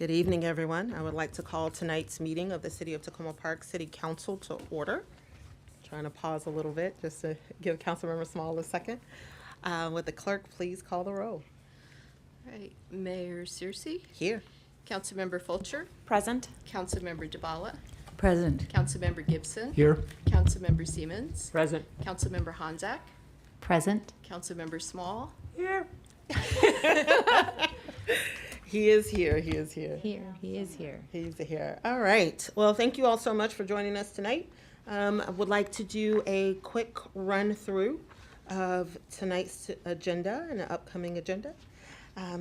Good evening, everyone. I would like to call tonight's meeting of the City of Tacoma Park City Council to order. Trying to pause a little bit just to give Councilmember Small a second. Would the clerk please call the roll? All right, Mayor Searcy, Here. Councilmember Fulcher, Present. Councilmember DeBala, Present. Councilmember Gibson, Here. Councilmember Siemens, Present. Councilmember Honzak, Present. Councilmember Small, Here. He is here. He is here. Here. He is here. He's here. All right. Well, thank you all so much for joining us tonight. I would like to do a quick run through of tonight's agenda and the upcoming agenda.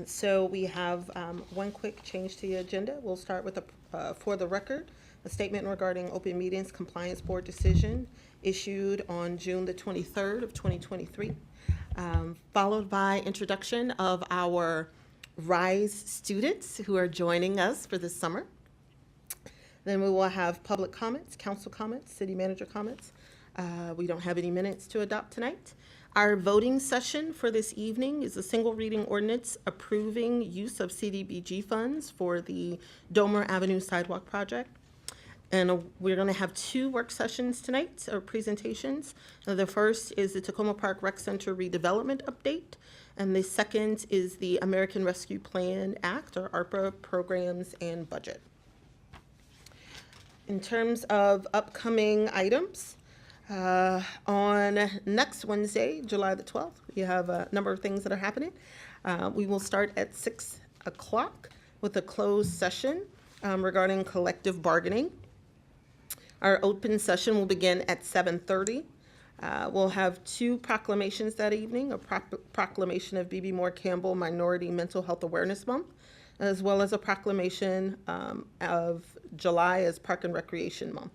So we have one quick change to the agenda. We'll start with for the record, a statement regarding open meetings compliance board decision issued on June the 23rd of 2023, followed by introduction of our RISE students who are joining us for this summer. Then we will have public comments, council comments, city manager comments. We don't have any minutes to adopt tonight. Our voting session for this evening is a single reading ordinance approving use of CDBG funds for the Domer Avenue Sidewalk Project. And we're going to have two work sessions tonight, or presentations. The first is the Tacoma Park Rec Center redevelopment update. And the second is the American Rescue Plan Act, or ARPA, programs and budget. In terms of upcoming items, on next Wednesday, July the 12th, we have a number of things that are happening. We will start at 6 o'clock with a closed session regarding collective bargaining. Our open session will begin at 7:30. We'll have two proclamations that evening, a proclamation of B.B. Moore Campbell Minority Mental Health Awareness Month, as well as a proclamation of July as Park and Recreation Month.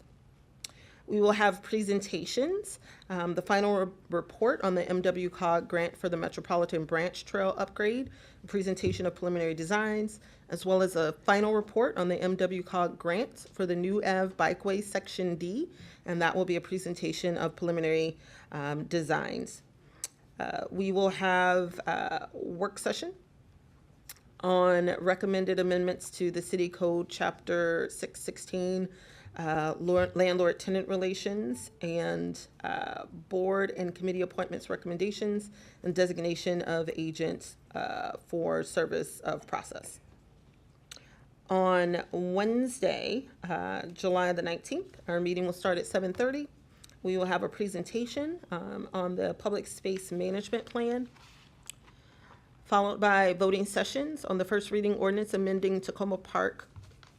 We will have presentations, the final report on the MWCOG grant for the Metropolitan Branch Trail upgrade, a presentation of preliminary designs, as well as a final report on the MWCOG grant for the New Ave Bikeway Section D, and that will be a presentation of preliminary designs. We will have a work session on recommended amendments to the City Code Chapter 616, landlord-tenant relations, and board and committee appointments recommendations, and designation of agents for service of process. On Wednesday, July the 19th, our meeting will start at 7:30. We will have a presentation on the public space management plan, followed by voting sessions on the first reading ordinance amending Tacoma Park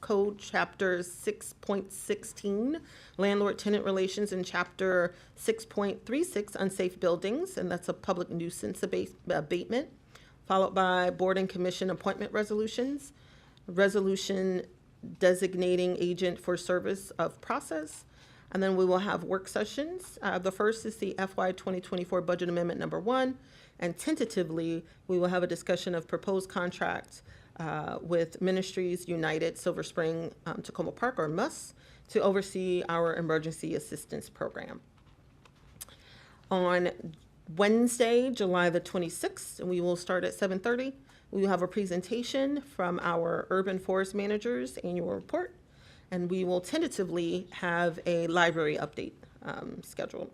Code Chapter 6.16, landlord-tenant relations, and Chapter 6.36, unsafe buildings, and that's a public nuisance abatement, followed by board and commission appointment resolutions, resolution designating agent for service of process, and then we will have work sessions. The first is the FY 2024 Budget Amendment number 1, and tentatively, we will have a discussion of proposed contracts with Ministries United Silver Spring Tacoma Park, or MUS, to oversee our emergency assistance program. On Wednesday, July the 26th, and we will start at 7:30. We will have a presentation from our urban forest manager's annual report, and we will tentatively have a library update scheduled.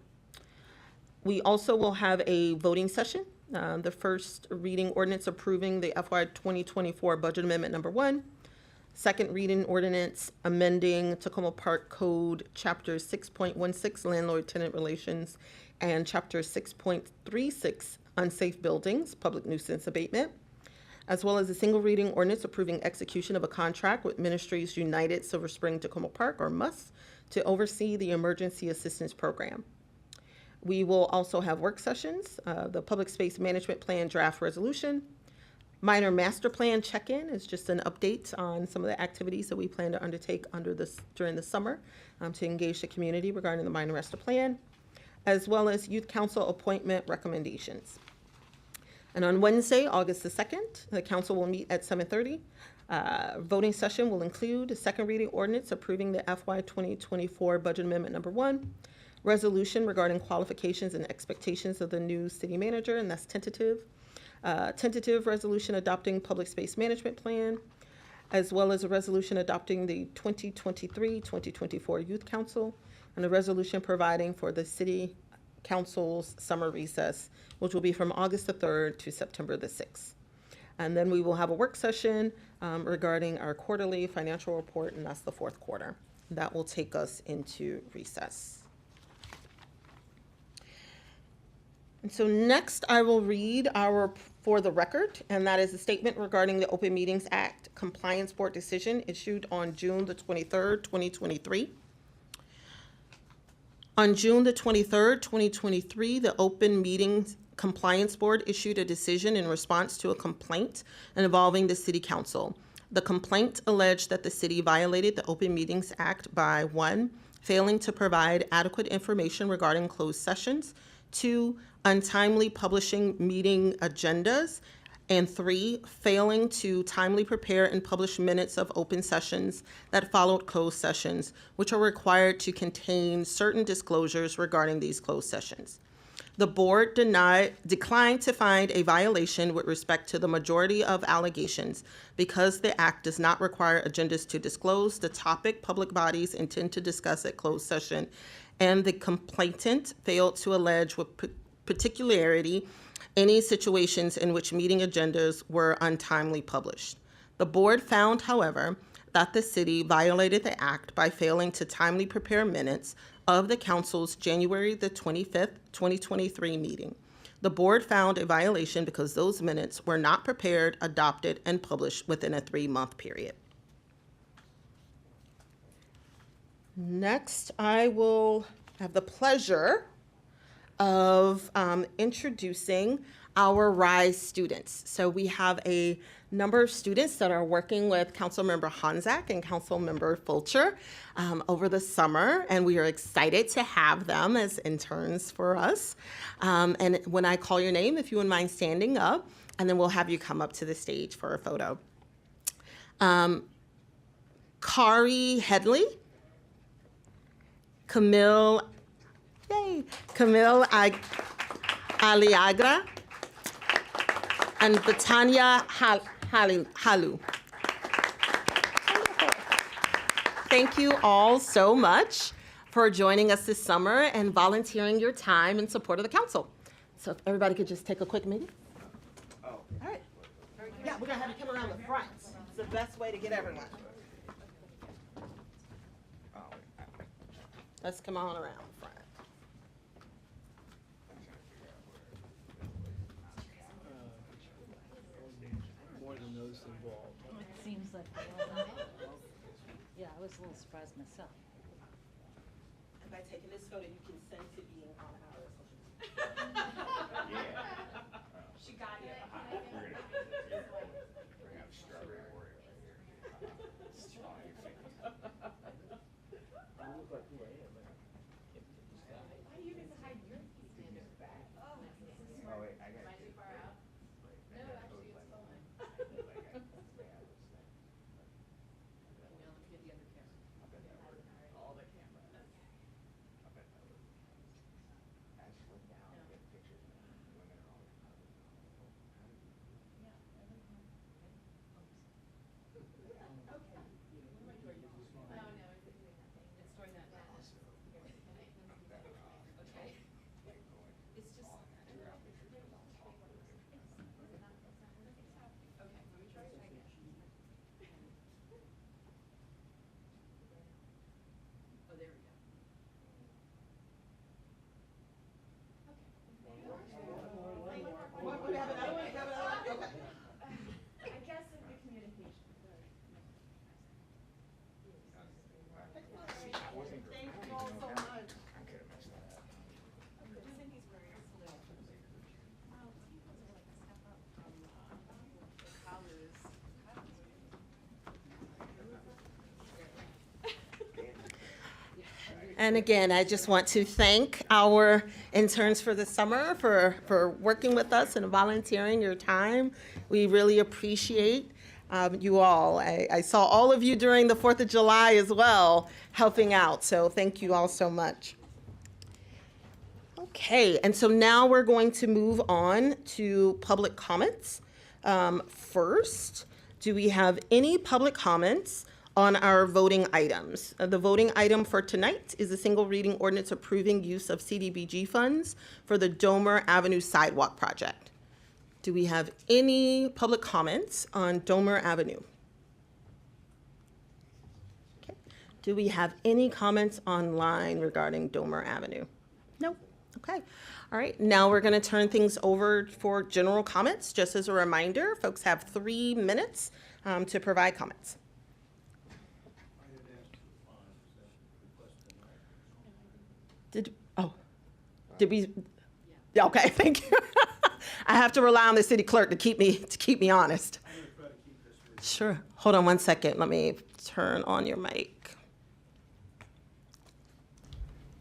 We also will have a voting session, the first reading ordinance approving the FY 2024 Budget Amendment number 1, second reading ordinance amending Tacoma Park Code Chapter 6.16, landlord-tenant relations, and Chapter 6.36, unsafe buildings, public nuisance abatement, as well as a single reading ordinance approving execution of a contract with Ministries United Silver Spring Tacoma Park, or MUS, to oversee the emergency assistance program. We will also have work sessions, the public space management plan draft resolution, minor master plan check-in is just an update on some of the activities that we plan to undertake during the summer to engage the community regarding the minor master plan, as well as youth council appointment recommendations. And on Wednesday, August the 2nd, the council will meet at 7:30. Voting session will include a second reading ordinance approving the FY 2024 Budget Amendment number 1, resolution regarding qualifications and expectations of the new city manager, and that's tentative. Tentative resolution adopting public space management plan, as well as a resolution adopting the 2023-2024 Youth Council, and a resolution providing for the City Council's summer recess, which will be from August the 3rd to September the 6th. And then we will have a work session regarding our quarterly financial report, and that's the fourth quarter. That will take us into recess. And so next, I will read our for the record, and that is a statement regarding the Open Meetings Act Compliance Board decision issued on June the 23rd, 2023. On June the 23rd, 2023, the Open Meetings Compliance Board issued a decision in response to a complaint involving the City Council. The complaint alleged that the city violated the Open Meetings Act by 1, failing to provide adequate information regarding closed sessions, 2, untimely publishing meeting agendas, and 3, failing to timely prepare and publish minutes of open sessions that followed closed sessions, which are required to contain certain disclosures regarding these closed sessions. The board declined to find a violation with respect to the majority of allegations because the act does not require agendas to disclose the topic public bodies intend to discuss at closed session, and the complainant failed to allege with particularity any situations in which meeting agendas were untimely published. The board found, however, that the city violated the act by failing to timely prepare minutes of the council's January the 25th, 2023 meeting. The board found a violation because those minutes were not prepared, adopted, and published within a 3-month period. Next, I will have the pleasure of introducing our RISE students. So we have a number of students that are working with Councilmember Honzak and Councilmember Fulcher over the summer, and we are excited to have them as interns for us. And when I call your name, if you wouldn't mind standing up, and then we'll have you come up to the stage for a photo. Kari Headley, Camille Aliagra, and Batania Halu. Thank you all so much for joining us this summer and volunteering your time in support of the council. So if everybody could just take a quick meeting. All right. Yeah, we're gonna have you come around the front. It's the best way to get everyone. Let's come on around the front. More than those involved. It seems like, yeah, I was a little surprised myself. And by taking this photo, you consent to being on our social media. She got it. We're gonna have strawberry Oreo right here. I look like who I am. Oh wait, I got it. And again, I just want to thank our interns for the summer for working with us and volunteering your time. We really appreciate you all. I saw all of you during the 4th of July as well, helping out. So thank you all so much. Okay, and so now we're going to move on to public comments. First, Do we have any public comments on our voting items? The voting item for tonight is a single reading ordinance approving use of CDBG funds for the Domer Avenue Sidewalk Project. Do we have any public comments on Domer Avenue? Okay. Do we have any comments online regarding Domer Avenue? Nope. Okay. All right. Now we're going to turn things over for general comments. Just as a reminder, folks have 3 minutes to provide comments. Did we? Yeah, okay, thank you. I have to rely on the city clerk to keep me honest. Sure. Hold on one second. Let me turn on your mic.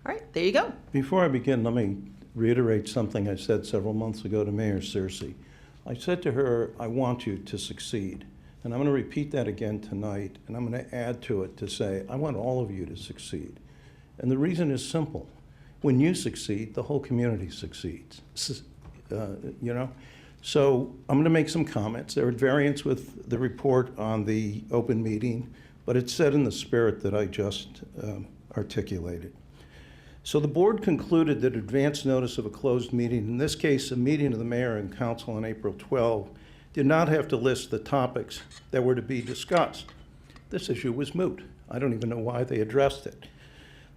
All right, there you go. Before I begin, let me reiterate something I said several months ago to Mayor Searcy. I said to her, I want you to succeed. And I'm going to repeat that again tonight, and I'm going to add to it to say, I want all of you to succeed. And the reason is simple. When you succeed, the whole community succeeds. You know? So I'm going to make some comments. They're at variance with the report on the open meeting, but it's said in the spirit that I just articulated. So the board concluded that advance notice of a closed meeting, in this case, a meeting of the mayor and council on April 12, did not have to list the topics that were to be discussed. This issue was moot. I don't even know why they addressed it.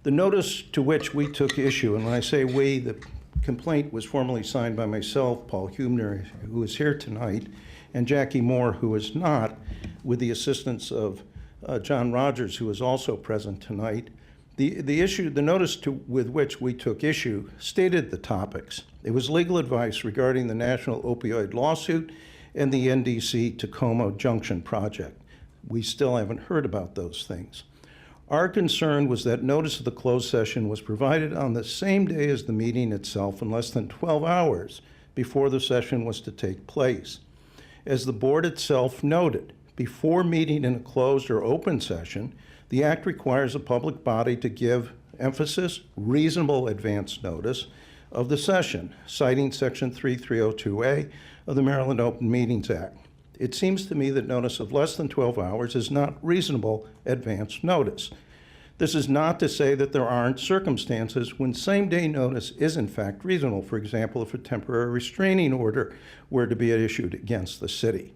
The notice to which we took issue, and when I say we, the complaint was formally signed by myself, Paul Hubner, who is here tonight, and Jackie Moore, who is not, with the assistance of John Rogers, who is also present tonight. The notice with which we took issue stated the topics. It was legal advice regarding the national opioid lawsuit and the NDC Tacoma Junction project. We still haven't heard about those things. Our concern was that notice of the closed session was provided on the same day as the meeting itself in less than 12 hours before the session was to take place. As the board itself noted, before meeting in a closed or open session, the Act requires a public body to give emphasis, reasonable advance notice of the session, citing Section 3302A of the Maryland Open Meetings Act. It seems to me that notice of less than 12 hours is not reasonable advance notice. This is not to say that there aren't circumstances when same-day notice is in fact reasonable. For example, if a temporary restraining order were to be issued against the city.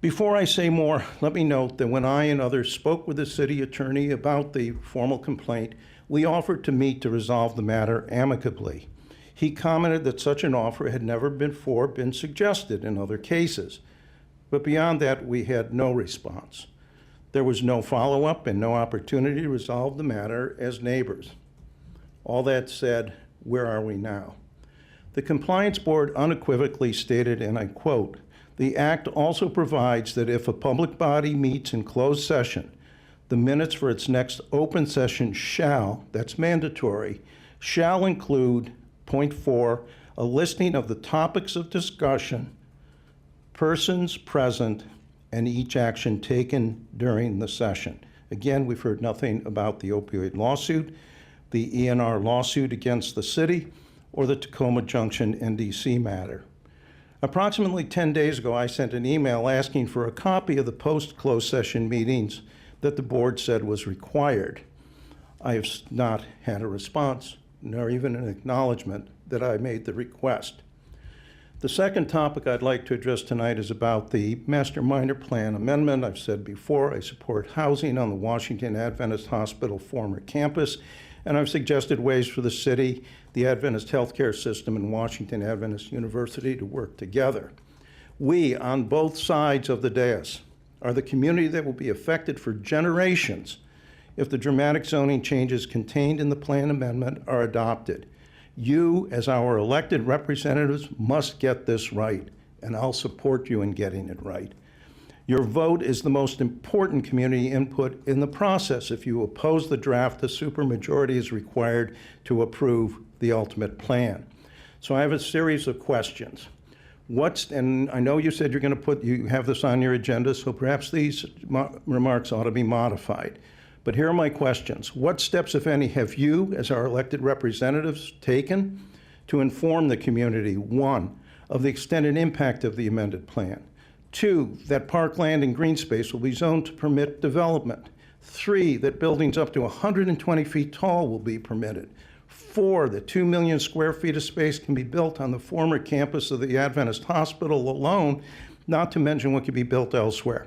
Before I say more, let me note that when I and others spoke with the city attorney about the formal complaint, we offered to meet to resolve the matter amicably. He commented that such an offer had never before been suggested in other cases. But beyond that, we had no response. There was no follow-up and no opportunity to resolve the matter as neighbors. All that said, where are we now? The Compliance Board unequivocally stated, and I quote, "The Act also provides that if a public body meets in closed session, the minutes for its next open session shall," that's mandatory, "shall include, point 4, a listing of the topics of discussion, persons present, and each action taken during the session." Again, we've heard nothing about the opioid lawsuit, the ENR lawsuit against the city, or the Tacoma Junction NDC matter. Approximately 10 days ago, I sent an email asking for a copy of the post-closed session meetings that the board said was required. I have not had a response, nor even an acknowledgement that I made the request. The second topic I'd like to address tonight is about the Master Minor Plan Amendment. I've said before, I support housing on the Washington Adventist Hospital former campus, and I've suggested ways for the city, the Adventist healthcare system, and Washington Adventist University to work together. We, on both sides of the dais, are the community that will be affected for generations if the dramatic zoning changes contained in the plan amendment are adopted. You, as our elected representatives, must get this right, and I'll support you in getting it right. Your vote is the most important community input in the process. If you oppose the draft, the supermajority is required to approve the ultimate plan. So I have a series of questions. And I know you said you have this on your agenda, so perhaps these remarks ought to be modified. But here are my questions. What steps, if any, have you, as our elected representatives, taken to inform the community, 1, of the extended impact of the amended plan, 2, that parkland and green space will be zoned to permit development. 3, that buildings up to 120 feet tall will be permitted. 4, that 2 million square feet of space can be built on the former campus of the Adventist Hospital alone, not to mention what could be built elsewhere.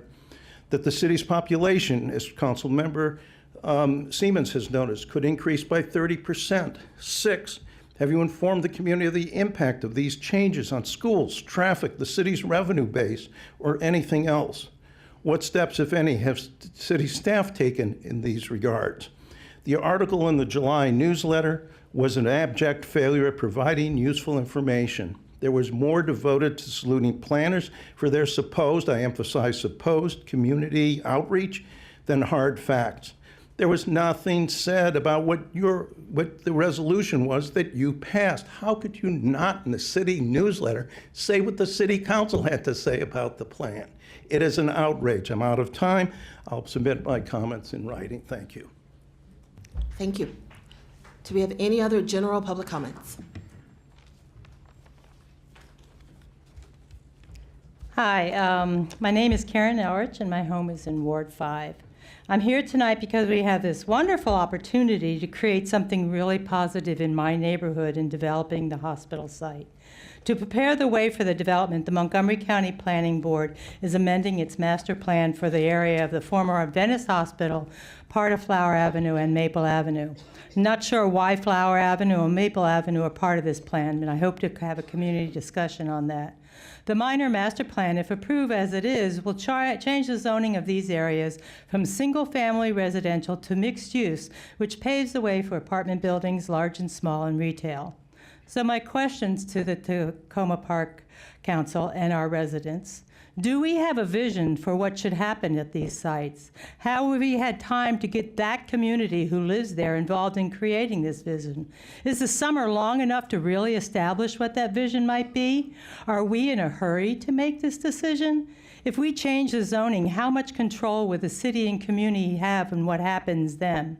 That the city's population, as Councilmember Siemens has noticed, could increase by 30%. 6, have you informed the community of the impact of these changes on schools, traffic, the city's revenue base, or anything else? What steps, if any, have city staff taken in these regards? The article in the July newsletter was an abject failure at providing useful information. There was more devoted to saluting planners for their supposed, I emphasize supposed, community outreach than hard facts. There was nothing said about what the resolution was that you passed. How could you not, in the city newsletter, say what the city council had to say about the plan? It is an outrage. I'm out of time. I'll submit my comments in writing. Thank you. Thank you. Do we have any other general public comments? Hi, my name is Karen Elrich, and my home is in Ward 5. I'm here tonight because we have this wonderful opportunity to create something really positive in my neighborhood in developing the hospital site. To prepare the way for the development, the Montgomery County Planning Board is amending its master plan for the area of the former Adventist Hospital, part of Flower Avenue and Maple Avenue. I'm not sure why Flower Avenue and Maple Avenue are part of this plan, but I hope to have a community discussion on that. The minor master plan, if approved as it is, will change the zoning of these areas from single-family residential to mixed use, which paves the way for apartment buildings, large and small, and retail. So my questions to the Tacoma Park Council and our residents: do we have a vision for what should happen at these sites? How have we had time to get that community who lives there involved in creating this vision? Is the summer long enough to really establish what that vision might be? Are we in a hurry to make this decision? If we change the zoning, how much control will the city and community have in what happens then?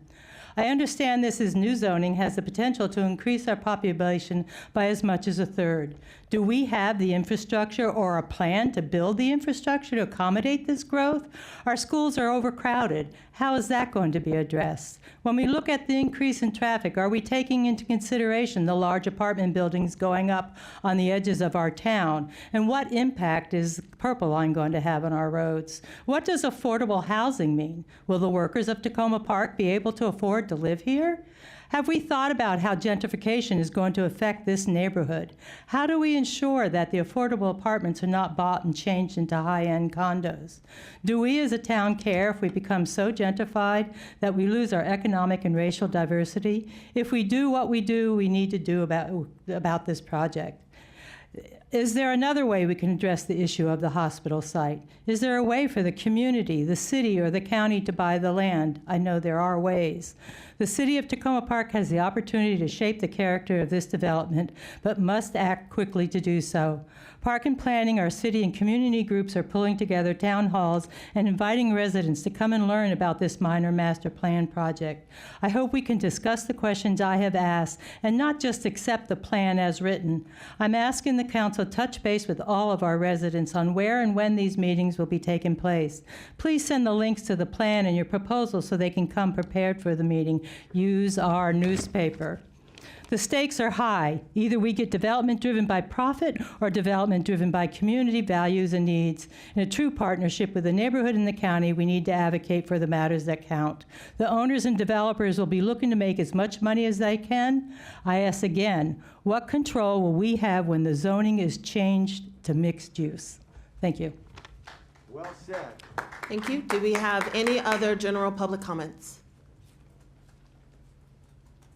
I understand this is new zoning has the potential to increase our population by as much as a third. Do we have the infrastructure or a plan to build the infrastructure to accommodate this growth? Our schools are overcrowded. How is that going to be addressed? When we look at the increase in traffic, are we taking into consideration the large apartment buildings going up on the edges of our town? And what impact is Purple Line going to have on our roads? What does affordable housing mean? Will the workers of Tacoma Park be able to afford to live here? Have we thought about how gentrification is going to affect this neighborhood? How do we ensure that the affordable apartments are not bought and changed into high-end condos? Do we as a town care if we become so gentrified that we lose our economic and racial diversity? If we do what we need to do about this project? Is there another way we can address the issue of the hospital site? Is there a way for the community, the city, or the county to buy the land? I know there are ways. The city of Tacoma Park has the opportunity to shape the character of this development, but must act quickly to do so. Park and Planning, our city and community groups are pulling together town halls and inviting residents to come and learn about this minor master plan project. I hope we can discuss the questions I have asked and not just accept the plan as written. I'm asking the council to touch base with all of our residents on where and when these meetings will be taking place. Please send the links to the plan and your proposals so they can come prepared for the meeting. Use our newspaper. The stakes are high. Either we get development driven by profit or development driven by community values and needs. In a true partnership with the neighborhood and the county, we need to advocate for the matters that count. The owners and developers will be looking to make as much money as they can. I ask again, what control will we have when the zoning is changed to mixed use? Thank you. Well said. Thank you. Do we have any other general public comments?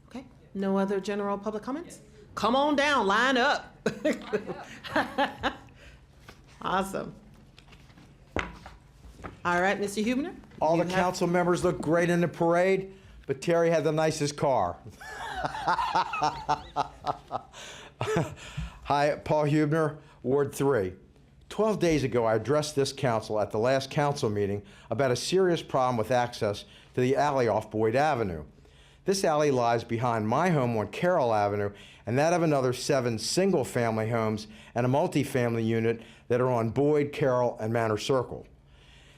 Okay, no other general public comments? Come on down, line up. Awesome. All right, Mr. Huebner? All you the have- council members look great in the parade, but Terry had the nicest car. Hi, Paul Huebner, Ward 3. 12 days ago, I addressed this council at the last council meeting about a serious problem with access to the alley off Boyd Avenue. This alley lies behind my home on Carroll Avenue and that of another 7 single-family homes and a multifamily unit that are on Boyd, Carroll, and Manor Circle.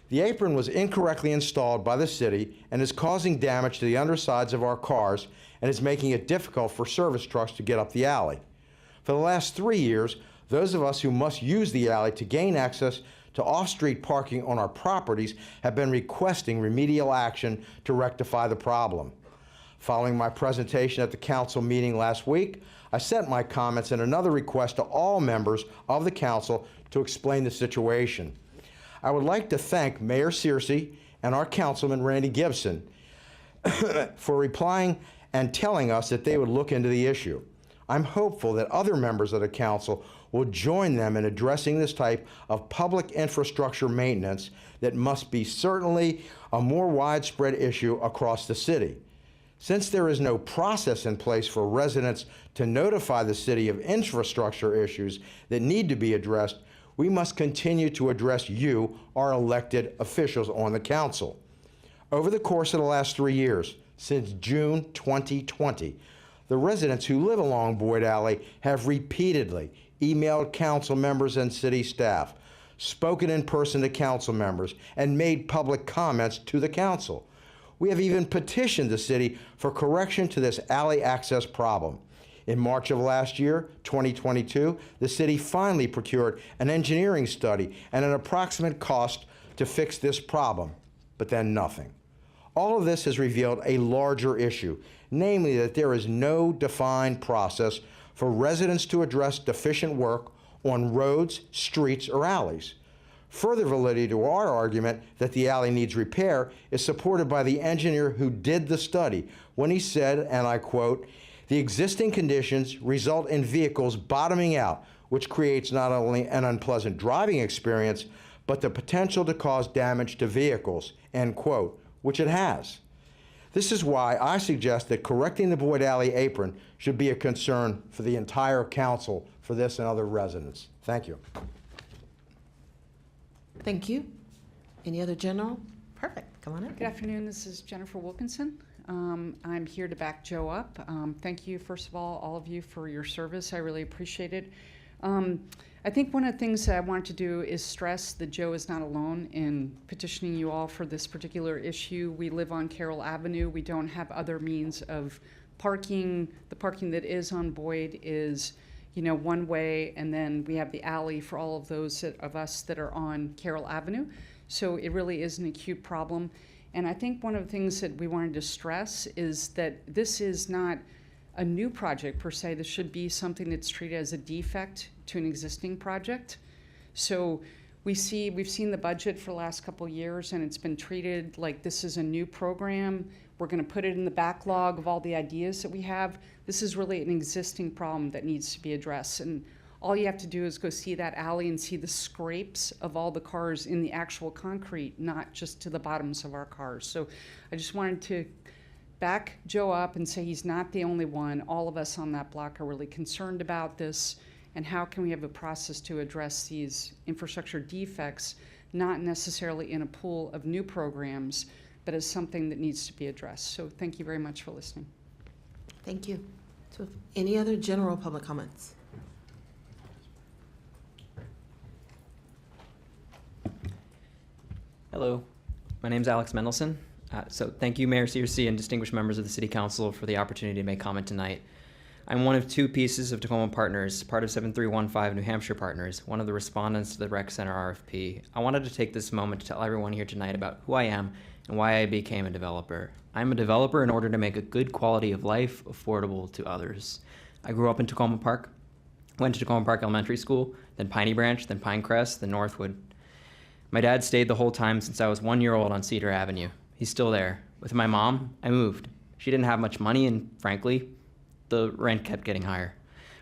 The apron was incorrectly installed by the city and is causing damage to the undersides of our cars and is making it difficult for service trucks to get up the alley. For the last 3 years, those of us who must use the alley to gain access to off-street parking on our properties have been requesting remedial action to rectify the problem. Following my presentation at the council meeting last week, I sent my comments and another request to all members of the council to explain the situation. I would like to thank Mayor Searcy and our councilman Randy Gibson for replying and telling us that they would look into the issue. I'm hopeful that other members of the council will join them in addressing this type of public infrastructure maintenance that must be certainly a more widespread issue across the city. Since there is no process in place for residents to notify the city of infrastructure issues that need to be addressed, we must continue to address you, our elected officials on the council. Over the course of the last 3 years, since June 2020, the residents who live along Boyd Alley have repeatedly emailed council members and city staff, spoken in person to council members, and made public comments to the council. We have even petitioned the city for correction to this alley access problem. In March of last year, 2022, the city finally procured an engineering study and an approximate cost to fix this problem, but then nothing. All of this has revealed a larger issue, namely that there is no defined process for residents to address deficient work on roads, streets, or alleys. Further validity to our argument that the alley needs repair is supported by the engineer who did the study when he said, and I quote, "The existing conditions result in vehicles bottoming out, which creates not only an unpleasant driving experience, but the potential to cause damage to vehicles," end quote, which it has. This is why I suggest that correcting the Boyd Alley apron should be a concern for the entire council for this and other residents. Thank you. Thank you. Any other general? Perfect, come on in. Good afternoon, this is Jennifer Wilkinson. I'm here to back Joe up. Thank you, first of all of you, for your service. I really appreciate it. I think one of the things that I wanted to do is stress that Joe is not alone in petitioning you all for this particular issue. We live on Carroll Avenue. We don't have other means of parking. The parking that is on Boyd is, one way, and then we have the alley for all of those of us that are on Carroll Avenue. So it really is an acute problem. And I think one of the things that we wanted to stress is that this is not a new project per se. This should be something that's treated as a defect to an existing project. So we've seen the budget for the last couple of years, and it's been treated like this is a new program. We're going to put it in the backlog of all the ideas that we have. This is really an existing problem that needs to be addressed. And all you have to do is go see that alley and see the scrapes of all the cars in the actual concrete, not just to the bottoms of our cars. So I just wanted to back Joe up and say he's not the only one. All of us on that block are really concerned about this, and how can we have a process to address these infrastructure defects, not necessarily in a pool of new programs, but as something that needs to be addressed. So thank you very much for listening. Thank you. So any other general public comments? Hello, my name is Alex Mendelson. So thank you, Mayor Searcy, and distinguished members of the City Council for the opportunity to make comment tonight. I'm one of 2 pieces of Tacoma Partners, part of 7315 New Hampshire Partners, one of the respondents to the Rec Center RFP. I wanted to take this moment to tell everyone here tonight about who I am and why I became a developer. I'm a developer in order to make a good quality of life affordable to others. I grew up in Tacoma Park, went to Tacoma Park Elementary School, then Piney Branch, then Pinecrest, then Northwood. My dad stayed the whole time since I was 1 year old on Cedar Avenue. He's still there. With my mom, I moved. She didn't have much money, and frankly, the rent kept getting higher.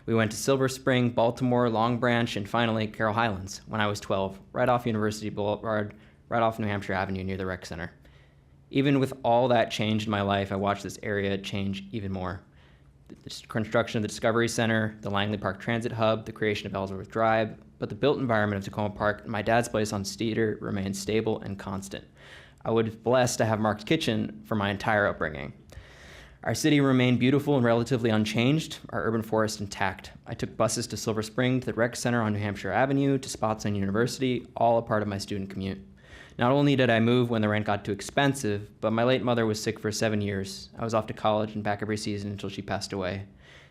We went to Silver Spring, Baltimore, Long Branch, and finally Carroll Highlands when I was 12, right off University Boulevard, right off New Hampshire Avenue near the Rec Center. Even with all that change in my life, I watched this area change even more. The construction of the Discovery Center, the Langley Park Transit Hub, the creation of Ellsworth Drive, but the built environment of Tacoma Park and my dad's place on Cedar remained stable and constant. I was blessed to have Mark's Kitchen for my entire upbringing. Our city remained beautiful and relatively unchanged, our urban forest intact. I took buses to Silver Spring, to the rec center on New Hampshire Avenue, to spots on University, all a part of my student commute. Not only did I move when the rent got too expensive, but my late mother was sick for 7 years. I was off to college and back every season until she passed away.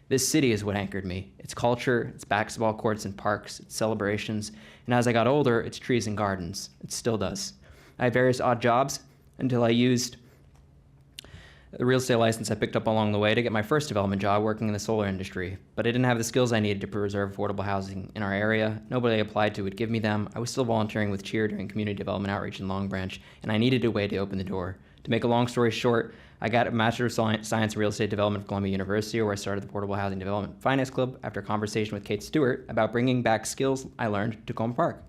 This city is what anchored me. Its culture, its basketball courts and parks, its celebrations, and as I got older, its trees and gardens. It still does. I had various odd jobs until I used the real estate license I picked up along the way to get my first development job working in the solar industry. But I didn't have the skills I needed to preserve affordable housing in our area. Nobody I applied to would give me them. I was still volunteering with Cheer during community development outreach in Long Branch, and I needed a way to open the door. To make a long story short, I got a Master of Science in Real Estate Development from Columbia University, where I started the Portable Housing Development Finance Club after a conversation with Kate Stewart about bringing back skills I learned to Tacoma Park.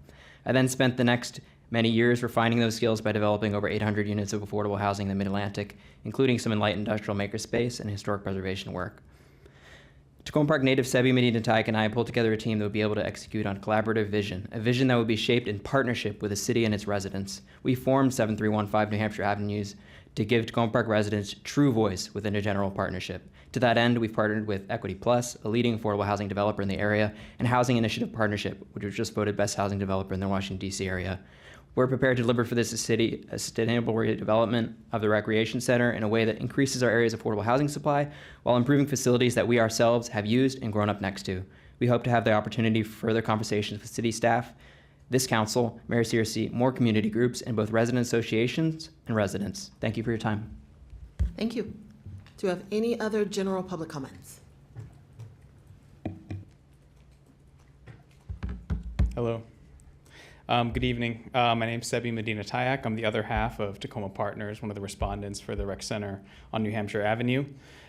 I then spent the next many years refining those skills by developing over 800 units of affordable housing in the Mid-Atlantic, including some in light industrial makerspace and historic preservation work. Tacoma Park native Sebi Medina Taik and I pulled together a team that would be able to execute on a collaborative vision, a vision that would be shaped in partnership with the city and its residents. We formed 7315 New Hampshire Avenues to give Tacoma Park residents true voice within a general partnership. To that end, we've partnered with Equity Plus, a leading affordable housing developer in the area, and Housing Initiative Partnership, which was just voted best housing developer in the Washington, D.C. area. We're prepared to deliver for this city a sustainable redevelopment of the recreation center in a way that increases our area's affordable housing supply while improving facilities that we ourselves have used and grown up next to. We hope to have the opportunity for further conversations with city staff, this council, Mayor Searcy, more community groups, and both resident associations and residents. Thank you for your time. Thank you. Do you have any other general public comments? Hello. Good evening. My name's Sebi Medina Tayak. I'm the other half of Tacoma Partners, one of the respondents for the rec center on New Hampshire Avenue.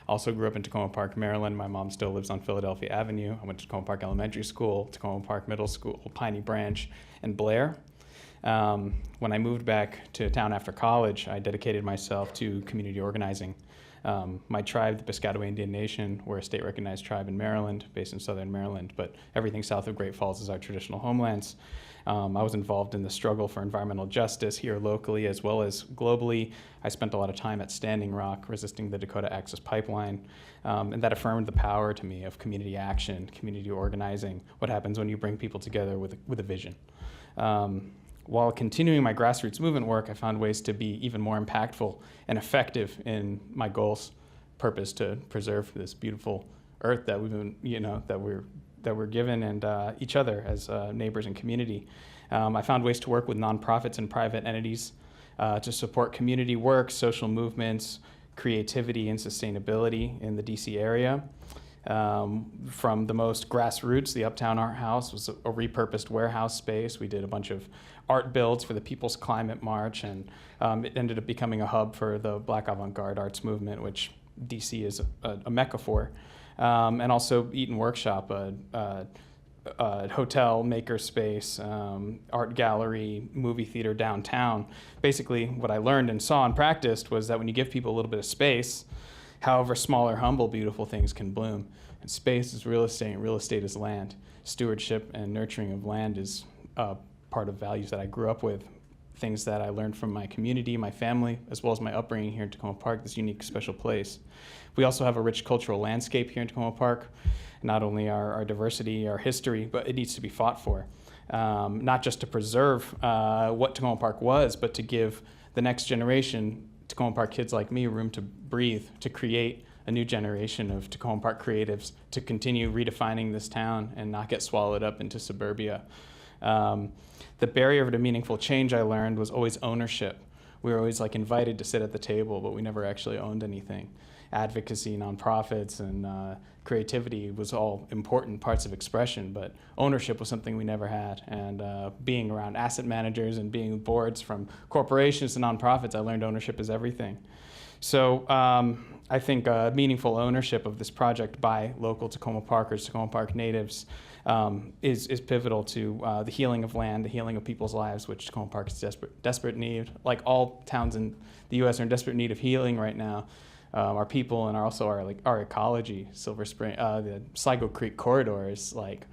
Also grew up in Tacoma Park, Maryland. My mom still lives on Philadelphia Avenue. I went to Tacoma Park Elementary School, Tacoma Park Middle School, Piney Branch, and Blair. When I moved back to town after college, I dedicated myself to community organizing. My tribe, the Piscataway Indian Nation, we're a state-recognized tribe in Maryland, based in southern Maryland, but everything south of Great Falls is our traditional homelands. I was involved in the struggle for environmental justice here locally as well as globally. I spent a lot of time at Standing Rock resisting the Dakota Access Pipeline, and that affirmed the power to me of community action, community organizing, what happens when you bring people together with a vision. While continuing my grassroots movement work, I found ways to be even more impactful and effective in my goals, purpose to preserve this beautiful earth that we've been, that we're given, and each other as neighbors and community. I found ways to work with nonprofits and private entities to support community work, social movements, creativity, and sustainability in the DC area. From the most grassroots, the Uptown Art House was a repurposed warehouse space. We did a bunch of art builds for the People's Climate March, and it ended up becoming a hub for the Black avant-garde arts movement, which DC is a mecca for. And also Eaton Workshop, a hotel, makerspace, art gallery, movie theater downtown. Basically, what I learned and saw and practiced was that when you give people a little bit of space, however small or humble, beautiful things can bloom. And space is real estate, and real estate is land. Stewardship and nurturing of land is part of values that I grew up with, things that I learned from my community, my family, as well as my upbringing here in Tacoma Park, this unique, special place. We also have a rich cultural landscape here in Tacoma Park. Not only our diversity, our history, but it needs to be fought for. Not just to preserve what Tacoma Park was, but to give the next generation, Tacoma Park kids like me, room to breathe, to create a new generation of Tacoma Park creatives, to continue redefining this town and not get swallowed up into suburbia. The barrier to meaningful change, I learned, was always ownership. We were always invited to sit at the table, but we never actually owned anything. Advocacy, nonprofits, and creativity was all important parts of expression, but ownership was something we never had. And being around asset managers and being boards from corporations to nonprofits, I learned ownership is everything. So I think meaningful ownership of this project by local Tacoma Parkers, Tacoma Park natives, is pivotal to the healing of land, the healing of people's lives, which Tacoma Park is desperate need. Like all towns in the U.S. are in desperate need of healing right now. Our people and also our ecology, Silver Spring, the Sligo Creek corridor those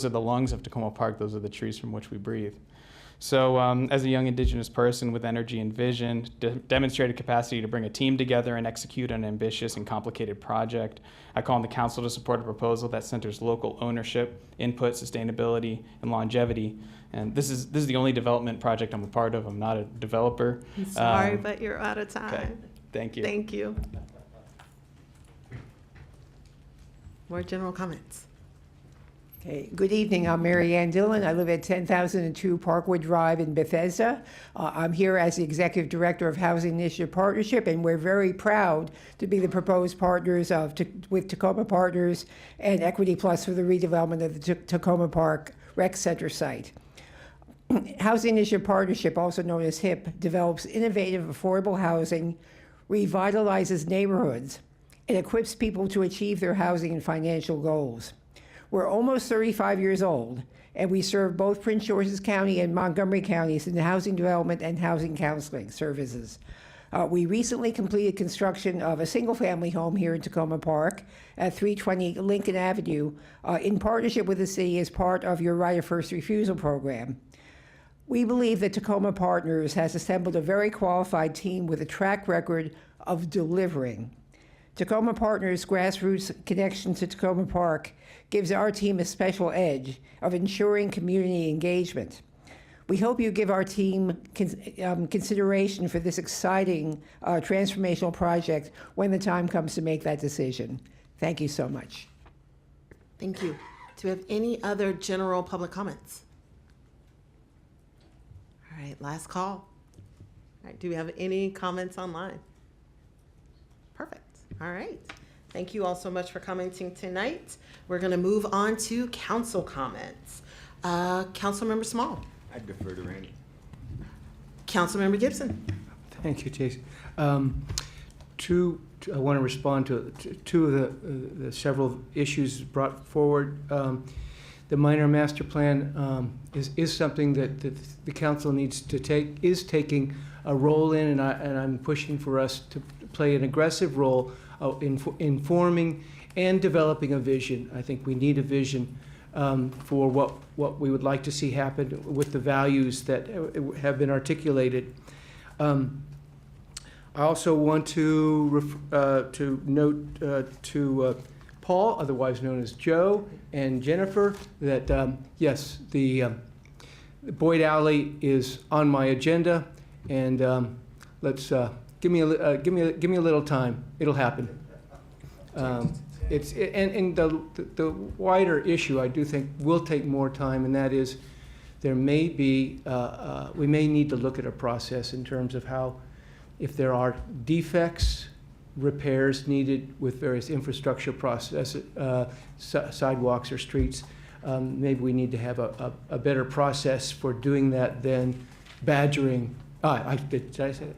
are the lungs of Tacoma Park. Those are the trees from which we breathe. So, as a young Indigenous person with energy and vision, demonstrated capacity to bring a team together and execute an ambitious and complicated project, I call on the council to support a proposal that centers local ownership, input, sustainability, and longevity. And this is the only development project I'm a part of. I'm not a developer. I'm sorry, but you're out of time. Okay, thank you. Thank you. More general comments. Okay. Good evening. I'm Mary Ann Dillon. I live at 10,002 Parkwood Drive in Bethesda. I'm here as the Executive Director of Housing Initiative Partnership, and we're very proud to be the proposed partners with Tacoma Partners and Equity Plus for the redevelopment of the Tacoma Park Rec Center site. Housing Initiative Partnership, also known as HIP, develops innovative, affordable housing, revitalizes neighborhoods, and equips people to achieve their housing and financial goals. We're almost 35 years old, and we serve both Prince George's County and Montgomery counties in the housing development and housing counseling services. We recently completed construction of a single-family home here in Tacoma Park at 320 Lincoln Avenue in partnership with the city as part of your right of first refusal program. We believe that Tacoma Partners has assembled a very qualified team with a track record of delivering. Tacoma Partners' grassroots connection to Tacoma Park gives our team a special edge of ensuring community engagement. We hope you give our team consideration for this exciting transformational project when the time comes to make that decision. Thank you so much. Thank you. Do we have any other general public comments? All right, last call. All right, do we have any comments online? Perfect. All right. Thank you all so much for commenting tonight. We're going to move on to council comments. Councilmember Small. I defer to Randy. Councilmember Gibson. Thank you, Jason. I want to respond to two of the several issues brought forward. The minor master plan is something that the council needs to taking a role in, and I'm pushing for us to play an aggressive role in informing and developing a vision. I think we need a vision for what we would like to see happen with the values that have been articulated. I also want to note to Paul, otherwise known as Joe, and Jennifer, that yes, the Boyd Alley is on my agenda, and let's give me a little time. It'll happen. And the wider issue, I do think, will take more time, and that is there may be we may need to look at a process in terms of how, if there are defects, repairs needed with various infrastructure process, sidewalks or streets, maybe we need to have a better process for doing that than badgering. Did I say that?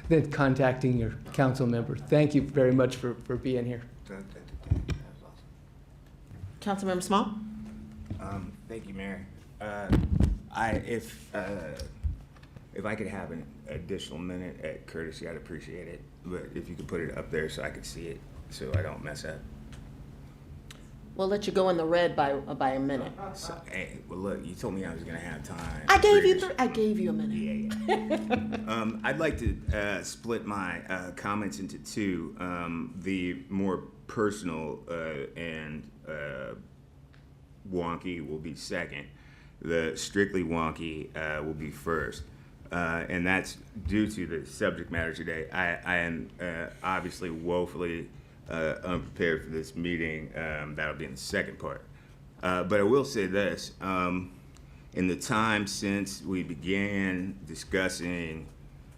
Than contacting your council member. Thank you very much for being here. Councilmember Small. Thank you, Mayor. If I could have an additional minute at courtesy, I'd appreciate it. But if you could put it up there so I could see it, so I don't mess up. We'll let you go in the red by a minute. So, hey, well, look, you told me I was going to have time. I gave you a minute. Yeah. I'd like to split my comments into two. The more personal and wonky will be second. The strictly wonky will be first. And that's due to the subject matter today. I am obviously woefully unprepared for this meeting. That'll be in the second part. But I will say this. In the time since we began discussing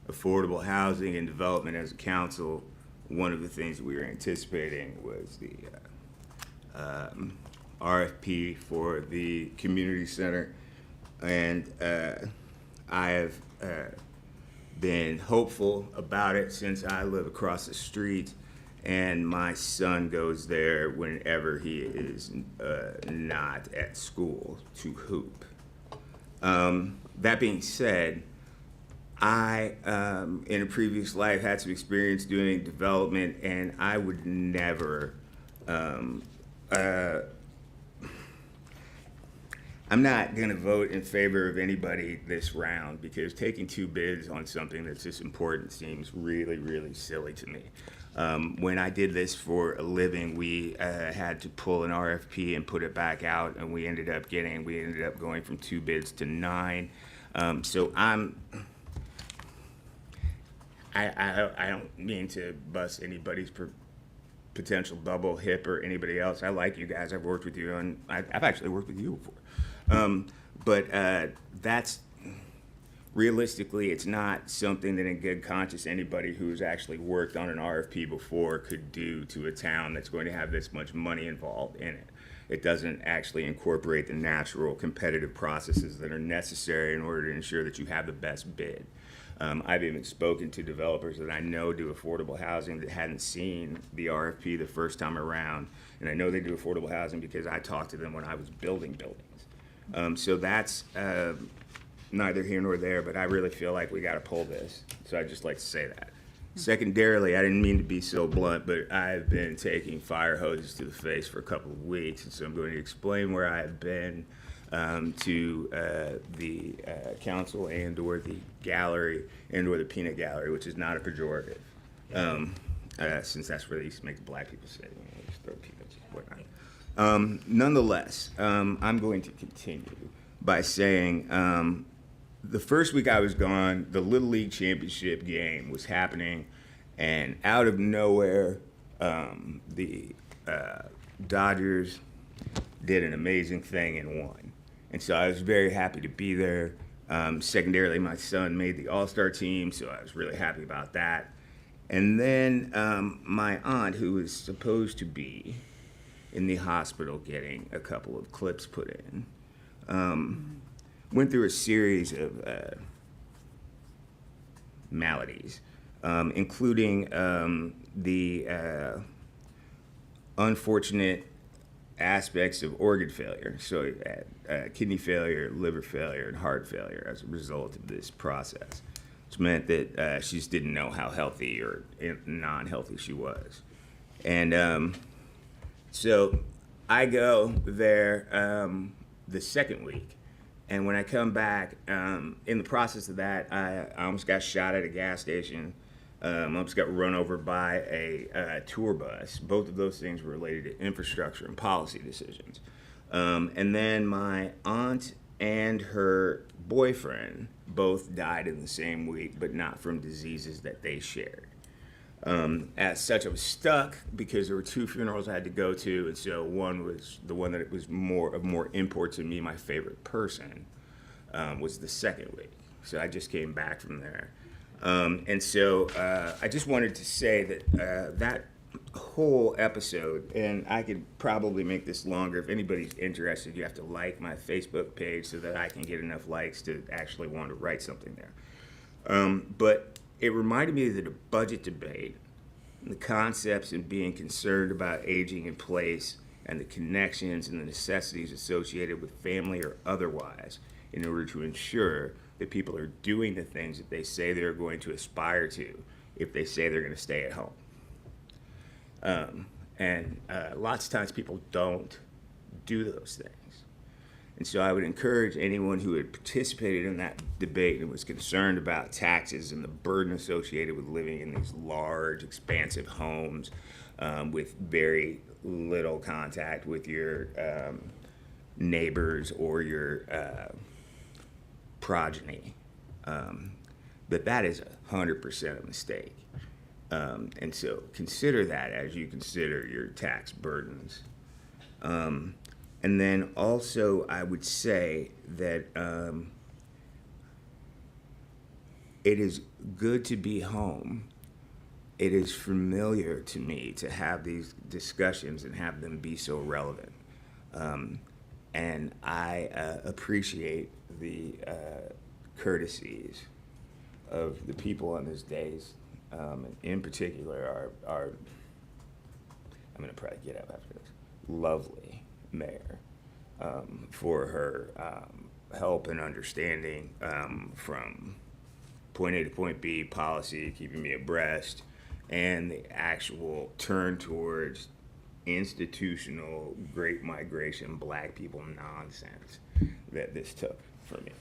affordable housing and development as a council, one of the things we were anticipating was the RFP for the community center. And I have been hopeful about it since I live across the street, and my son goes there whenever he is not at school to hoop. That being said, I, in a previous life, had some experience doing development, and I would never I'm not going to vote in favor of anybody this round because taking 2 bids on something that's this important seems really, really silly to me. When I did this for a living, we had to pull an RFP and put it back out, and we ended up going from 2 bids to 9. So I don't mean to bust anybody's potential bubble, hip, or anybody else. I like you guys. I've worked with you, and I've actually worked with you before. But that's realistically, it's not something that in good conscience anybody who's actually worked on an RFP before could do to a town that's going to have this much money involved in it. It doesn't actually incorporate the natural competitive processes that are necessary in order to ensure that you have the best bid. I've even spoken to developers that I know do affordable housing that hadn't seen the RFP the first time around, and I know they do affordable housing because I talked to them when I was building buildings. So that's neither here nor there, but I really feel like we got to pull this. So I'd just like to say that. Secondarily, I didn't mean to be so blunt, but I've been taking fire hoses to the face for a couple of weeks, and so I'm going to explain where I've been to the council and/or the gallery and/or the peanut gallery, which is not a pejorative, since that's where they used to make the black people say, just throw peanuts and whatnot. Nonetheless, I'm going to continue by saying the first week I was gone, the Little League Championship game was happening, and out of nowhere, the Dodgers did an amazing thing and won. And so I was very happy to be there. Secondarily, my son made the All-Star team, so I was really happy about that. And then my aunt, who was supposed to be in the hospital getting a couple of clips put in, went through a series of maladies, including the unfortunate aspects of organ failure, so kidney failure, liver failure, and heart failure as a result of this process, which meant that she just didn't know how healthy or non-healthy she was. And so I go there the second week, and when I come back, in the process of that, I almost got shot at a gas station. I almost got run over by a tour bus. Both of those things were related to infrastructure and policy decisions. And then my aunt and her boyfriend both died in the same week, but not from diseases that they shared. As such, I was stuck because there were 2 funerals I had to go to, and so one was the one that it was of more import to me, my favorite person, was the second week. So I just came back from there. And so I just wanted to say that that whole episode, and I could probably make this longer. If anybody's interested, you have to like my Facebook page so that I can get enough likes to actually want to write something there. But it reminded me of the budget debate, the concepts and being concerned about aging in place and the connections and the necessities associated with family or otherwise in order to ensure that people are doing the things that they say they're going to aspire to if they say they're going to stay at home. And lots of times people don't do those things. And so I would encourage anyone who had participated in that debate and was concerned about taxes and the burden associated with living in these large, expansive homes with very little contact with your neighbors or your progeny, that is 100% a mistake. And so consider that as you consider your tax burdens. And then also I would say that it is good to be home. It is familiar to me to have these discussions and have them be so relevant. And I appreciate the courtesies of the for on these days. In particular, our I'm going to probably get up after this, lovely mayor, for her help and understanding from point A to point B policy, keeping me abreast, and the actual turn towards institutional Great Migration black people nonsense that this took for me.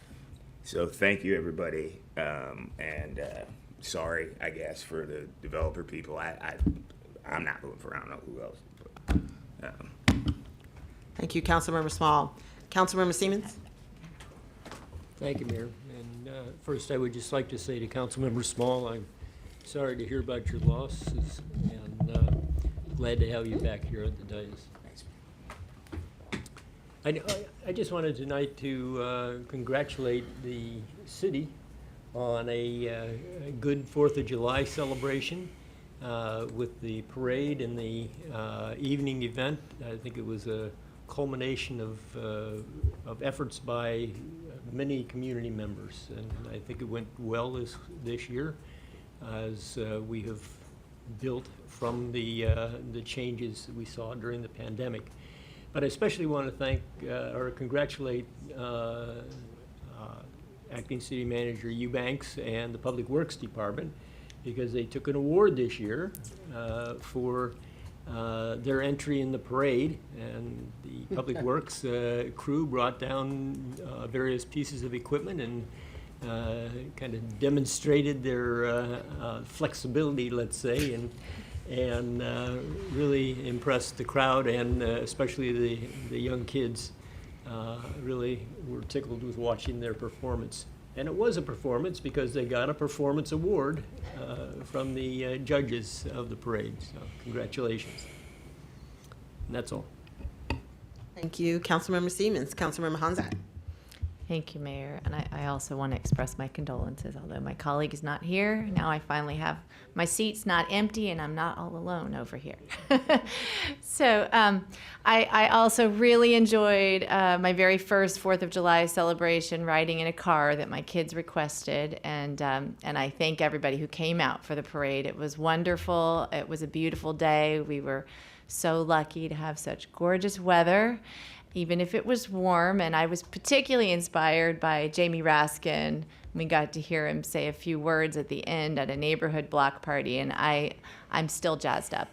So thank you, everybody, and sorry, I guess, for the developer people. I'm not moving for, I don't know who else. But, Thank you, Councilmember Small. Councilmember Siemens? Thank you, Mayor. And first, I would just like to say to Councilmember Small, I'm sorry to hear about your losses, and glad to have you back here at the dais. I just wanted tonight to congratulate the city on a good 4th of July celebration with the parade and the evening event. I think it was a culmination of efforts by many community members, and I think it went well this year as we have built from the changes that we saw during the pandemic. But I especially want to thank or congratulate Acting City Manager Eubanks and the Public Works Department, because they took an award this year for their entry in the parade, and the Public Works crew brought down various pieces of equipment and kind of demonstrated their flexibility, let's say, and really impressed the crowd, and especially the young kids. Really were tickled with watching their performance. And it was a performance because they got a performance award from the judges of the parade. So congratulations. And that's all. Thank you, Councilmember Siemens. Councilmember Honzak? Thank you, Mayor. And I also want to express my condolences, although my colleague is not here. Now I finally have my seat's not empty and I'm not all alone over here. So I also really enjoyed my very first 4th of July celebration riding in a car that my kids requested. And I thank everybody who came out for the parade. It was wonderful. It was a beautiful day. We were so lucky to have such gorgeous weather, even if it was warm. And I was particularly inspired by Jamie Raskin. We got to hear him say a few words at the end at a neighborhood block party, and I'm still jazzed up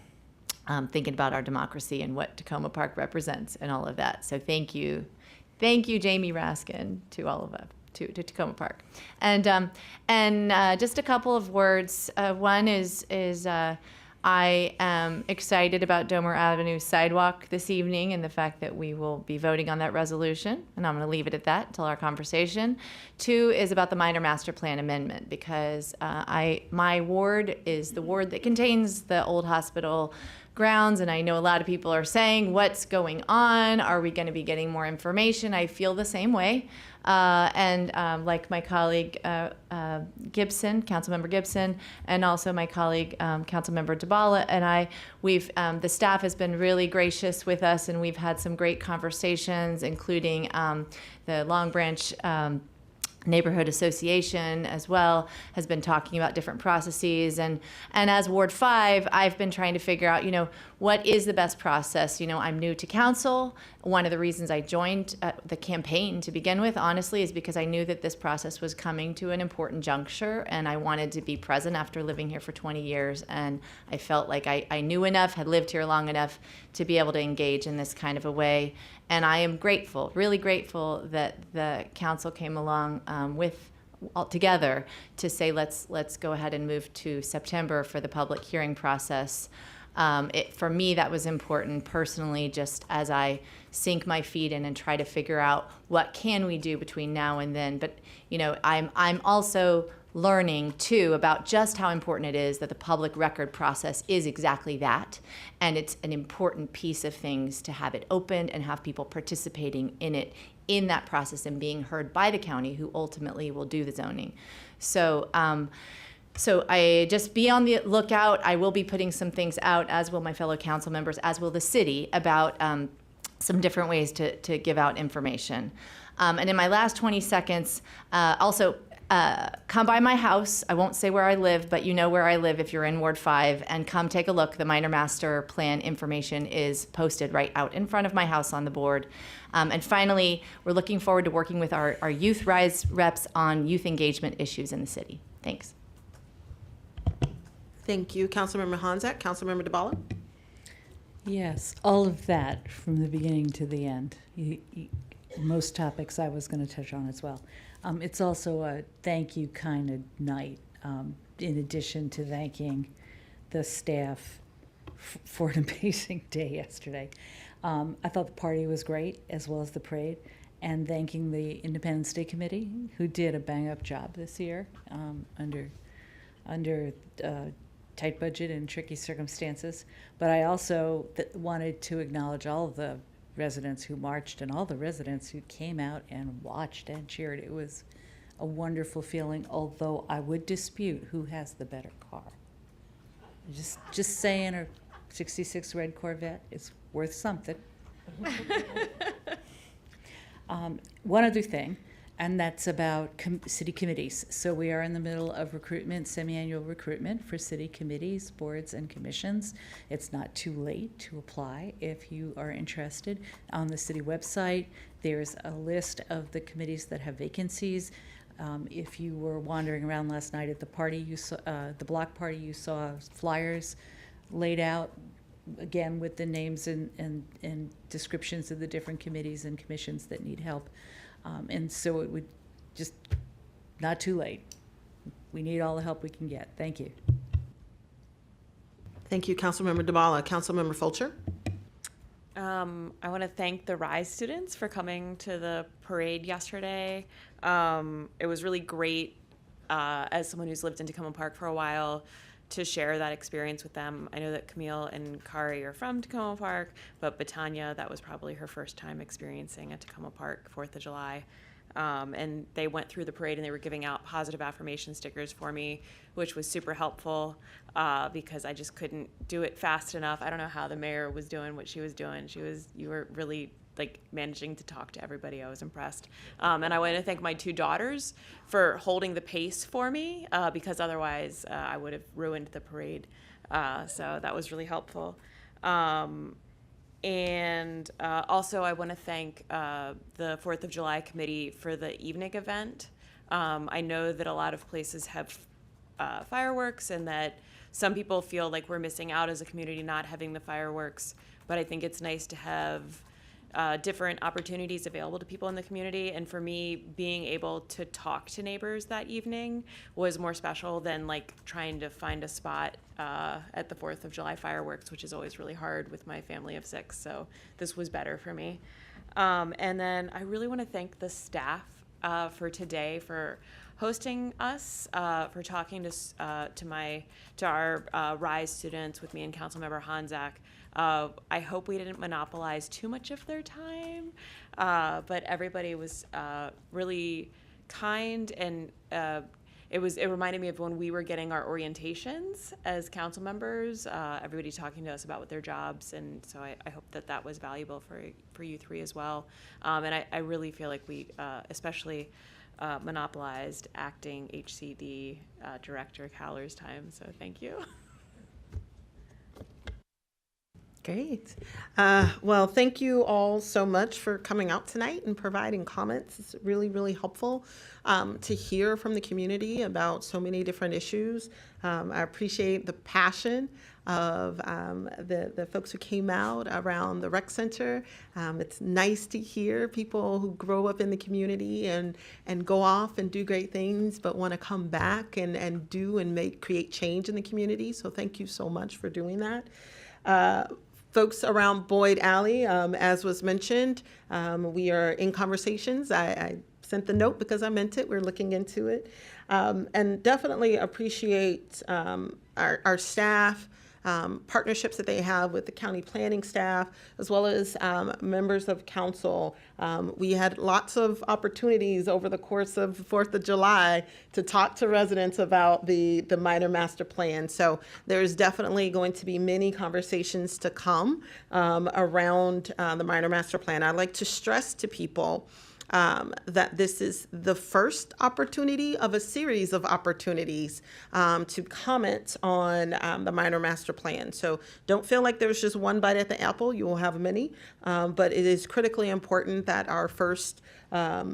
thinking about our democracy and what Tacoma Park represents and all of that. So thank you, Jamie Raskin, to all of us, to Tacoma Park. And just a couple of words. One is I am excited about Domer Avenue sidewalk this evening and the fact that we will be voting on that resolution, and I'm going to leave it at that until our conversation. 2 is about the minor master plan amendment, because my ward is the ward that contains the old hospital grounds, and I know a lot of people are saying, what's going on? Are we going to be getting more information? I feel the same way. Like my colleague Gibson, Councilmember Gibson, and also my colleague Councilmember DeBala and I, the staff has been really gracious with us, and we've had some great conversations, including the Long Branch Neighborhood Association as well has been talking about different processes, and as Ward 5, I've been trying to figure out, what is the best process. I'm new to council. One of the reasons I joined the campaign to begin with, honestly, is because I knew that this process was coming to an important juncture, and I wanted to be present after living here for 20 years, and I felt like I knew enough, had lived here long enough to be able to engage in this kind of a way. And I am grateful, really grateful, that the council came along together to say, let's go ahead and move to September for the public hearing process. For me, that was important personally, just as I sink my feet in and try to figure out what can we do between now and then. But I'm also learning too about just how important it is that the public record process is exactly that, and it's an important piece of things to have it open and have people participating in it, in that process, and being heard by the county, who ultimately will do the zoning. So I just be on the lookout. I will be putting some things out, as will my fellow council members, as will the city, about some different ways to give out information. And in my last 20 seconds, also, come by my house. I won't say where I live, but you know where I live if you're in Ward 5, and come take a look. The minor master plan information is posted right out in front of my house on the board. And finally, we're looking forward to working with our Youth Rise reps on youth engagement issues in the city. Thanks. Thank you, Councilmember Honzak. Councilmember DeBala? Yes, all of that from the beginning to the end. Most topics I was going to touch on as well. It's also a thank you kind of night, in addition to thanking the staff for an amazing day yesterday. I thought the party was great, as well as the parade, and thanking the Independence Day Committee, who did a bang-up job this year under tight budget and tricky circumstances. But I also wanted to acknowledge all of the residents who marched and all the residents who came out and watched and cheered. It was a wonderful feeling, although I would dispute who has the better car. Just saying, a 66 red Corvette is worth something. One other thing, and that's about city committees. So we are in the middle of recruitment, semi-annual recruitment for city committees, boards, and commissions. It's not too late to apply if you are interested. On the city website, there's a list of the committees that have vacancies. If you were wandering around last night at the party, you saw the block party, you saw flyers laid out, again with the names and descriptions of the different committees and commissions that need help. And so it would just, not too late. We need all the help we can get. Thank you. Thank you, Councilmember DeBala. Councilmember Fulcher? I want to thank the RISE students for coming to the parade yesterday. It was really great, as someone who's lived in Tacoma Park for a while, to share that experience with them. I know that Camille and Kari are from Tacoma Park, but Batanya, that was probably her first time experiencing a Tacoma Park 4th of July. And they went through the parade and they were giving out positive affirmation stickers for me, which was super helpful because I just couldn't do it fast enough. I don't know how the mayor was doing what she was doing. You were really managing to talk to everybody. I was impressed. And I want to thank my 2 daughters for holding the pace for me because otherwise I would have ruined the parade. So that was really helpful. And also I want to thank the 4th of July committee for the evening event. I know that a lot of places have fireworks and that some people feel like we're missing out as a community not having the fireworks, but I think it's nice to have different opportunities available to people in the community. And for me, being able to talk to neighbors that evening was more special than trying to find a spot at the 4th of July fireworks, which is always really hard with my family of 6. So this was better for me. And then I really want to thank the staff for today, for hosting us, for talking to our RISE students with me and Councilmember Honzak. I hope we didn't monopolize too much of their time, but everybody was really kind, and it reminded me of when we were getting our orientations as council members, everybody talking to us about what their jobs, and so I hope that was valuable for you 3 as well. And I really feel like we especially monopolized acting HCD Director Caller's time, so thank you. Great. Well, thank you all so much for coming out tonight and providing comments. It's really, really helpful to hear from the community about so many different issues. I appreciate the passion of the folks who came out around the rec center. It's nice to hear people who grow up in the community and go off and do great things, but want to come back and do and create change in the community. So thank you so much for doing that. Folks around Boyd Alley, as was mentioned, we are in conversations. I sent the note because I meant it. We're looking into it. And definitely appreciate our staff, partnerships that they have with the county planning staff, as well as members of council. We had lots of opportunities over the course of 4th of July to talk to residents about the minor master plan. So there's definitely going to be many conversations to come around the minor master plan. I'd like to stress to people that this is the first opportunity of a series of opportunities to comment on the minor master plan. So don't feel like there's just one bite at the apple. You will have many, but it is critically important that our first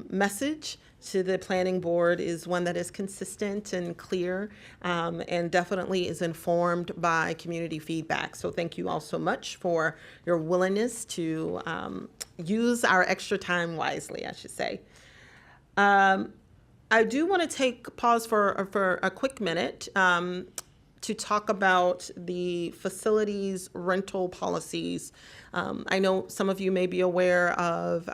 message to the planning board is one that is consistent and clear, and definitely is informed by community feedback. So thank you all so much for your willingness to use our extra time wisely, I should say. I do want to pause for a quick minute to talk about the facilities rental policies. I know some of you may be aware of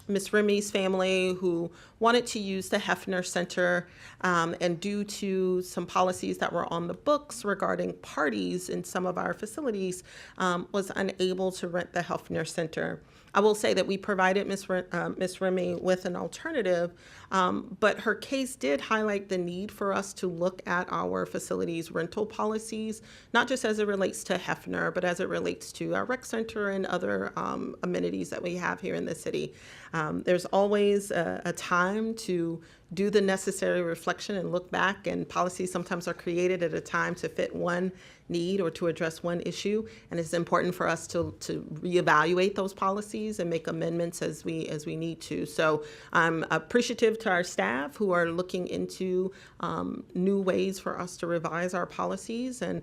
Ms. Remy's family who wanted to use the Hefner Center, and due to some policies that were on the books regarding parties in some of our facilities, was unable to rent the Hefner Center. I will say that we provided Ms. Remy with an alternative, but her case did highlight the need for us to look at our facilities rental policies, not just as it relates to Hefner, but as it relates to our rec center and other amenities that we have here in the city. There's always a time to do the necessary reflection and look back, and policies sometimes are created at a time to fit one need or to address one issue, and it's important for us to reevaluate those policies and make amendments as we need to. So I'm appreciative to our staff who are looking into new ways for us to revise our policies, and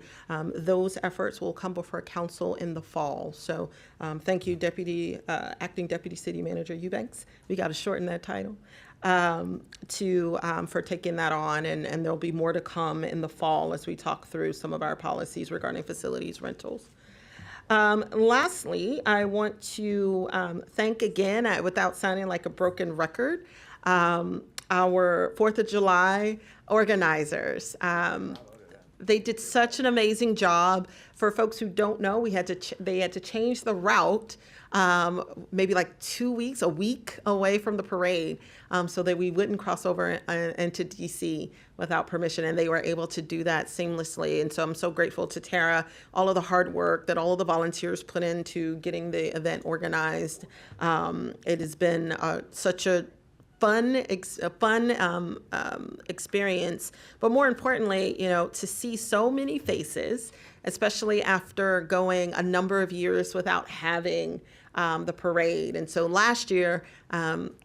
those efforts will come before council in the fall. So thank you, Acting Deputy City Manager Eubanks. We got to shorten that title. For taking that on, and there'll be more to come in the fall as we talk through some of our policies regarding facilities rentals. Lastly, I want to thank again, without sounding like a broken record, our 4th of July organizers. They did such an amazing job. For folks who don't know, they had to change the route maybe like 2 weeks, a week away from the parade, so that we wouldn't cross over into DC without permission, and they were able to do that seamlessly. And so I'm so grateful to Tara, all of the hard work that all of the volunteers put into getting the event organized. It has been such a fun experience, but more importantly, to see so many faces, especially after going a number of years without having the parade. And so last year,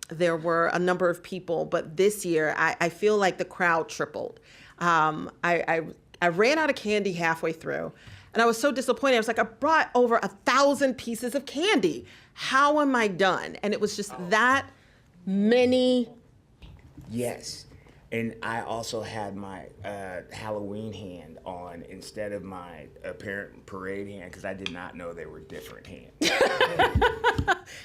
there were a number of people, but this year, I feel like the crowd tripled. I ran out of candy halfway through, and I was so disappointed. I was like, I brought over 1,000 pieces of candy. How am I done? And it was just that many. Yes. And I also had my Halloween hand on instead of my apparent parade hand because I did not know they were different hands.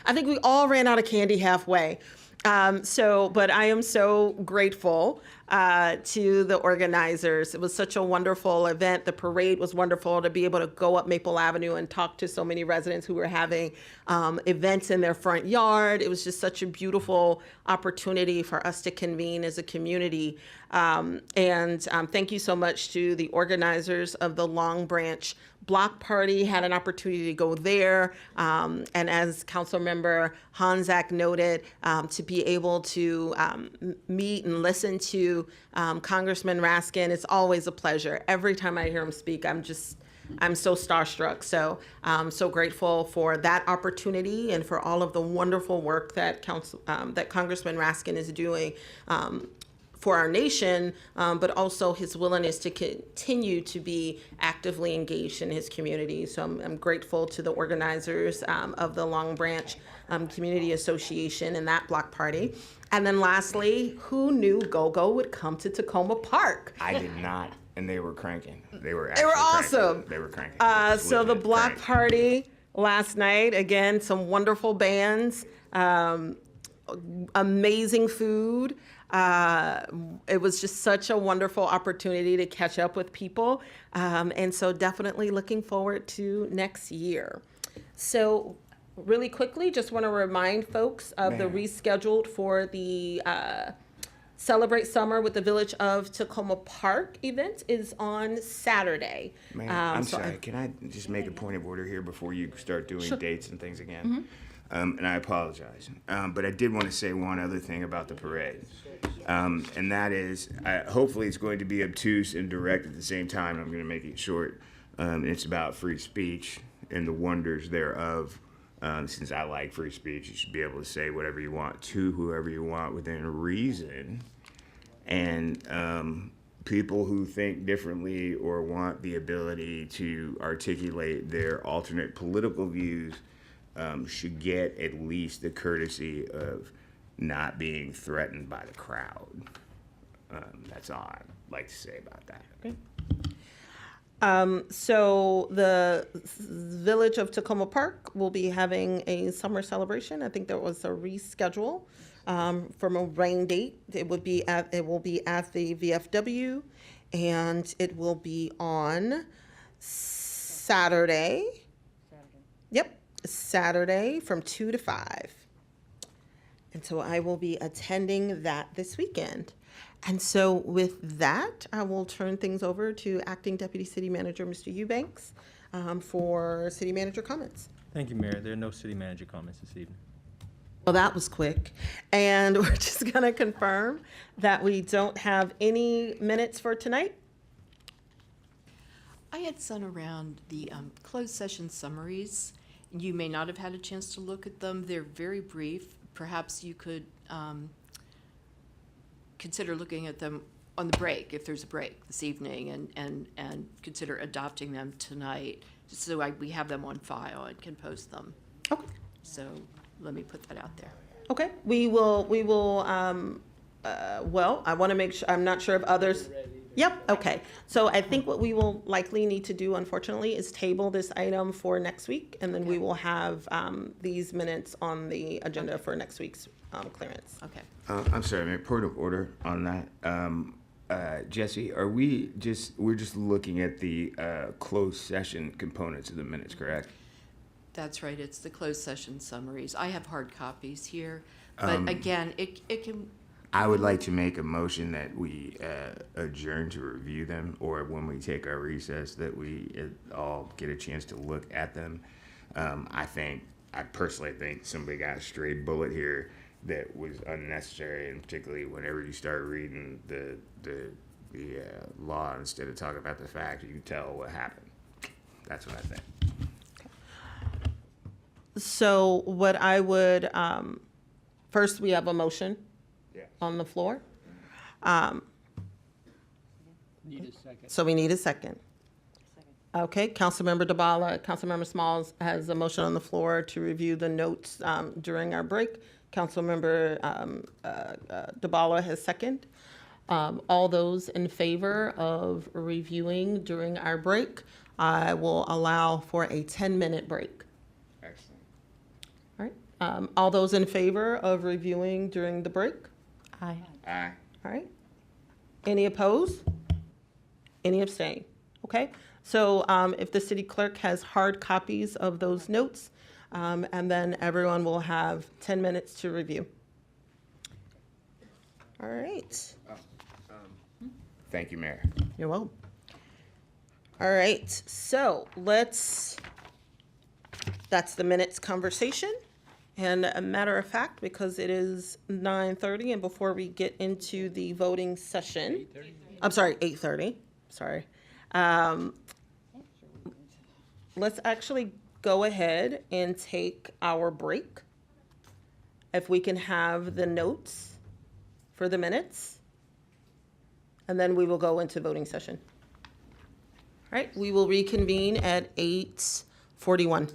I think we all ran out of candy halfway. But I am so grateful to the organizers. It was such a wonderful event. The parade was wonderful to be able to go up Maple Avenue and talk to so many residents who were having events in their front yard. It was just such a beautiful opportunity for us to convene as a community. Thank you so much to the organizers of the Long Branch Block Party. Had an opportunity to go there, and as Councilmember Honzak noted, to be able to meet and listen to Congressman Raskin. It's always a pleasure. Every time I hear him speak, I'm so starstruck. So I'm so grateful for that opportunity and for all of the wonderful work that Congressman Raskin is doing for our nation, but also his willingness to continue to be actively engaged in his community. So I'm grateful to the organizers of the Long Branch Community Association and that block party. And then lastly, who knew GoGo would come to Tacoma Park? I did not, and they were cranking. They were awesome. They were cranking. So the block party last night, again, some wonderful bands, amazing food. It was just such a wonderful opportunity to catch up with people. And so definitely looking forward to next year. So really quickly, just want to remind folks of the rescheduled for the Celebrate Summer with the Village of Tacoma Park event is on Saturday. Man, I'm sorry. Can I just make a point of order here before you start doing dates and things again? And I apologize. But I did want to say one other thing about the parade. And that is, hopefully it's going to be obtuse and direct at the same time. I'm going to make it short. It's about free speech and the wonders thereof Since I like free speech, you should be able to say whatever you want to whoever you want within reason. And people who think differently or want the ability to articulate their alternate political views should get at least the courtesy of not being threatened by the crowd. That's all I'd like to say about that. Okay. So the Village of Tacoma Park will be having a summer celebration. I think there was a reschedule from a rain date. It will be at the VFW, and it will be on Saturday. Yep, Saturday from 2 to 5. And so I will be attending that this weekend. And so with that, I will turn things over to Acting Deputy City Manager, Mr. Eubanks, for city manager comments. Thank you, Mayor. There are no city manager comments this evening. Well, that was quick. And we're just going to confirm that we don't have any minutes for tonight. I had sent around the closed session summaries. You may not have had a chance to look at them. They're very brief. Perhaps you could consider looking at them on the break, if there's a break this evening, and consider adopting them tonight, just so we have them on file and can post them. Okay. So let me put that out there. Okay, we will, well, I want to make sure, I'm not sure if others. Yep, okay. So I think what we will likely need to do, unfortunately, is table this item for next week, and then we will have these minutes on the agenda for next week's clearance. Okay. I'm sorry, Mayor, point of order on that. Jesse, we're just looking at the closed session components of the minutes, correct? That's right, it's the closed session summaries. I have hard copies here, but again, it can. I would like to make a motion that we adjourn to review them, or when we take our recess, that we all get a chance to look at them. I personally think somebody got a stray bullet here that was unnecessary, and particularly whenever you start reading the law instead of talking about the fact, you can tell what happened. That's what I think. So what I would, first we have a motion on the floor. Need a second. So we need a second. Okay, Councilmember DeBala, Councilmember Smalls has a motion on the floor to review the notes during our break. Councilmember DeBala has second. All those in favor of reviewing during our break, I will allow for a 10-minute break. Excellent. All right. All those in favor of reviewing during the break? Aye. Aye. All right. Any opposed? Any abstain? Okay. So if the city clerk has hard copies of those notes, and then everyone will have 10 minutes to review. All right. Thank you, Mayor. You're welcome. All right. So that's the minutes conversation. And a matter of fact, because it is 9:30, and before we get into the voting session, 8:30? I'm sorry, 8:30. Sorry. Let's actually go ahead and take our break. If we can have the notes for the minutes, and then we will go into voting session. All right, we will reconvene at 8:41.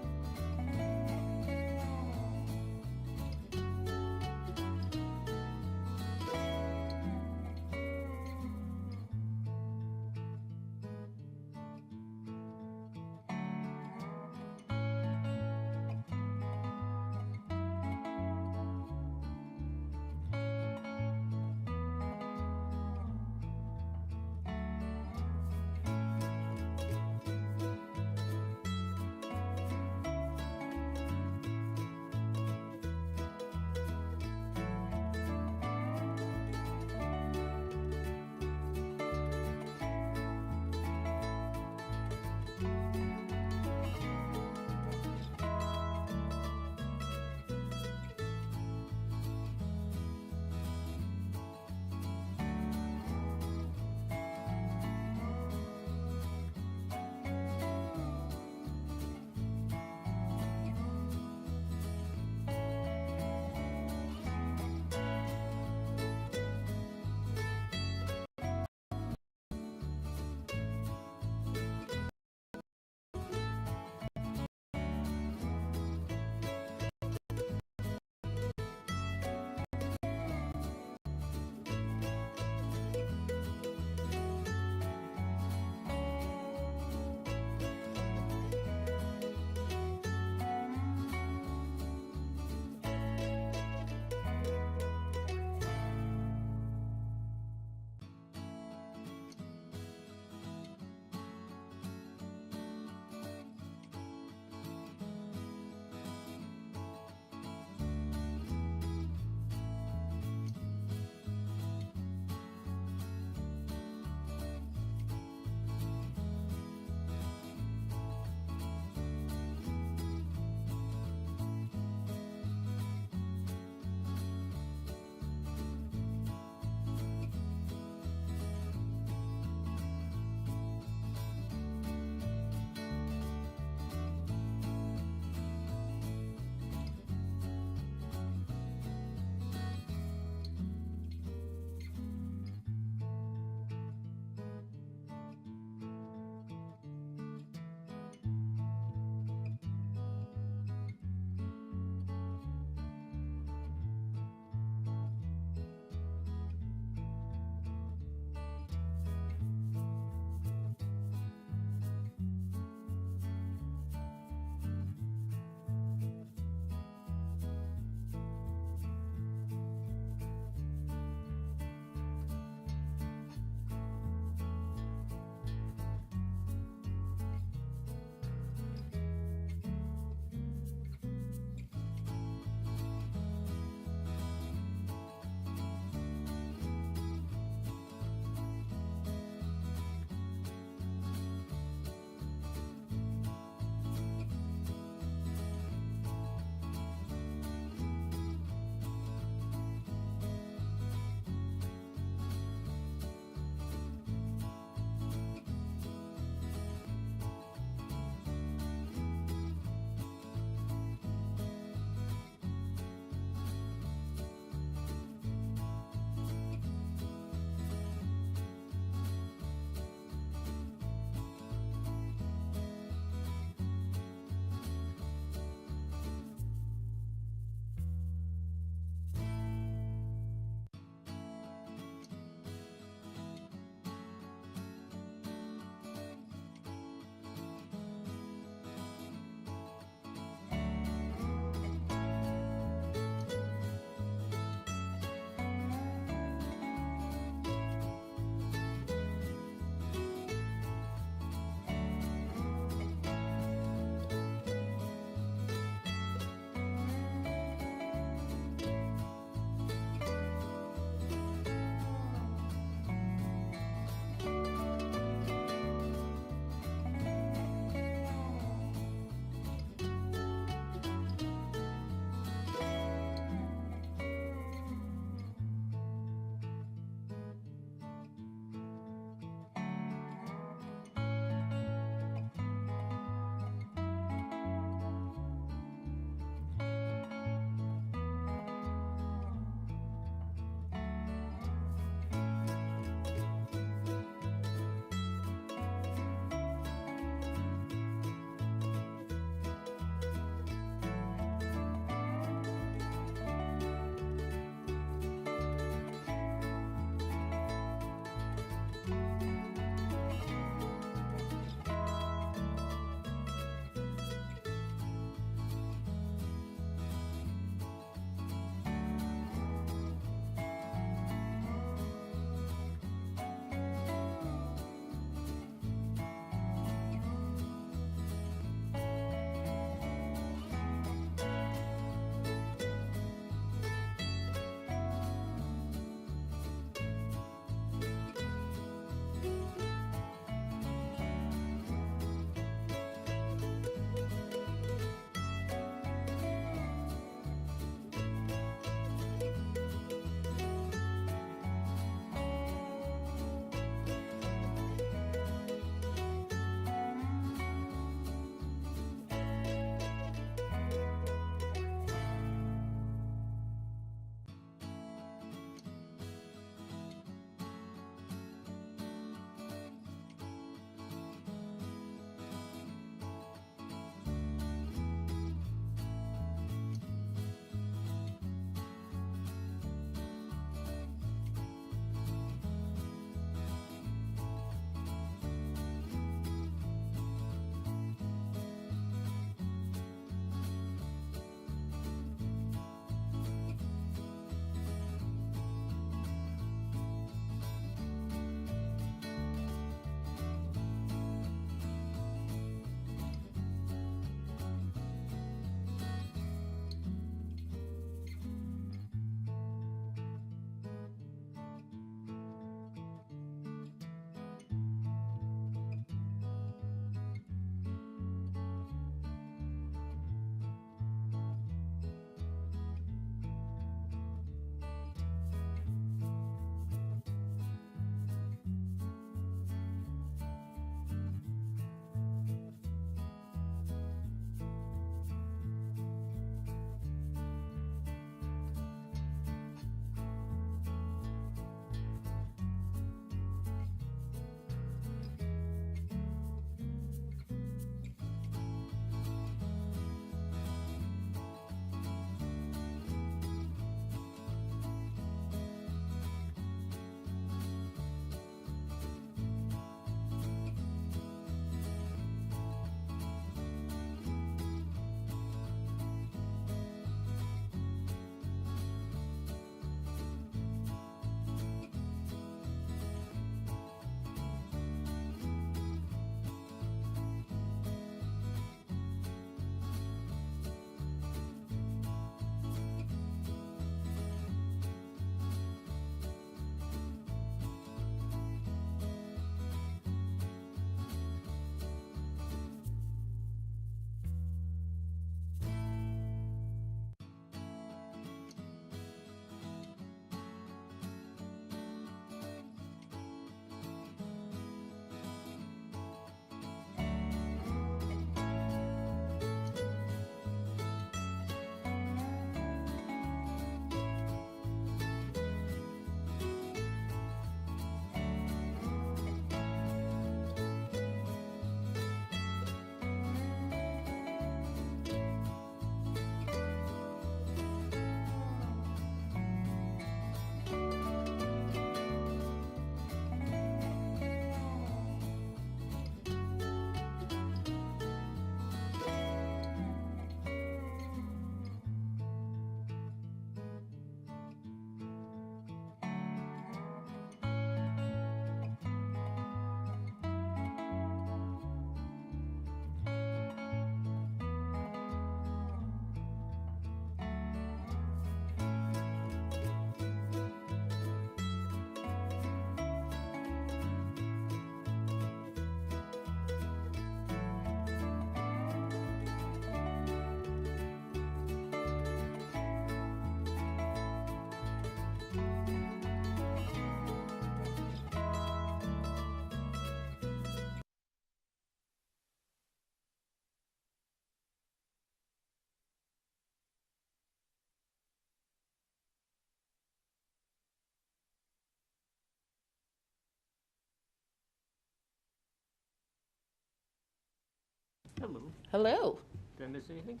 Hello. Hello. Did I miss anything?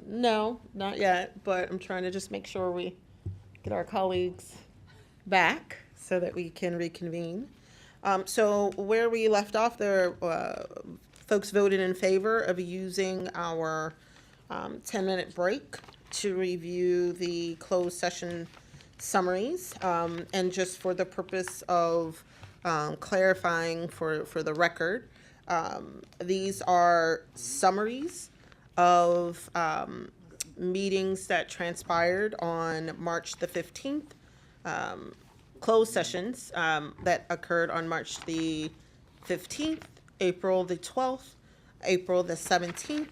No, not yet, but I'm trying to just make sure we get our colleagues back so that we can reconvene. So where we left off, there, folks voted in favor of using our 10-minute break to review the closed session summaries. And just for the purpose of clarifying for the record, these are summaries of meetings that transpired on March the 15th, closed sessions that occurred on March the 15th, April the 12th, April the 17th,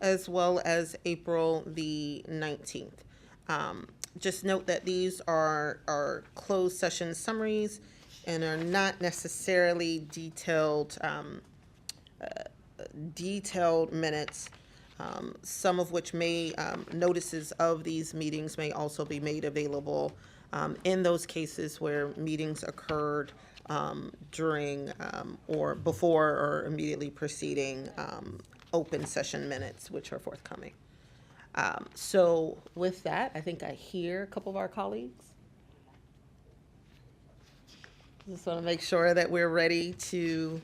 as well as April the 19th. Just note that these are closed session summaries and are not necessarily detailed minutes, some of which may, notices of these meetings may also be made available in those cases where meetings occurred during or before or immediately preceding open session minutes, which are forthcoming. So with that, I think I hear a couple of our colleagues. Just want to make sure that we're ready to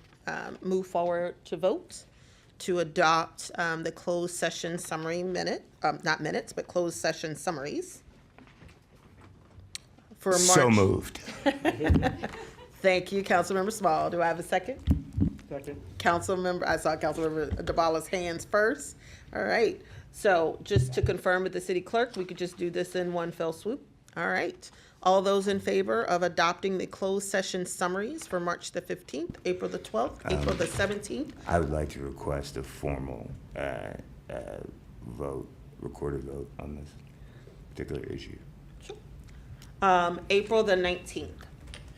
move forward to vote to adopt the closed session summary not minutes, but closed session summaries. For March. So moved. Thank you, Councilmember Small. Do I have a second? Second. I saw Councilmember DeBala's hands first. All right. So just to confirm with the city clerk, we could just do this in one fell swoop. All right. All those in favor of adopting the closed session summaries for March the 15th, April the 12th, April the 17th? I would like to request a formal vote, recorded vote on this particular issue. April the 19th.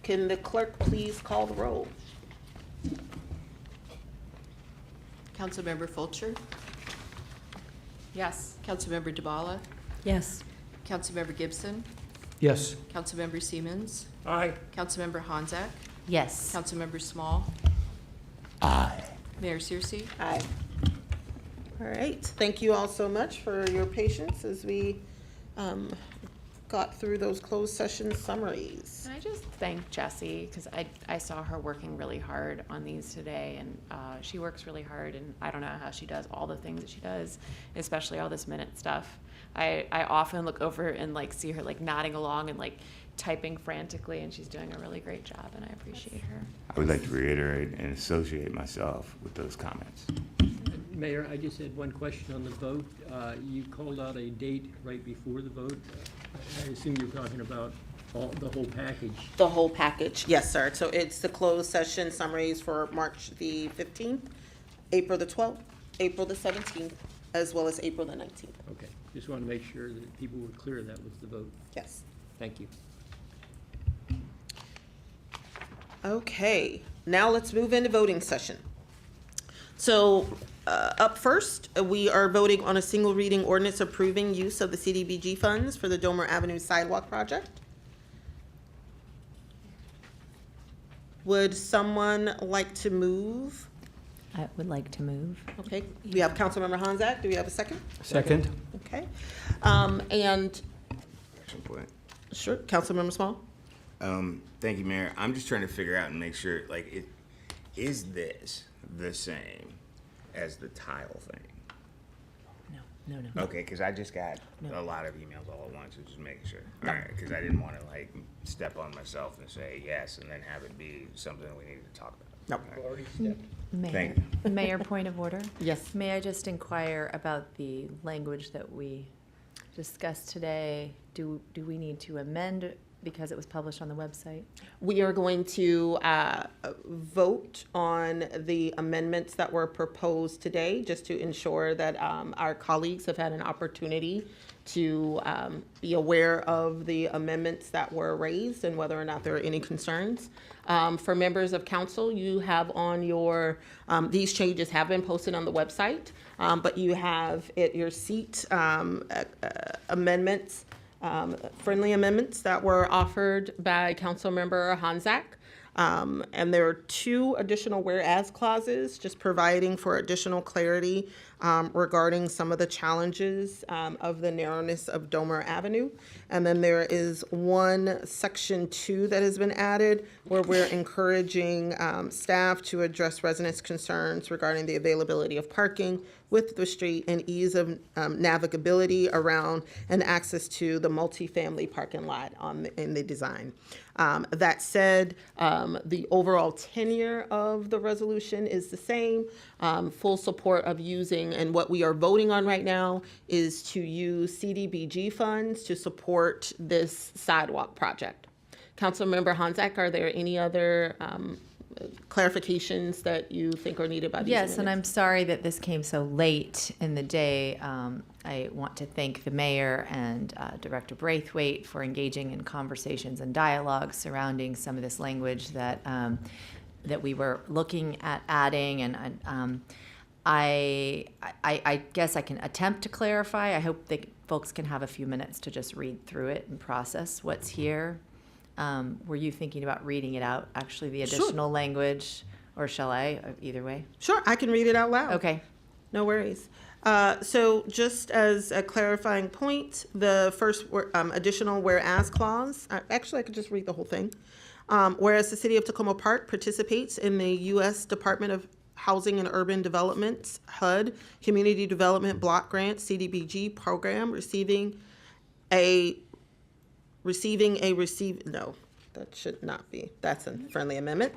Can the clerk please call the roll? Councilmember Fulcher, Yes. Councilmember DeBala, Yes. Councilmember Gibson, Yes. Councilmember Siemens, Aye. Councilmember Honzak, Yes. Councilmember Small, Aye. Mayor Searcy. Aye. All right. Thank you all so much for your patience as we got through those closed session summaries. Can I just thank Jessie, because I saw her working really hard on these today, and she works really hard, and I don't know how she does all the things that she does, especially all this minute stuff. I often look over and like see her like nodding along and like typing frantically, and she's doing a really great job, and I appreciate her. I would like to reiterate and associate myself with those comments. Mayor, I just had one question on the vote. You called out a date right before the vote. I assume you're talking about the whole package. The whole package, yes, sir. So it's the closed session summaries for March the 15th, April the 12th, April the 17th, as well as April the 19th. Okay, just want to make sure that people were clear that was the vote. Yes. Thank you. Okay, now let's move into voting session. So up first, we are voting on a single reading ordinance approving use of the CDBG funds for the Domer Avenue Sidewalk Project. Would someone like to move? I would like to move. Okay, we have Councilmember Honzak. Do we have a second? Second. Okay. And, Action point. sure, Councilmember Small? Thank you, Mayor. I'm just trying to figure out and make sure, like, is this the same as the tile thing? No. Okay, because I just got No. a lot of emails all at once, so just making sure. All right, because I didn't want to, like, step on myself and say yes and then have it be something we needed to talk about. No. Already stepped. Mayor, Thank you. Mayor, point of order. Yes. May I just inquire about the language that we discussed today? Do we need to amend because it was published on the website? We are going to vote on the amendments that were proposed today, just to ensure that our colleagues have had an opportunity to be aware of the amendments that were raised and whether or not there are any concerns. For members of council, you have on your, these changes have been posted on the website, but you have at your seat amendments, friendly amendments that were offered by Councilmember Honzak. And there are 2 additional whereas clauses, just providing for additional clarity regarding some of the challenges of the narrowness of Domer Avenue. And then there is 1 section 2 that has been added where we're encouraging staff to address residents' concerns regarding the availability of parking with the street and ease of navigability around and access to the multifamily parking lot in the design. That said, the overall tenure of the resolution is the same. Full support of using, and what we are voting on right now is to use CDBG funds to support this sidewalk project. Councilmember Honzak, are there any other clarifications that you think are needed by these Yes, and I'm amendments? sorry that this came so late in the day. I want to thank the mayor and Director Braithwaite for engaging in conversations and dialogue surrounding some of this language that that we were looking at adding. And I guess I can attempt to clarify. I hope that folks can have a few minutes to just read through it and process what's here. Were you thinking about reading it out, actually, the Sure. additional language, or shall I? Either way. Sure, I can read it out loud. Okay. No worries. So just as a clarifying point, the first additional whereas clause, actually I could just read the whole thing. Whereas the city of Tacoma Park participates in the U.S. Department of Housing and Urban Development's HUD Community Development Block Grant CDBG program, receiving a no, that should not be. That's a friendly amendment.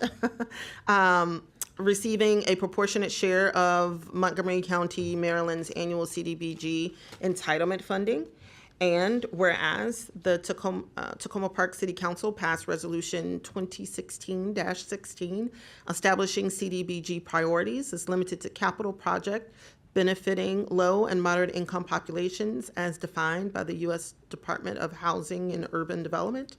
Receiving a proportionate share of Montgomery County, Maryland's annual CDBG entitlement funding. And whereas the Tacoma Park City Council passed Resolution 2016-16, establishing CDBG priorities is limited to capital project benefiting low and moderate income populations as defined by the U.S. Department of Housing and Urban Development.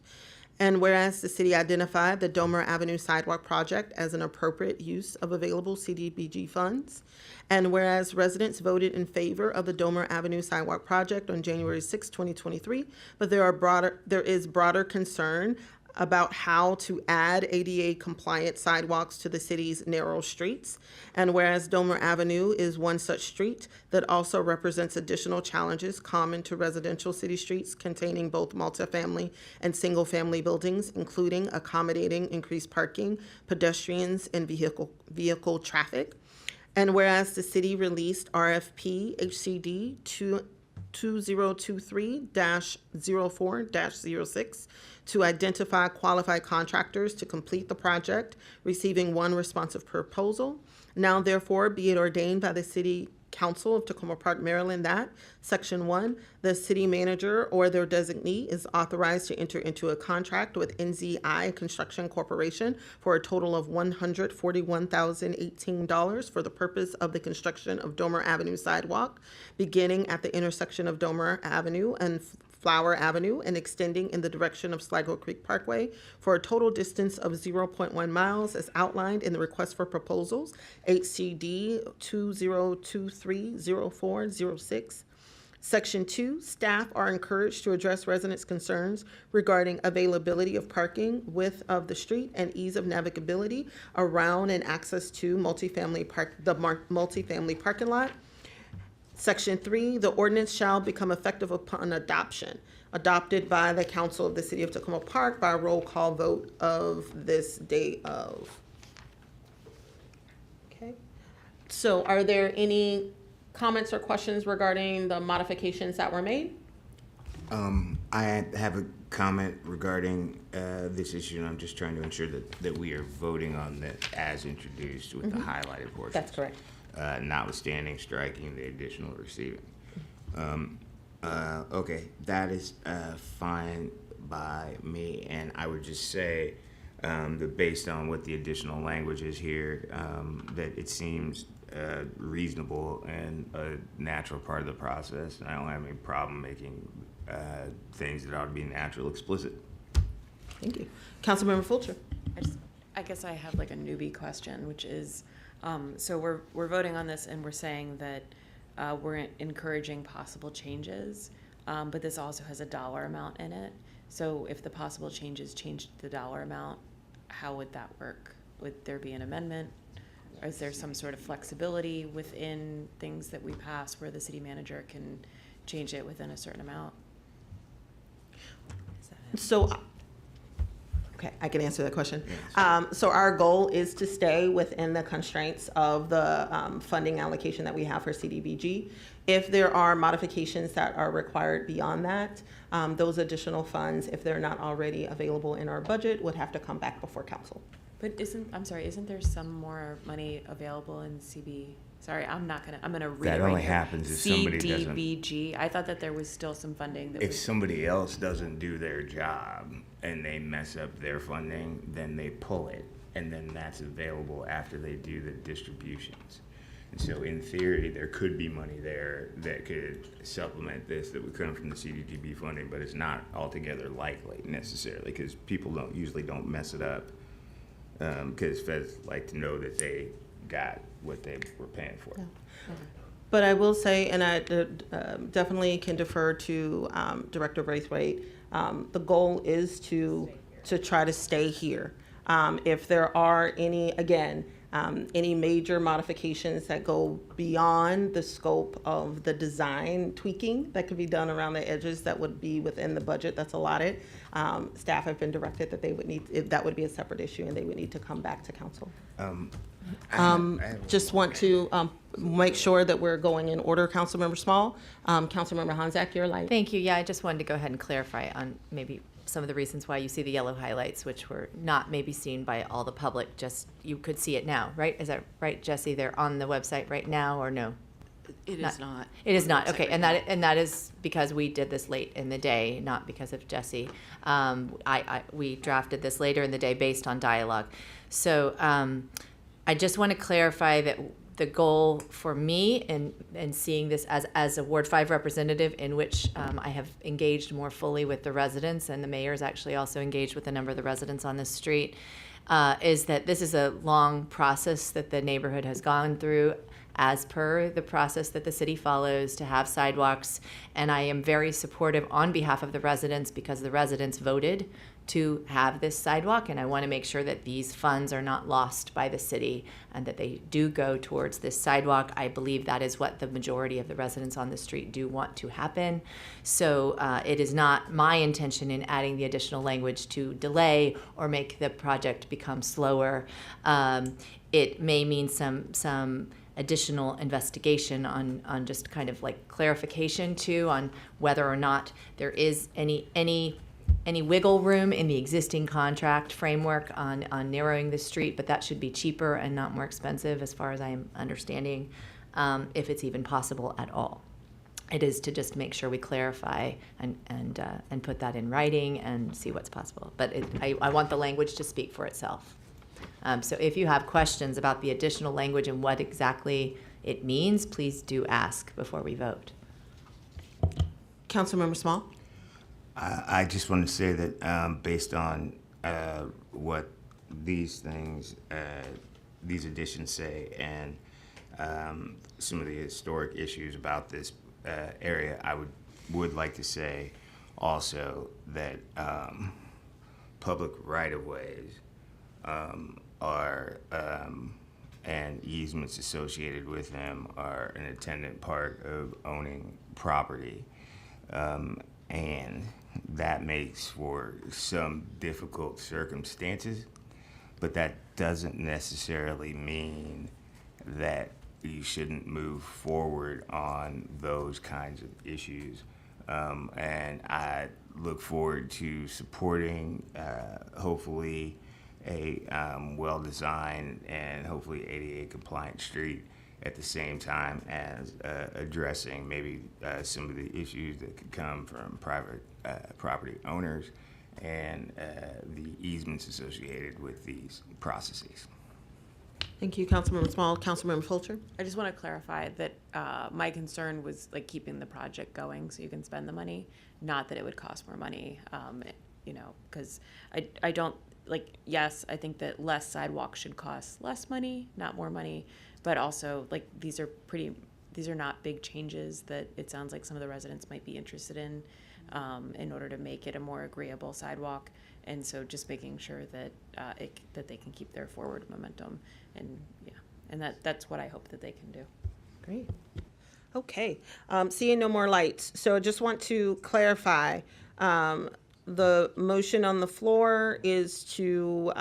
And whereas the city identified the Domer Avenue Sidewalk Project as an appropriate use of available CDBG funds, and whereas residents voted in favor of the Domer Avenue Sidewalk Project on January 6, 2023, but there is broader concern about how to add ADA compliant sidewalks to the city's narrow streets. And whereas Domer Avenue is one such street that also represents additional challenges common to residential city streets containing both multifamily and single-family buildings, including accommodating increased parking, pedestrians, and vehicle traffic. And whereas the city released RFP HCD 2023-04-06 to identify qualified contractors to complete the project, receiving 1 responsive proposal. Now therefore be it ordained by the City Council of Tacoma Park, Maryland that, Section 1, the city manager or their designee is authorized to enter into a contract with NZI Construction Corporation for a total of $141,018 for the purpose of the construction of Domer Avenue Sidewalk, beginning at the intersection of Domer Avenue and Flower Avenue and extending in the direction of Sligo Creek Parkway for a total distance of 0.1 miles as outlined in the request for proposals, HCD 2023-04-06. Section 2, staff are encouraged to address residents' concerns regarding availability of parking, width of the street, and ease of navigability around and access to multifamily parking lot. Section 3, the ordinance shall become effective upon adoption, adopted by the Council of the City of Tacoma Park by a roll call vote of this day of. Okay. So are there any comments or questions regarding the modifications that were made? I have a comment regarding this issue, and I'm just trying to ensure that we are voting on that as introduced with the highlighted portions. That's correct. Notwithstanding striking the additional receiving. Okay, that is fine by me, and I would just say that based on what the additional language is here, that it seems reasonable and a natural part of the process, and I don't have any problem making things that ought to be natural explicit. Thank you. Councilmember Fulcher. I guess I have like a newbie question, which is, so we're voting on this and we're saying that we're encouraging possible changes, but this also has a dollar amount in it. So if the possible changes change the dollar amount, how would that work? Would there be an amendment? Or is there some sort of flexibility within things that we pass where the city manager can change it within a certain amount? So, okay, I can answer that question. So our goal is to stay within the constraints of the funding allocation that we have for CDBG. If there are modifications that are required beyond that, those additional funds, if they're not already available in our budget, would have to come back before council. But isn't there some more money available in CB? Sorry, I'm gonna read That it right only here. happens if somebody doesn't- CDBG. I thought that there was still some funding that If was. somebody else doesn't do their job and they mess up their funding, then they pull it, and then that's available after they do the distributions. And so in theory, there could be money there that could supplement this that would come from the CDBG funding, but it's not altogether likely necessarily, because people usually don't mess it up, because feds like to know that they got what they were paying for. But I will say, and I definitely can defer to Director Braithwaite, the goal is to try to stay here. If there are any major modifications that go beyond the scope of the design tweaking that could be done around the edges that would be within the budget that's allotted, staff have been directed that they would that would be a separate issue and they would need to come back to council. Just want to make sure that we're going in order. Councilmember Small, Councilmember Hanzak, your light. Thank you. Yeah, I just wanted to go ahead and clarify on maybe some of the reasons why you see the yellow highlights, which were not maybe seen by all the public, just you could see it now, right? Is that right, Jesse? They're on the website right now, or no? It is not. It is on the not. website Okay, right and now. that is because we did this late in the day, not because of Jesse. We drafted this later in the day based on dialogue. So I just want to clarify that the goal for me in seeing this as a Ward 5 representative, in which I have engaged more fully with the residents, and the mayor is actually also engaged with a number of the residents on this street, is that this is a long process that the neighborhood has gone through as per the process that the city follows to have sidewalks. And I am very supportive on behalf of the residents because the residents voted to have this sidewalk, and I want to make sure that these funds are not lost by the city and that they do go towards this sidewalk. I believe that is what the majority of the residents on the street do want to happen. So it is not my intention in adding the additional language to delay or make the project become slower. It may mean some additional investigation on just kind of like clarification too on whether or not there is any wiggle room in the existing contract framework on narrowing the street, but that should be cheaper and not more expensive as far as I'm understanding, if it's even possible at all. It is to just make sure we clarify and put that in writing and see what's possible. But I want the language to speak for itself. So if you have questions about the additional language and what exactly it means, please do ask before we vote. Councilmember Small? I just want to say that based on what these things, these additions say, and some of the historic issues about this area, I would like to say also that public right-of-ways are and easements associated with them are an attendant part of owning property. And that makes for some difficult circumstances, but that doesn't necessarily mean that you shouldn't move forward on those kinds of issues. And I look forward to supporting, hopefully, a well-designed and hopefully ADA compliant street at the same time as addressing maybe some of the issues that could come from private property owners and the easements associated with these processes. Thank you, Councilmember Small. Councilmember Fulcher? I just want to clarify that my concern was like keeping the project going so you can spend the money, not that it would cost more money, because I don't, yes, I think that less sidewalks should cost less money, not more money, but also these are not big changes that it sounds like some of the residents might be interested in. in order to make it a more agreeable sidewalk. And so just making sure that that they can keep their forward momentum, and that's what I hope that they can do. Great. Okay, seeing no more lights. So I just want to clarify, the motion on the floor is to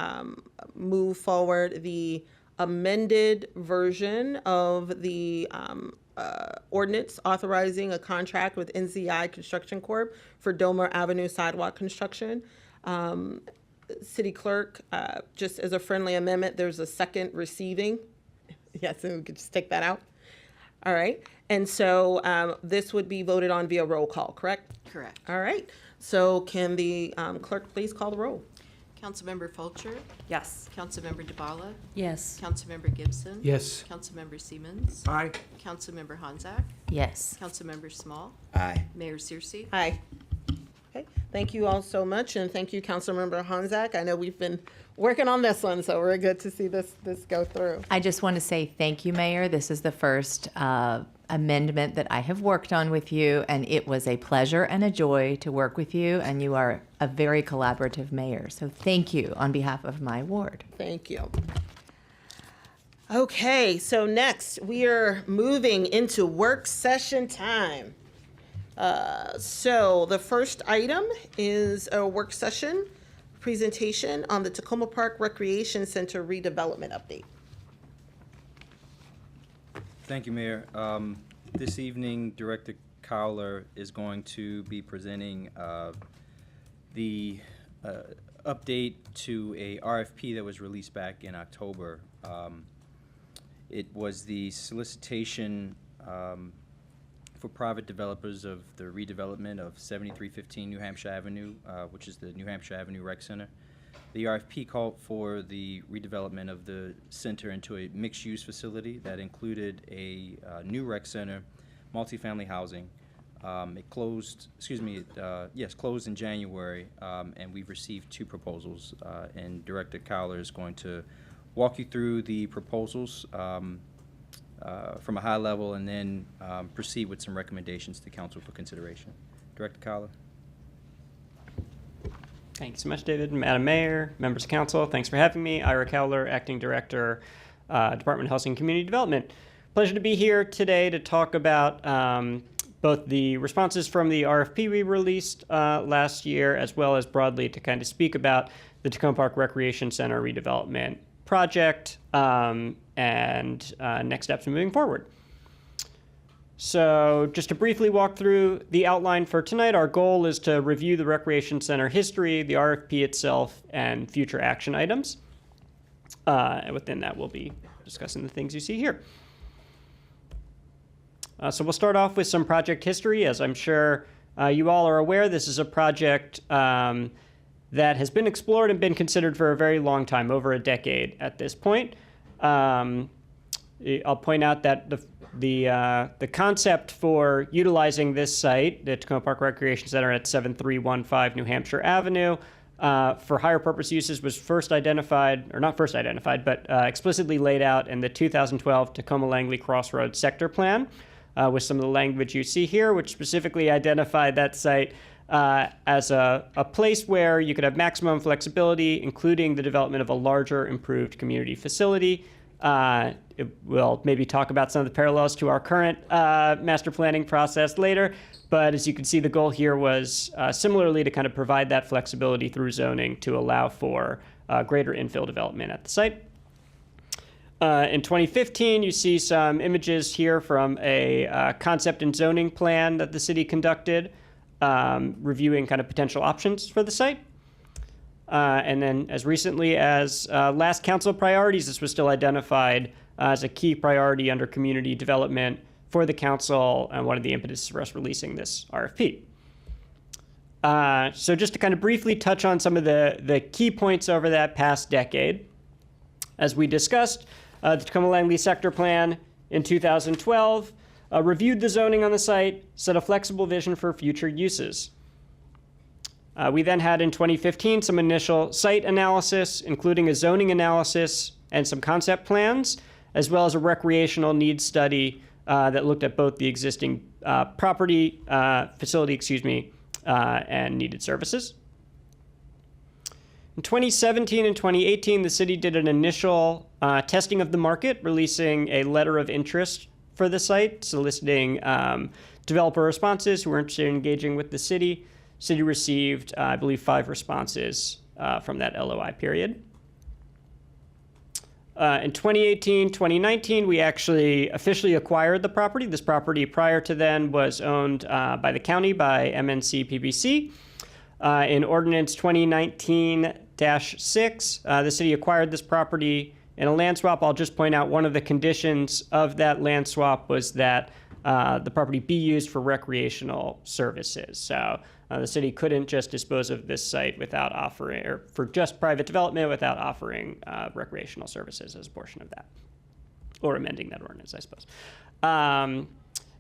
move forward the amended version of the ordinance authorizing a contract with NZI Construction Corp. For Domer Avenue sidewalk construction. City Clerk, just as a friendly amendment, there's a second receiving. Yes, and we could just take that out. All right, and so this would be voted on via roll call, correct? Correct. All right, so can the clerk please call the roll? Councilmember Fulcher? Yes. Councilmember DeBala? Yes. Councilmember Gibson? Yes. Councilmember Siemens? Aye. Councilmember Honzak? Yes. Councilmember Small? Aye. Mayor Searcy? Aye. Okay, thank you all so much, and thank you, Councilmember Honzak. I know we've been working on this one, so we're good to see this go through. I just want to say thank you, Mayor. This is the first amendment that I have worked on with you, and it was a pleasure and a joy to work with you, and you are a very collaborative mayor. So thank you on behalf of my ward. Thank you. Okay, so next we are moving into work session time. So the first item is a work session presentation on the Tacoma Park Recreation Center redevelopment update. Thank you, Mayor. This evening, Director Cowler is going to be presenting the update to a RFP that was released back in October. It was the solicitation for private developers of the redevelopment of 7315 New Hampshire Avenue, which is the New Hampshire Avenue Rec Center. The RFP called for the redevelopment of the center into a mixed-use facility that included a new rec center, multifamily housing. It closed, closed in January, and we've received 2 proposals. And Director Cowler is going to walk you through the proposals from a high level, and then proceed with some recommendations to council for consideration. Director Cowler. Thank you so much, David. Madam Mayor, members of council, thanks for having me. Ira Cowler, Acting Director, Department of Housing and Community Development. Pleasure to be here today to talk about both the responses from the RFP we released last year, as well as broadly to kind of speak about the Tacoma Park Recreation Center redevelopment project and next steps moving forward. So just to briefly walk through the outline for tonight, our goal is to review the Recreation Center history, the RFP itself, and future action items. And within that, we'll be discussing the things you see here. So we'll start off with some project history. As I'm sure you all are aware, this is a project that has been explored and been considered for a very long time, over a decade at this point. I'll point out that the concept for utilizing this site, the Tacoma Park Recreation Center at 7315 New Hampshire Avenue, for higher purpose uses was explicitly laid out in the 2012 Tacoma Langley Crossroads Sector Plan, with some of the language you see here, which specifically identified that site as a place where you could have maximum flexibility, including the development of a larger, improved community facility. We'll maybe talk about some of the parallels to our current master planning process later, but as you can see, the goal here was similarly to kind of provide that flexibility through zoning to allow for greater infill development at the site. In 2015, you see some images here from a concept and zoning plan that the city conducted, reviewing kind of potential options for the site. And then as recently as last council priorities, this was still identified as a key priority under community development for the council, and one of the impetus for us releasing this RFP. So just to kind of briefly touch on some of the key points over that past decade. As we discussed, the Tacoma Langley Sector Plan in 2012 reviewed the zoning on the site, set a flexible vision for future uses. We then had in 2015 some initial site analysis, including a zoning analysis and some concept plans, as well as a recreational needs study that looked at both the existing facility, and needed services. In 2017 and 2018, the city did an initial testing of the market, releasing a letter of interest for the site, soliciting developer responses who were interested in engaging with the city. City received, I believe, 5 responses from that LOI period. In 2018, 2019, we actually officially acquired the property. This property prior to then was owned by the county, by MNC PBC. In Ordinance 2019-6, the city acquired this property in a land swap. I'll just point out one of the conditions of that land swap was that the property be used for recreational services. So the city couldn't just dispose of this site without offering, or for just private development without offering recreational services as a portion of that, or amending that ordinance, I suppose.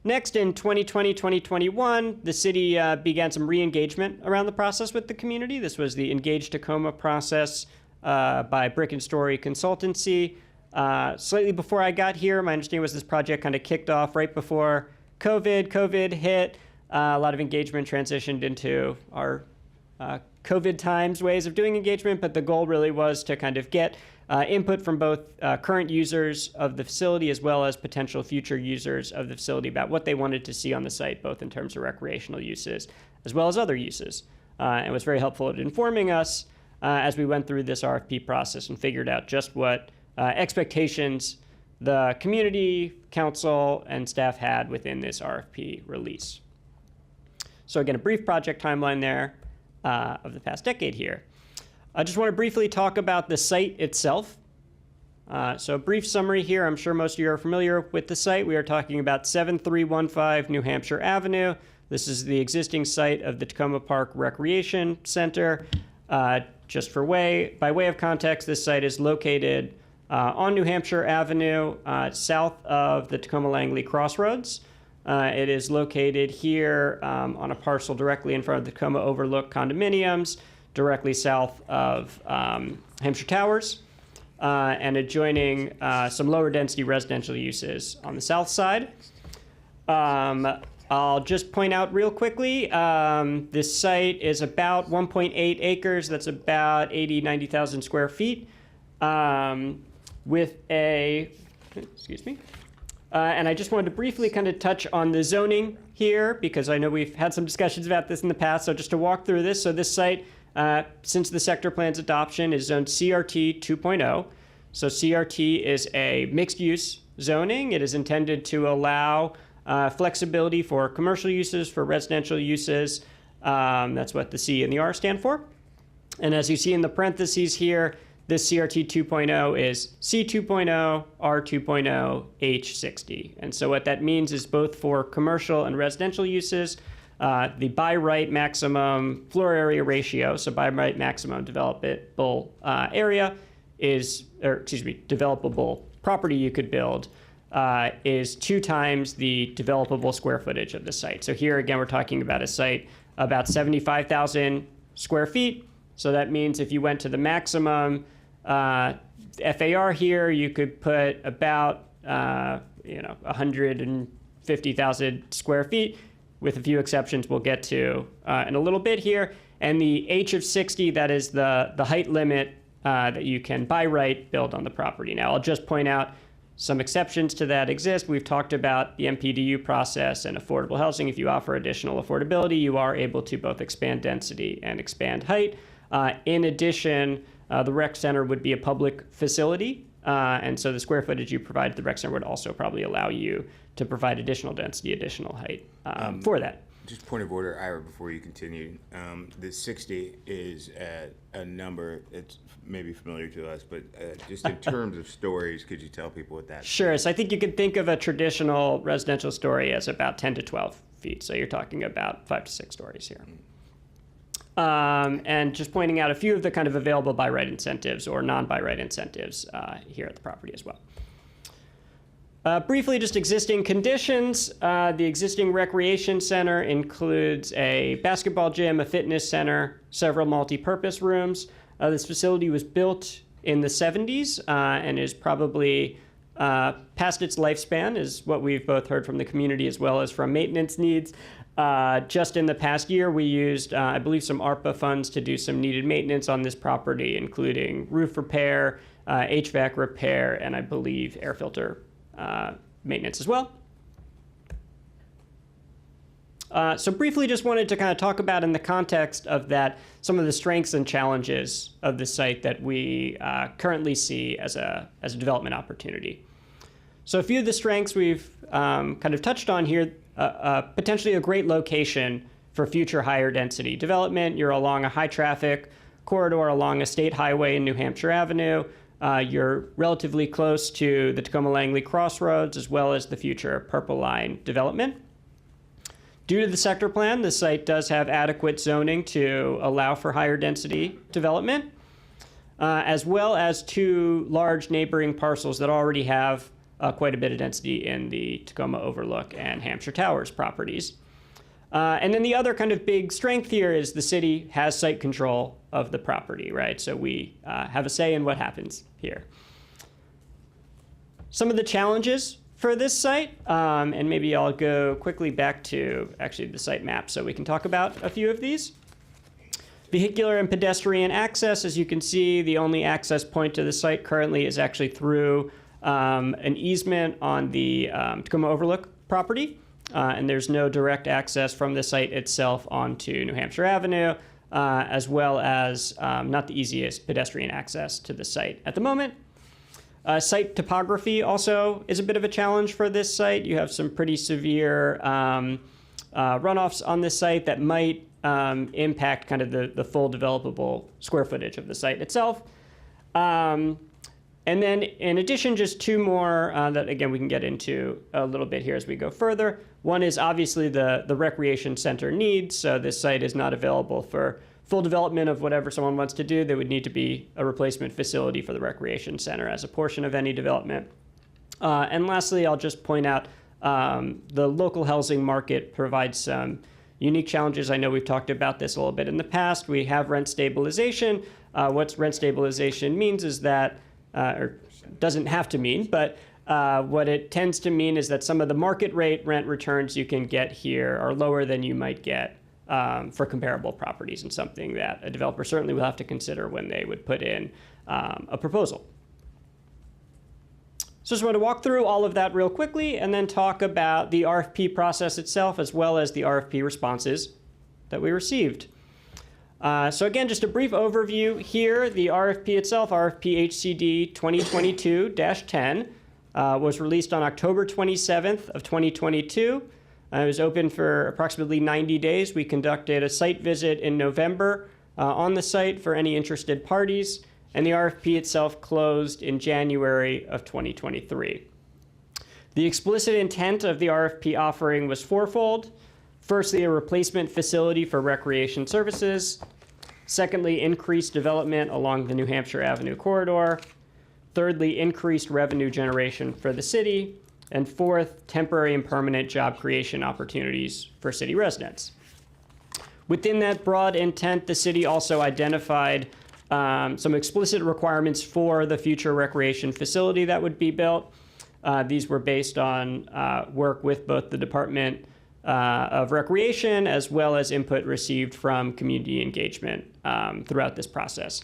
Next, in 2020, 2021, the city began some re-engagement around the process with the community. This was the Engage Tacoma process by Brick and Story Consultancy. Slightly before I got here, my understanding was this project kind of kicked off right before COVID. COVID hit. A lot of engagement transitioned into our COVID times ways of doing engagement, but the goal really was to kind of get input from both current users of the facility as well as potential future users of the facility about what they wanted to see on the site, both in terms of recreational uses as well as other uses. And was very helpful at informing us as we went through this RFP process and figured out just what expectations the community, council, and staff had within this RFP release. So again, a brief project timeline there of the past decade here. I just want to briefly talk about the site itself. So a brief summary here. I'm sure most of you are familiar with the site. We are talking about 7315 New Hampshire Avenue. This is the existing site of the Tacoma Park Recreation Center. Just by way of context, this site is located on New Hampshire Avenue, south of the Tacoma Langley Crossroads. It is located here on a parcel directly in front of the Tacoma Overlook condominiums, directly south of Hampshire Towers, and adjoining some lower density residential uses on the south side. I'll just point out real quickly, this site is about 1.8 acres. That's about 90,000 square feet with a, excuse me. And I just wanted to briefly kind of touch on the zoning here, because I know we've had some discussions about this in the past. So just to walk through this, so this site, since the sector plan's adoption, is zoned CRT 2.0. So CRT is a mixed-use zoning. It is intended to allow flexibility for commercial uses, for residential uses. That's what the C and the R stand for. And as you see in the parentheses here, this CRT 2.0 is C2.0, R2.0, H60. And so what that means is both for commercial and residential uses, the by right maximum floor area ratio, so by right maximum developable area is, or excuse me, developable property you could build is 2 times the developable square footage of the site. So here again, we're talking about a site about 75,000 square feet. So that means if you went to the maximum FAR here, you could put about 150,000 square feet, with a few exceptions we'll get to in a little bit here. And the H of 60, that is the height limit that you can by right build on the property. Now I'll just point out some exceptions to that exist. We've talked about the MPDU process and affordable housing. If you offer additional affordability, you are able to both expand density and expand height. In addition, the rec center would be a public facility, and so the square footage you provide at the rec center would also probably allow you to provide additional density, additional height for that. Just point of order, Ira, before you continue. The 60 is a number that's maybe familiar to us, but just in terms of stories, could you tell people what that Sure. So I think you could think of a traditional residential story as about 10 to 12 feet. So you're talking about 5 to 6 stories here. And just pointing out a few of the kind of available by right incentives or non-by right incentives here at the property as well. Briefly, just existing conditions. The existing recreation center includes a basketball gym, a fitness center, several multi-purpose rooms. This facility was built in the 70s and is probably past its lifespan, is what we've both heard from the community as well as from maintenance needs. Just in the past year, we used, I believe, some ARPA funds to do some needed maintenance on this property, including roof repair, HVAC repair, and I believe air filter maintenance as well. So briefly, just wanted to kind of talk about in the context of that some of the strengths and challenges of the site that we currently see as a development opportunity. So a few of the strengths we've kind of touched on here, potentially a great location for future higher density development. You're along a high traffic corridor along a state highway in New Hampshire Avenue. You're relatively close to the Tacoma-Langley Crossroads as well as the future Purple Line development. Due to the sector plan, the site does have adequate zoning to allow for higher density development, as well as 2 large neighboring parcels that already have quite a bit of density in the Tacoma Overlook and Hampshire Towers properties. And then the other kind of big strength here is the city has site control of the property, right? So we have a say in what happens here. Some of the challenges for this site, and maybe I'll go quickly back to actually the site map so we can talk about a few of these. Vehicular and pedestrian access, as you can see, the only access point to the site currently is actually through an easement on the Tacoma Overlook property, and there's no direct access from the site itself onto New Hampshire Avenue, as well as not the easiest pedestrian access to the site at the moment. Site topography also is a bit of a challenge for this site. You have some pretty severe runoffs on this site that might impact kind of the full developable square footage of the site itself. And then in addition, just 2 more that, again, we can get into a little bit here as we go further. One is obviously the recreation center needs. So this site is not available for full development of whatever someone wants to do. There would need to be a replacement facility for the recreation center as a portion of any development. And lastly, I'll just point out the local housing market provides some unique challenges. I know we've talked about this a little bit in the past. We have rent stabilization. What rent stabilization means is that, or doesn't have to mean, but what it tends to mean is that some of the market rate rent returns you can get here are lower than you might get for comparable properties, and something that a developer certainly will have to consider when they would put in a proposal. So just want to walk through all of that real quickly and then talk about the RFP process itself as well as the RFP responses that we received. So again, just a brief overview here. The RFP itself, RFP HCD 2022-10, was released on October 27th of 2022. It was open for approximately 90 days. We conducted a site visit in November on the site for any interested parties, and the RFP itself closed in January of 2023. The explicit intent of the RFP offering was fourfold. Firstly, a replacement facility for recreation services. Secondly, increased development along the New Hampshire Avenue corridor. Thirdly, increased revenue generation for the city. And fourth, temporary and permanent job creation opportunities for city residents. Within that broad intent, the city also identified some explicit requirements for the future recreation facility that would be built. These were based on work with both the Department of Recreation as well as input received from community engagement throughout this process.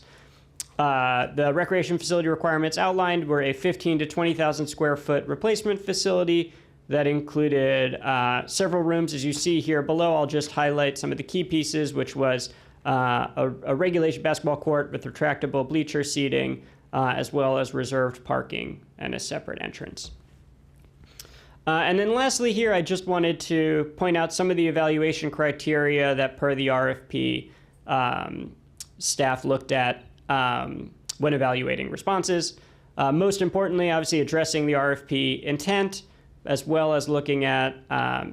The recreation facility requirements outlined were a 15 to 20,000 square foot replacement facility that included several rooms. As you see here below, I'll just highlight some of the key pieces, which was a regulation basketball court with retractable bleacher seating, as well as reserved parking and a separate entrance. And then lastly here, I just wanted to point out some of the evaluation criteria that per the RFP staff looked at when evaluating responses. Most importantly, obviously addressing the RFP intent, as well as looking at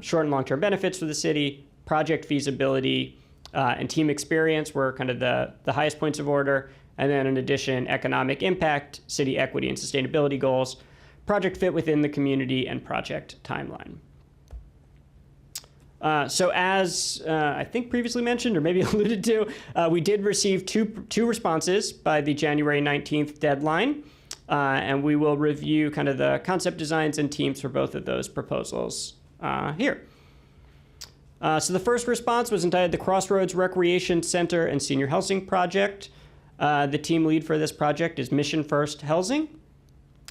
short and long-term benefits for the city, project feasibility, and team experience were kind of the highest points of order. And then in addition, economic impact, city equity and sustainability goals, project fit within the community, and project timeline. So as I think previously mentioned, or maybe alluded to, we did receive two responses by the January 19th deadline, and we will review kind of the concept designs and teams for both of those proposals here. So the first response was entitled the Crossroads Recreation Center and Senior Housing Project. The team lead for this project is Mission First Housing.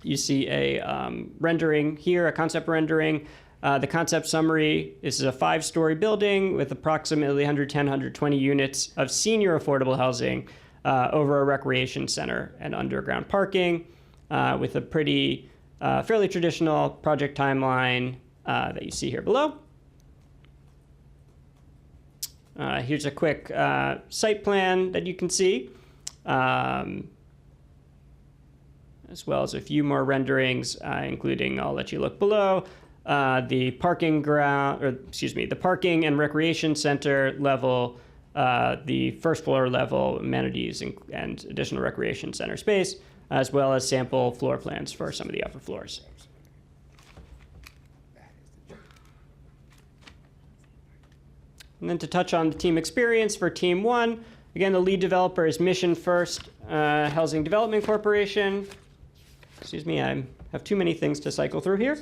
You see a rendering here, a concept rendering. The concept summary, this is a 5-story building with approximately 110, 120 units of senior affordable housing over a recreation center and underground parking with a pretty fairly traditional project timeline that you see here below. Here's a quick site plan that you can see, as well as a few more renderings, including, I'll let you look below, the parking and recreation center level, the first floor level amenities and additional recreation center space, as well as sample floor plans for some of the upper floors. And then to touch on the team experience for Team 1, again, the lead developer is Mission First Housing Development Corporation. Excuse me, I have too many things to cycle through here.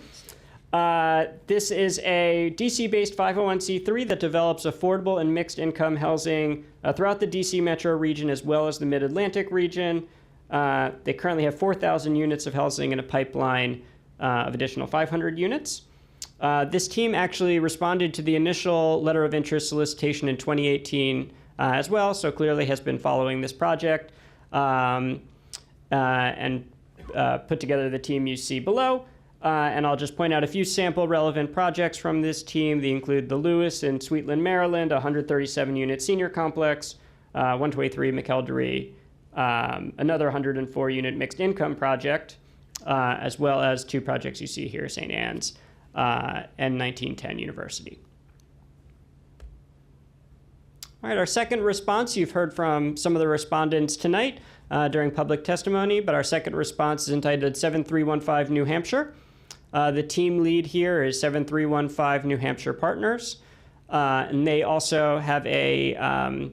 This is a DC-based 501c3 that develops affordable and mixed income housing throughout the DC metro region as well as the Mid-Atlantic region. They currently have 4,000 units of housing in a pipeline of additional 500 units. This team actually responded to the initial letter of interest solicitation in 2018 as well, so clearly has been following this project and put together the team you see below. And I'll just point out a few sample relevant projects from this team. They include the Lewis in Sweetland, Maryland, a 137-unit senior complex, 123 McElderry, another 104-unit mixed income project, as well as 2 projects you see here, St. Anne's and 1910 University. All right, our second response, you've heard from some of the respondents tonight during public testimony, but our second response is entitled 7315 New Hampshire. The team lead here is 7315 New Hampshire Partners, and they also have a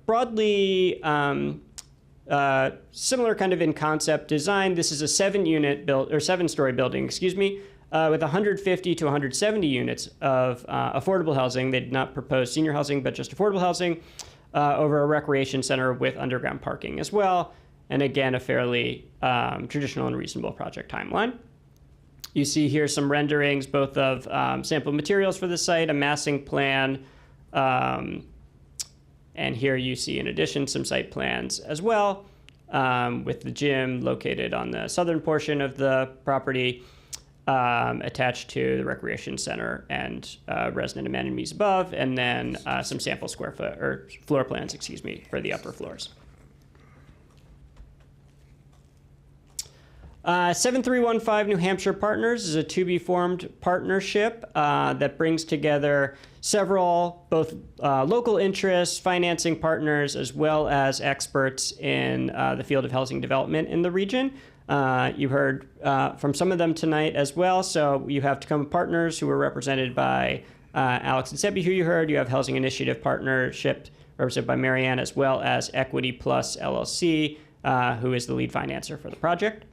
broadly similar kind of in concept design. This is a 7-story building, with 150 to 170 units of affordable housing. They did not propose senior housing, but just affordable housing over a recreation center with underground parking as well. And again, a fairly traditional and reasonable project timeline. You see here some renderings both of sample materials for the site, a massing plan, and here you see in addition some site plans as well, with the gym located on the southern portion of the property, attached to the recreation center and resident amenities above, and then some sample floor plans, for the upper floors. 7315 New Hampshire Partners is a to-be-formed partnership that brings together several both local interests, financing partners, as well as experts in the field of housing development in the region. You heard from some of them tonight as well. So you have Tacoma Partners, who were represented by Alex and Sebi, who you heard. You have Housing Initiative Partnership, represented by Marianne, as well as Equity Plus LLC, who is the lead financer for the project.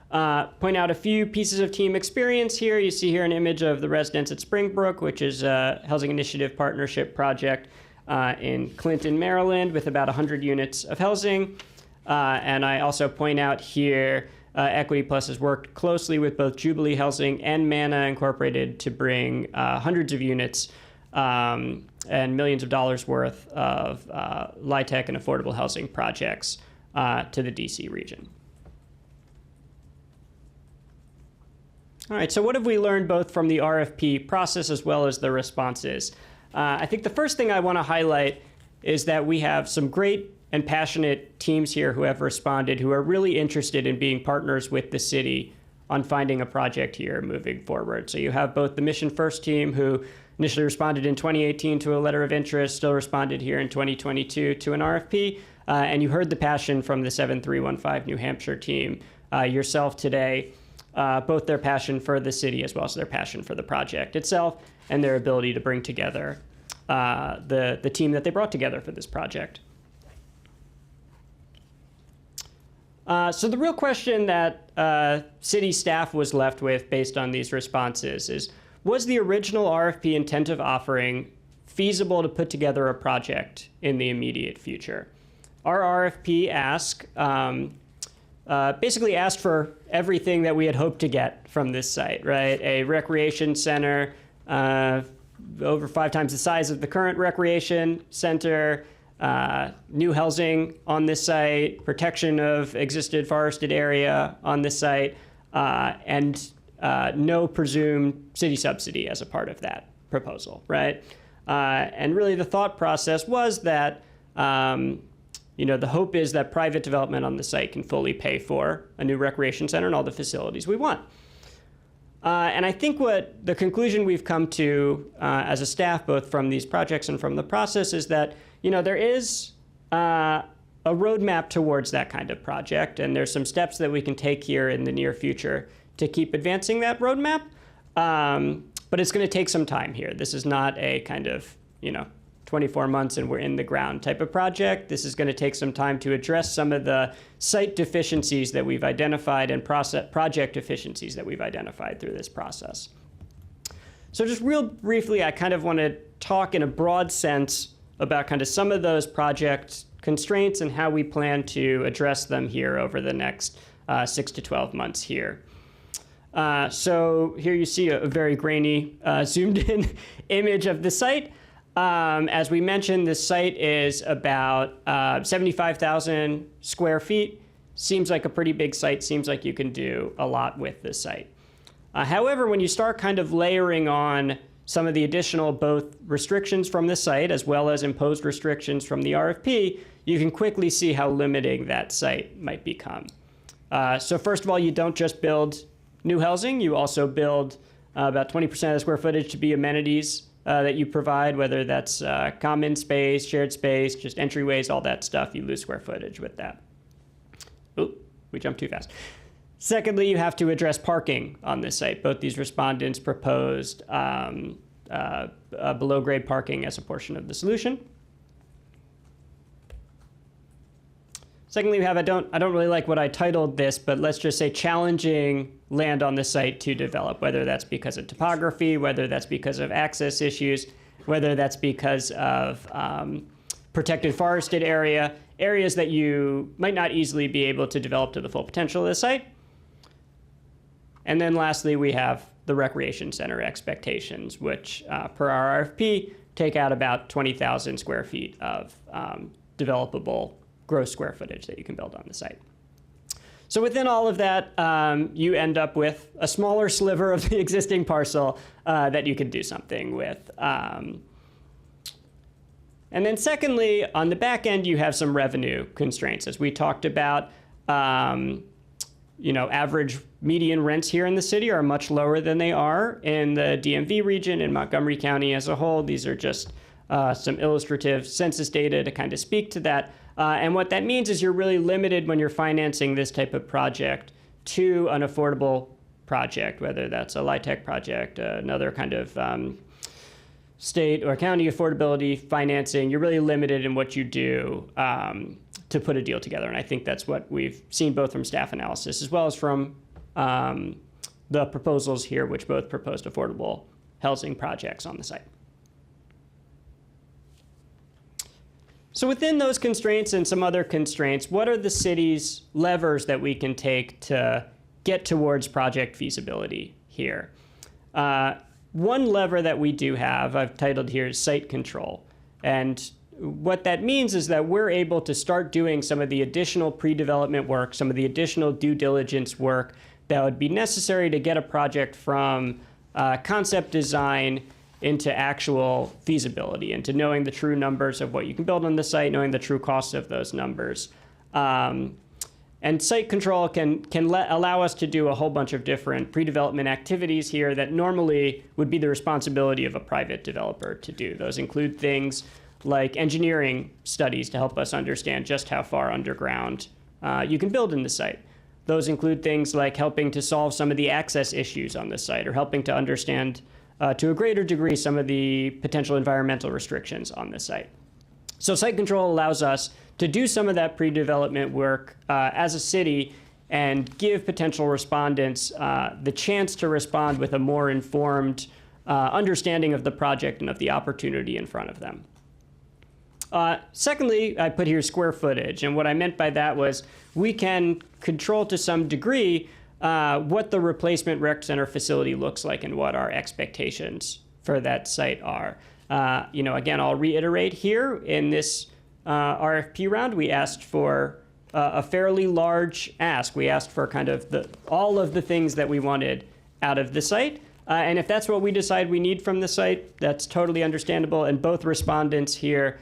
Point out a few pieces of team experience here. You see here an image of the residence at Springbrook, which is a Housing Initiative Partnership project in Clinton, Maryland, with about 100 units of housing. And I also point out here, Equity Plus has worked closely with both Jubilee Housing and Mana Incorporated to bring hundreds of units and millions of dollars worth of LIHTC and affordable housing projects to the DC region. All right, so what have we learned both from the RFP process as well as the responses? I think the first thing I want to highlight is that we have some great and passionate teams here who have responded, who are really interested in being partners with the city on finding a project here moving forward. So you have both the Mission First team, who initially responded in 2018 to a letter of interest, still responded here in 2022 to an RFP, and you heard the passion from the 7315 New Hampshire team yourself today. Both their passion for the city as well as their passion for the project itself and their ability to bring together the team that they brought together for this project. So the real question that city staff was left with based on these responses is, was the original RFP intent of offering feasible to put together a project in the immediate future? Our RFP basically asked for everything that we had hoped to get from this site, right? A recreation center, over 5 times the size of the current recreation center, new housing on this site, protection of existed forested area on this site, and no presumed city subsidy as a part of that proposal, right? And really the thought process was that, the hope is that private development on the site can fully pay for a new recreation center and all the facilities we want. And I think what the conclusion we've come to as a staff, both from these projects and from the process, is that, there is a roadmap towards that kind of project, and there's some steps that we can take here in the near future to keep advancing that roadmap. But it's going to take some time here. This is not a kind of, 24 months and we're in the ground type of project. This is going to take some time to address some of the site deficiencies that we've identified and project efficiencies that we've identified through this process. So just real briefly, I kind of want to talk in a broad sense about kind of some of those project constraints and how we plan to address them here over the next 6 to 12 months here. So here you see a very grainy, zoomed in image of the site. As we mentioned, this site is about 75,000 square feet. Seems like a pretty big site, seems like you can do a lot with this site. However, when you start kind of layering on some of the additional both restrictions from the site as well as imposed restrictions from the RFP, you can quickly see how limiting that site might become. So first of all, you don't just build new housing, you also build about 20% of the square footage to be amenities that you provide, whether that's common space, shared space, just entryways, all that stuff. You lose square footage with that. Oop, we jumped too fast. Secondly, you have to address parking on this site. Both these respondents proposed below-grade parking as a portion of the solution. Secondly, we have, I don't really like what I titled this, but let's just say challenging land on the site to develop, whether that's because of topography, whether that's because of access issues, whether that's because of protected forested areas that you might not easily be able to develop to the full potential of the site. And then lastly, we have the recreation center expectations, which per our RFP, take out about 20,000 square feet of developable gross square footage that you can build on the site. So within all of that, you end up with a smaller sliver of the existing parcel that you could do something with. And then secondly, on the back end, you have some revenue constraints. As we talked about, average median rents here in the city are much lower than they are in the DMV region, in Montgomery County as a whole. These are just some illustrative census data to kind of speak to that. And what that means is you're really limited when you're financing this type of project to an affordable project, whether that's a LIHTC project, another kind of state or county affordability financing. You're really limited in what you do to put a deal together. And I think that's what we've seen both from staff analysis as well as from the proposals here, which both proposed affordable housing projects on the site. So within those constraints and some other constraints, what are the city's levers that we can take to get towards project feasibility here? One lever that we do have, I've titled here, site control. And what that means is that we're able to start doing some of the additional pre-development work, some of the additional due diligence work that would be necessary to get a project from concept design into actual feasibility, into knowing the true numbers of what you can build on the site, knowing the true costs of those numbers. And site control can allow us to do a whole bunch of different pre-development activities here that normally would be the responsibility of a private developer to do. Those include things like engineering studies to help us understand just how far underground you can build in the site. Those include things like helping to solve some of the access issues on the site or helping to understand to a greater degree some of the potential environmental restrictions on the site. So site control allows us to do some of that pre-development work as a city and give potential respondents the chance to respond with a more informed understanding of the project and of the opportunity in front of them. Secondly, I put here square footage, and what I meant by that was we can control to some degree what the replacement rec center facility looks like and what our expectations for that site are. Again, I'll reiterate here in this RFP round, we asked for a fairly large ask. We asked for kind of all of the things that we wanted out of the site. And if that's what we decide we need from the site, that's totally understandable. And both respondents here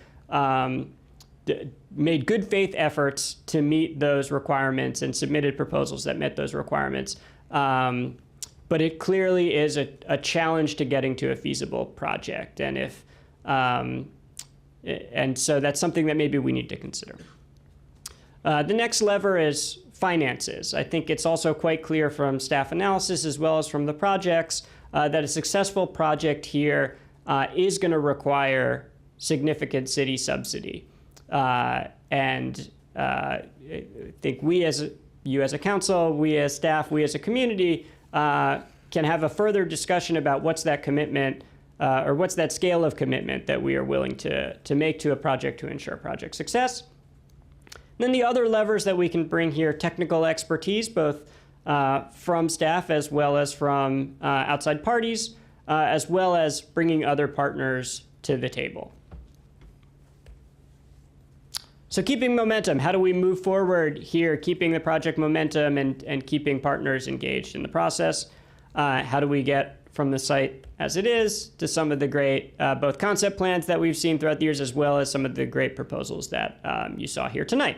made good faith efforts to meet those requirements and submitted proposals that met those requirements. But it clearly is a challenge to getting to a feasible project. And so that's something that maybe we need to consider. The next lever is finances. I think it's also quite clear from staff analysis as well as from the projects that a successful project here is going to require significant city subsidy. And I think you as a council, we as staff, we as a community can have a further discussion about what's that commitment or what's that scale of commitment that we are willing to make to a project to ensure project success. Then the other levers that we can bring here, technical expertise, both from staff as well as from outside parties, as well as bringing other partners to the table. So keeping momentum, how do we move forward here, keeping the project momentum and keeping partners engaged in the process? How do we get from the site as it is to some of the great both concept plans that we've seen throughout the years, as well as some of the great proposals that you saw here tonight?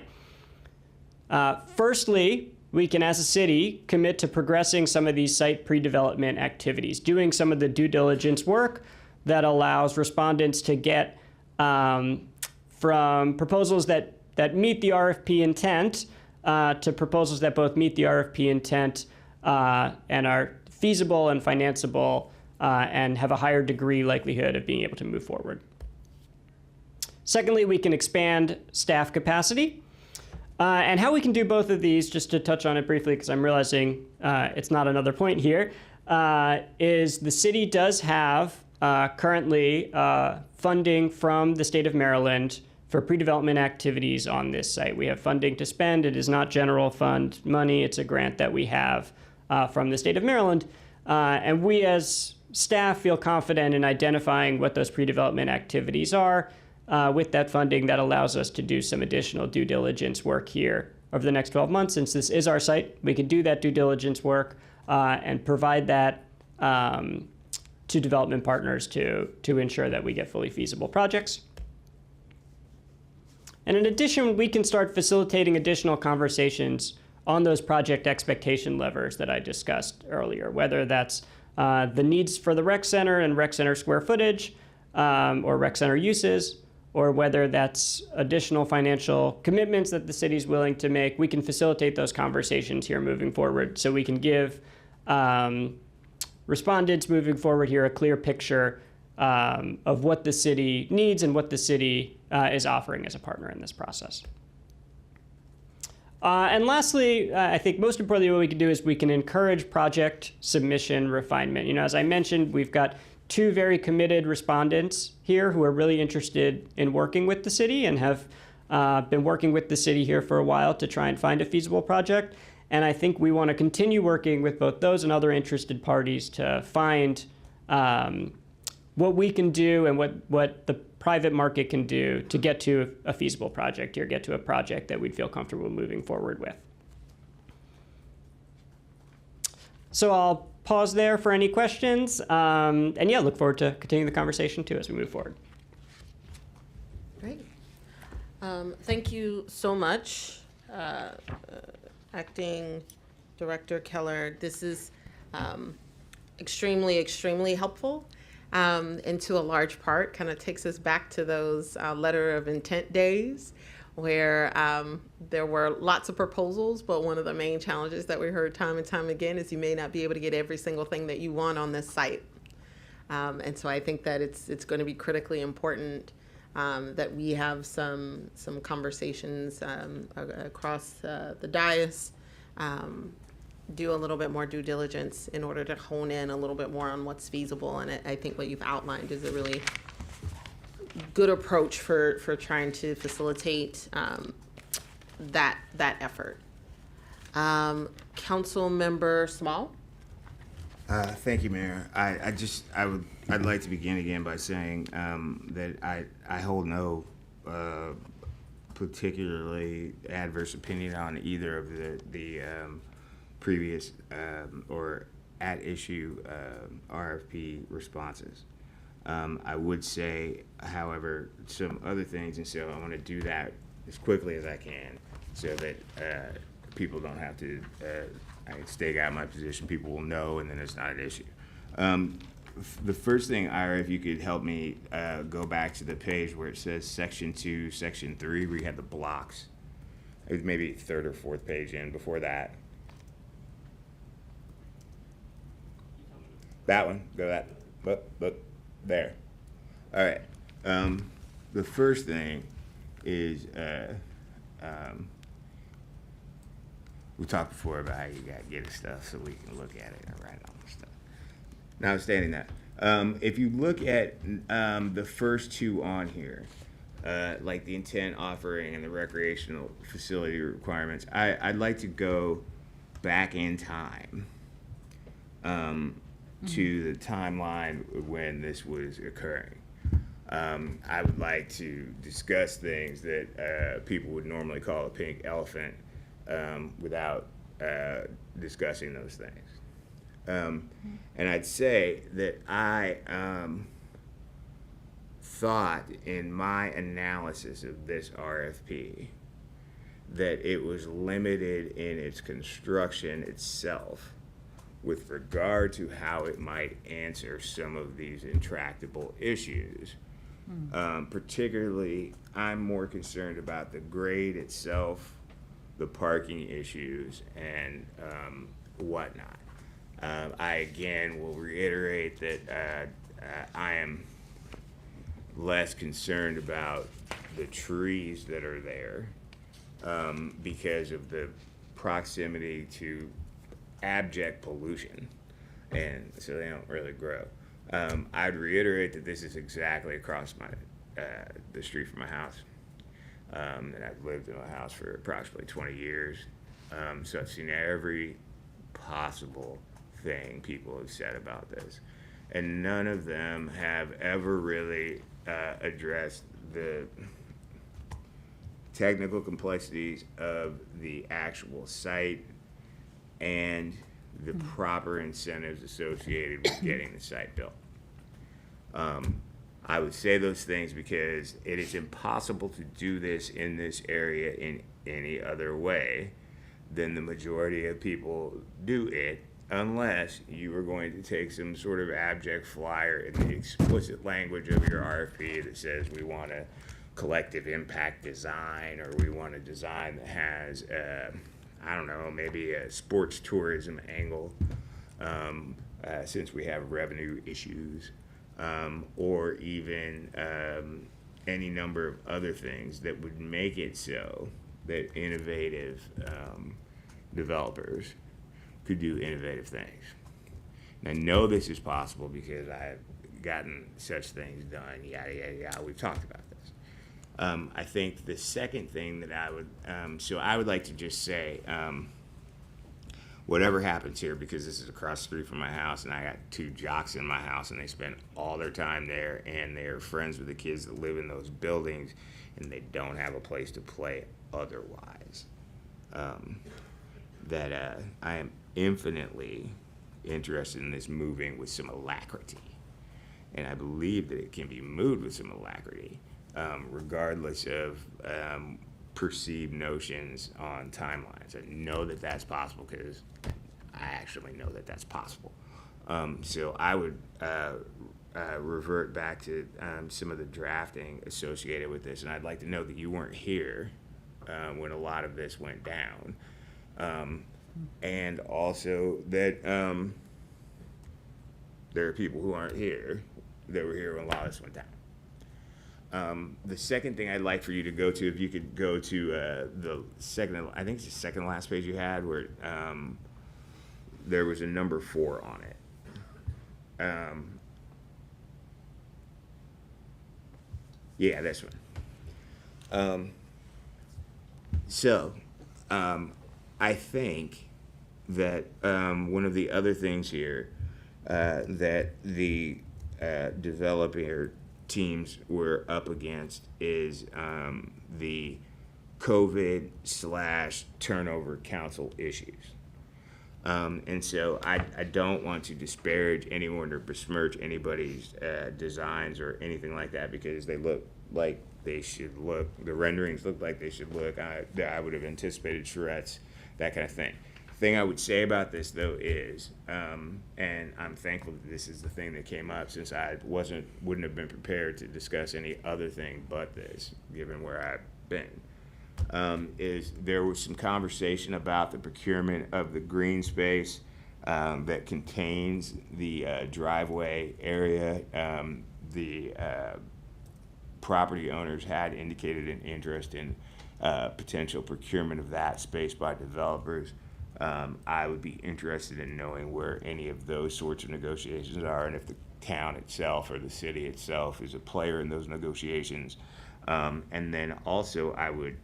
Firstly, we can, as a city, commit to progressing some of these site pre-development activities, doing some of the due diligence work that allows respondents to get from proposals that meet the RFP intent to proposals that both meet the RFP intent and are feasible and financeable and have a higher degree likelihood of being able to move forward. Secondly, we can expand staff capacity. And how we can do both of these, just to touch on it briefly, because I'm realizing it's not another point here, is the city does have currently funding from the state of Maryland for pre-development activities on this site. We have funding to spend. It is not general fund money. It's a grant that we have from the state of Maryland. And we as staff feel confident in identifying what those pre-development activities are with that funding that allows us to do some additional due diligence work here over the next 12 months. Since this is our site, we can do that due diligence work and provide that to development partners to ensure that we get fully feasible projects. And in addition, we can start facilitating additional conversations on those project expectation levers that I discussed earlier, whether that's the needs for the rec center and rec center square footage or rec center uses, or whether that's additional financial commitments that the city's willing to make. We can facilitate those conversations here moving forward so we can give respondents moving forward here a clear picture of what the city needs and what the city is offering as a partner in this process. And lastly, I think most importantly, what we can do is we can encourage project submission refinement. As I mentioned, we've got 2 very committed respondents here who are really interested in working with the city and have been working with the city here for a while to try and find a feasible project. And I think we want to continue working with both those and other interested parties to find what we can do and what the private market can do to get to a feasible project or get to a project that we'd feel comfortable moving forward with. So I'll pause there for any questions. And yeah, look forward to continuing the conversation too as we move forward. Great. Thank you so much, Acting Director Keller. This is extremely, extremely helpful. And to a large part kind of takes us back to those letter of intent days where there were lots of proposals, but one of the main challenges that we heard time and time again is you may not be able to get every single thing that you want on this site. And so I think that it's going to be critically important that we have some conversations across the dais do a little bit more due diligence in order to hone in a little bit more on what's feasible. And I think what you've outlined is a really good approach for trying to facilitate that effort. Council Member Small? Thank you, Mayor. I'd like to begin again by saying that I hold no particularly adverse opinion on either of the previous or at issue RFP responses. I would say, however, some other things, and so I want to do that as quickly as I can so that people don't have to I stake out my position. People will know, and then it's not an issue. The first thing, Ira, if you could help me go back to the page where it says Section 2, Section 3, where you had the blocks. It was maybe third or fourth page in before that. That one, go that, look, there. All right. The first thing is, we talked before about how you got to get us stuff so we can look at it and write all the stuff. Notwithstanding that, if you look at the first two on here, like the intent, offering, and the recreational facility requirements, I'd like to go back in time to the timeline when this was occurring. I would like to discuss things that people would normally call a pink elephant without discussing those things. And I'd say that I thought in my analysis of this RFP that it was limited in its construction itself with regard to how it might answer some of these intractable issues. Particularly, I'm more concerned about the grade itself, the parking issues, and whatnot. I again will reiterate that I am less concerned about the trees that are there because of the proximity to abject pollution, and so they don't really grow. I'd reiterate that this is exactly across the street from my house. And I've lived in my house for approximately 20 years. So I've seen every possible thing people have said about this. And none of them have ever really addressed the technical complexities of the actual site and the proper incentives associated with getting the site built. I would say those things because it is impossible to do this in this area in any other way than the majority of people do it, unless you are going to take some sort of abject flyer in the explicit language of your RFP that says we want a collective impact design, or we want a design that has, I don't know, maybe a sports tourism angle, since we have revenue issues. Or even any number of other things that would make it so that innovative developers could do innovative things. And I know this is possible because I've gotten such things done, yada, yada, yada. We've talked about this. I think the second thing that I would like to just say, whatever happens here, because this is across the street from my house and I got two jocks in my house and they spend all their time there and they're friends with the kids that live in those buildings and they don't have a place to play otherwise. I am infinitely interested in this moving with some alacrity. And I believe that it can be moved with some alacrity, regardless of perceived notions on timelines. I know that that's possible because I actually know that that's possible. So I would revert back to some of the drafting associated with this, and I'd like to know that you weren't here when a lot of this went down, and also that there are people who aren't here that were here when a lot of this went down. The second thing I'd like for you to go to, if you could go to the second, I think it's the second to last page you had, where there was a number 4 on it. Yeah, this one. I think that one of the other things here that the developer teams were up against is the COVID/turnover council issues. And so I don't want to disparage anyone or besmirch anybody's designs or anything like that, because they look like they should look. The renderings look like they should look. I would have anticipated charrettes, that kind of thing. The thing I would say about this, though, is, and I'm thankful that this is the thing that came up, since I wouldn't have been prepared to discuss any other thing but this, given where I've been. Is there was some conversation about the procurement of the green space that contains the driveway area. The property owners had indicated an interest in potential procurement of that space by developers. I would be interested in knowing where any of those sorts of negotiations are, and if the town itself or the city itself is a player in those negotiations. And then also I would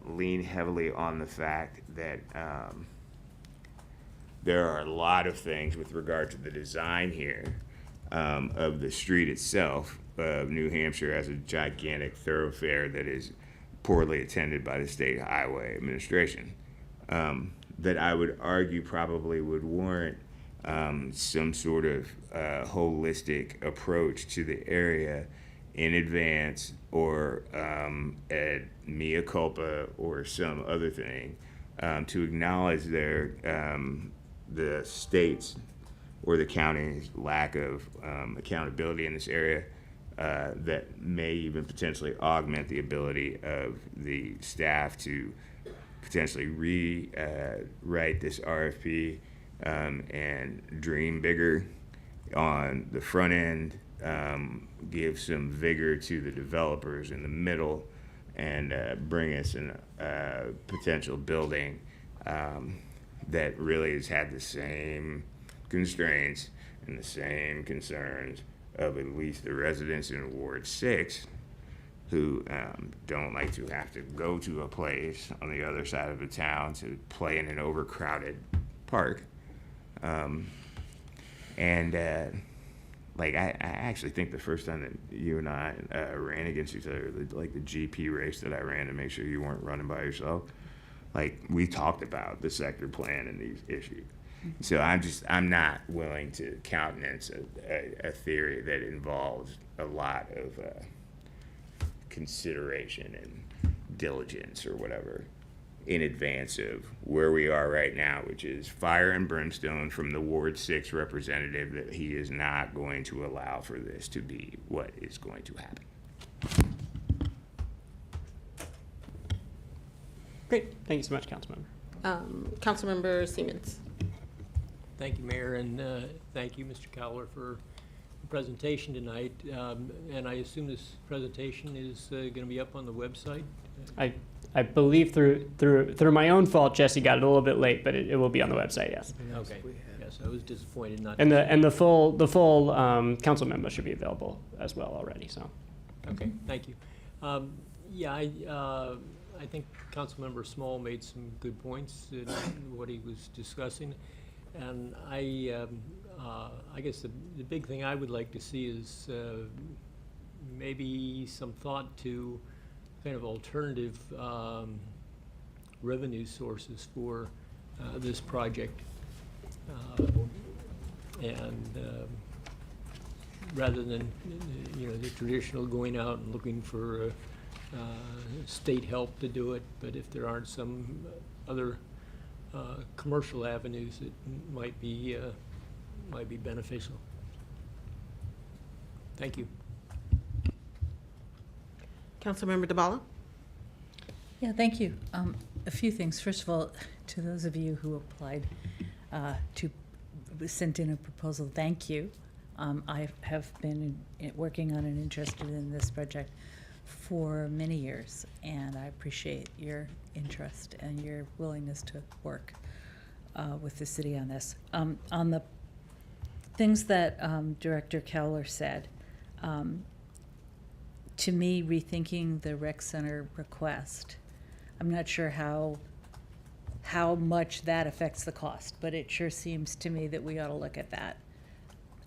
lean heavily on the fact that there are a lot of things with regard to the design here of the street itself. New Hampshire has a gigantic thoroughfare that is poorly attended by the state highway administration, that I would argue probably would warrant some sort of holistic approach to the area in advance, or at mea culpa or some other thing, to acknowledge the state's or the county's lack of accountability in this area, that may even potentially augment the ability of the staff to potentially rewrite this RFP and dream bigger on the front end, give some vigor to the developers in the middle, and bring us a potential building that really has had the same constraints and the same concerns of at least the residents in Ward 6, who don't like to have to go to a place on the other side of the town to play in an overcrowded park. Like, I actually think the first time that you and I ran against each other, like the GP race that I ran to make sure you weren't running by yourself, like, we talked about the sector plan and these issues. So I'm not willing to countenance a theory that involves a lot of consideration and diligence or whatever in advance of where we are right now, which is fire and brimstone from the Ward 6 representative that he is not going to allow for this to be what is going to happen. Great. Thank you so much, Councilmember. Councilmember Siemens. Thank you, Mayor, and thank you, Mr. Cowler, for the presentation tonight. And I assume this presentation is going to be up on the website? I believe through my own fault, Jesse got it a little bit late, but it will be on the website. Yes. Okay. Yes, I was disappointed not. And the full council memo should be available as well already. So. Okay. Thank you. Yeah, I think Councilmember Small made some good points in what he was discussing, and I guess the big thing I would like to see is maybe some thought to kind of alternative revenue sources for this project, and rather than the traditional going out and looking for state help to do it, but if there aren't some other commercial avenues that might be beneficial. Thank you. Councilmember DeBala. Yeah, thank you. A few things. First of all, to those of you who applied sent in a proposal, thank you. I have been working on and interested in this project for many years, and I appreciate your interest and your willingness to work. with the city on this. On the things that Director Cowler said, to me, rethinking the rec center request, I'm not sure how much that affects the cost, but it sure seems to me that we ought to look at that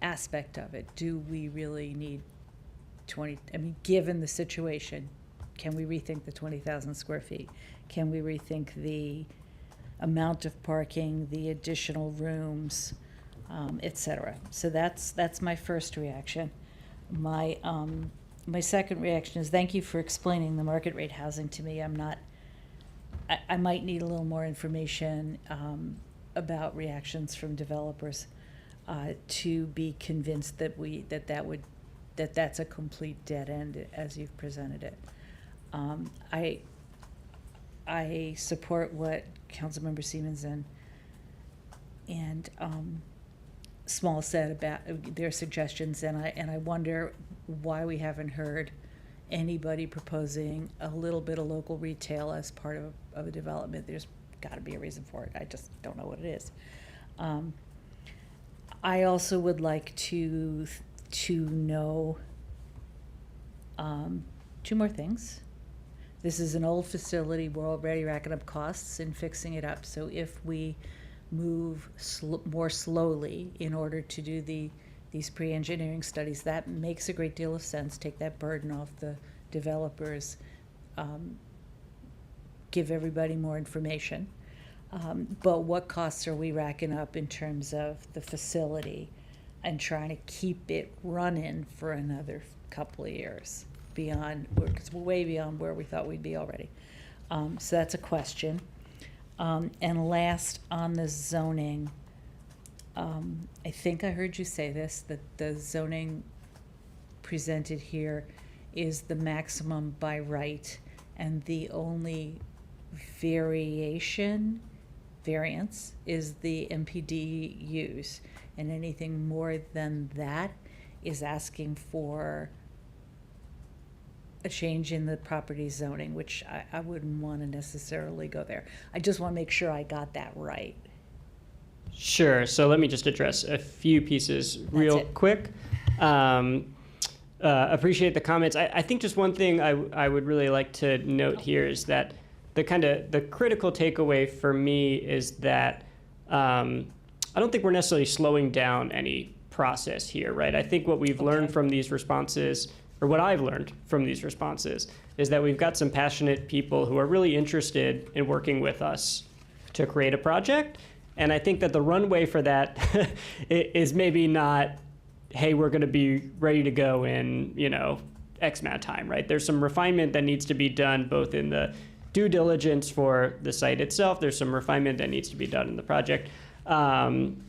aspect of it. Do we really need 20, I mean, given the situation, can we rethink the 20,000 square feet? Can we rethink the amount of parking, the additional rooms, et cetera? So that's my first reaction. My second reaction is thank you for explaining the market rate housing to me. I might need a little more information about reactions from developers to be convinced that that's a complete dead end as you've presented it. I support what Councilmember Siemens and Small said about their suggestions, and I wonder why we haven't heard anybody proposing a little bit of local retail as part of a development. There's got to be a reason for it. I just don't know what it is. I also would like to know two more things. This is an old facility. We're already racking up costs in fixing it up. So if we move more slowly in order to do these pre-engineering studies, that makes a great deal of sense. Take that burden off the developers, give everybody more information. But what costs are we racking up in terms of the facility and trying to keep it running for another couple of years beyond, because we're way beyond where we thought we'd be already. So that's a question. And last, on the zoning, I think I heard you say this, that the zoning presented here is the maximum by right, and the only variance is the MPD use, and anything more than that is asking for a change in the property zoning, which I wouldn't want to necessarily go there. I just want to make sure I got that right. Sure. So let me just address a few pieces real quick. Appreciate the comments. I think just one thing I would really like to note here is that the critical takeaway for me is that I don't think we're necessarily slowing down any process here, right? I think what we've learned from these responses, or what I've learned from these responses, is that we've got some passionate people who are really interested in working with us to create a project. And I think that the runway for that is maybe not, hey, we're going to be ready to go in, X amount of time, right? There's some refinement that needs to be done both in the due diligence for the site itself. There's some refinement that needs to be done in the project. And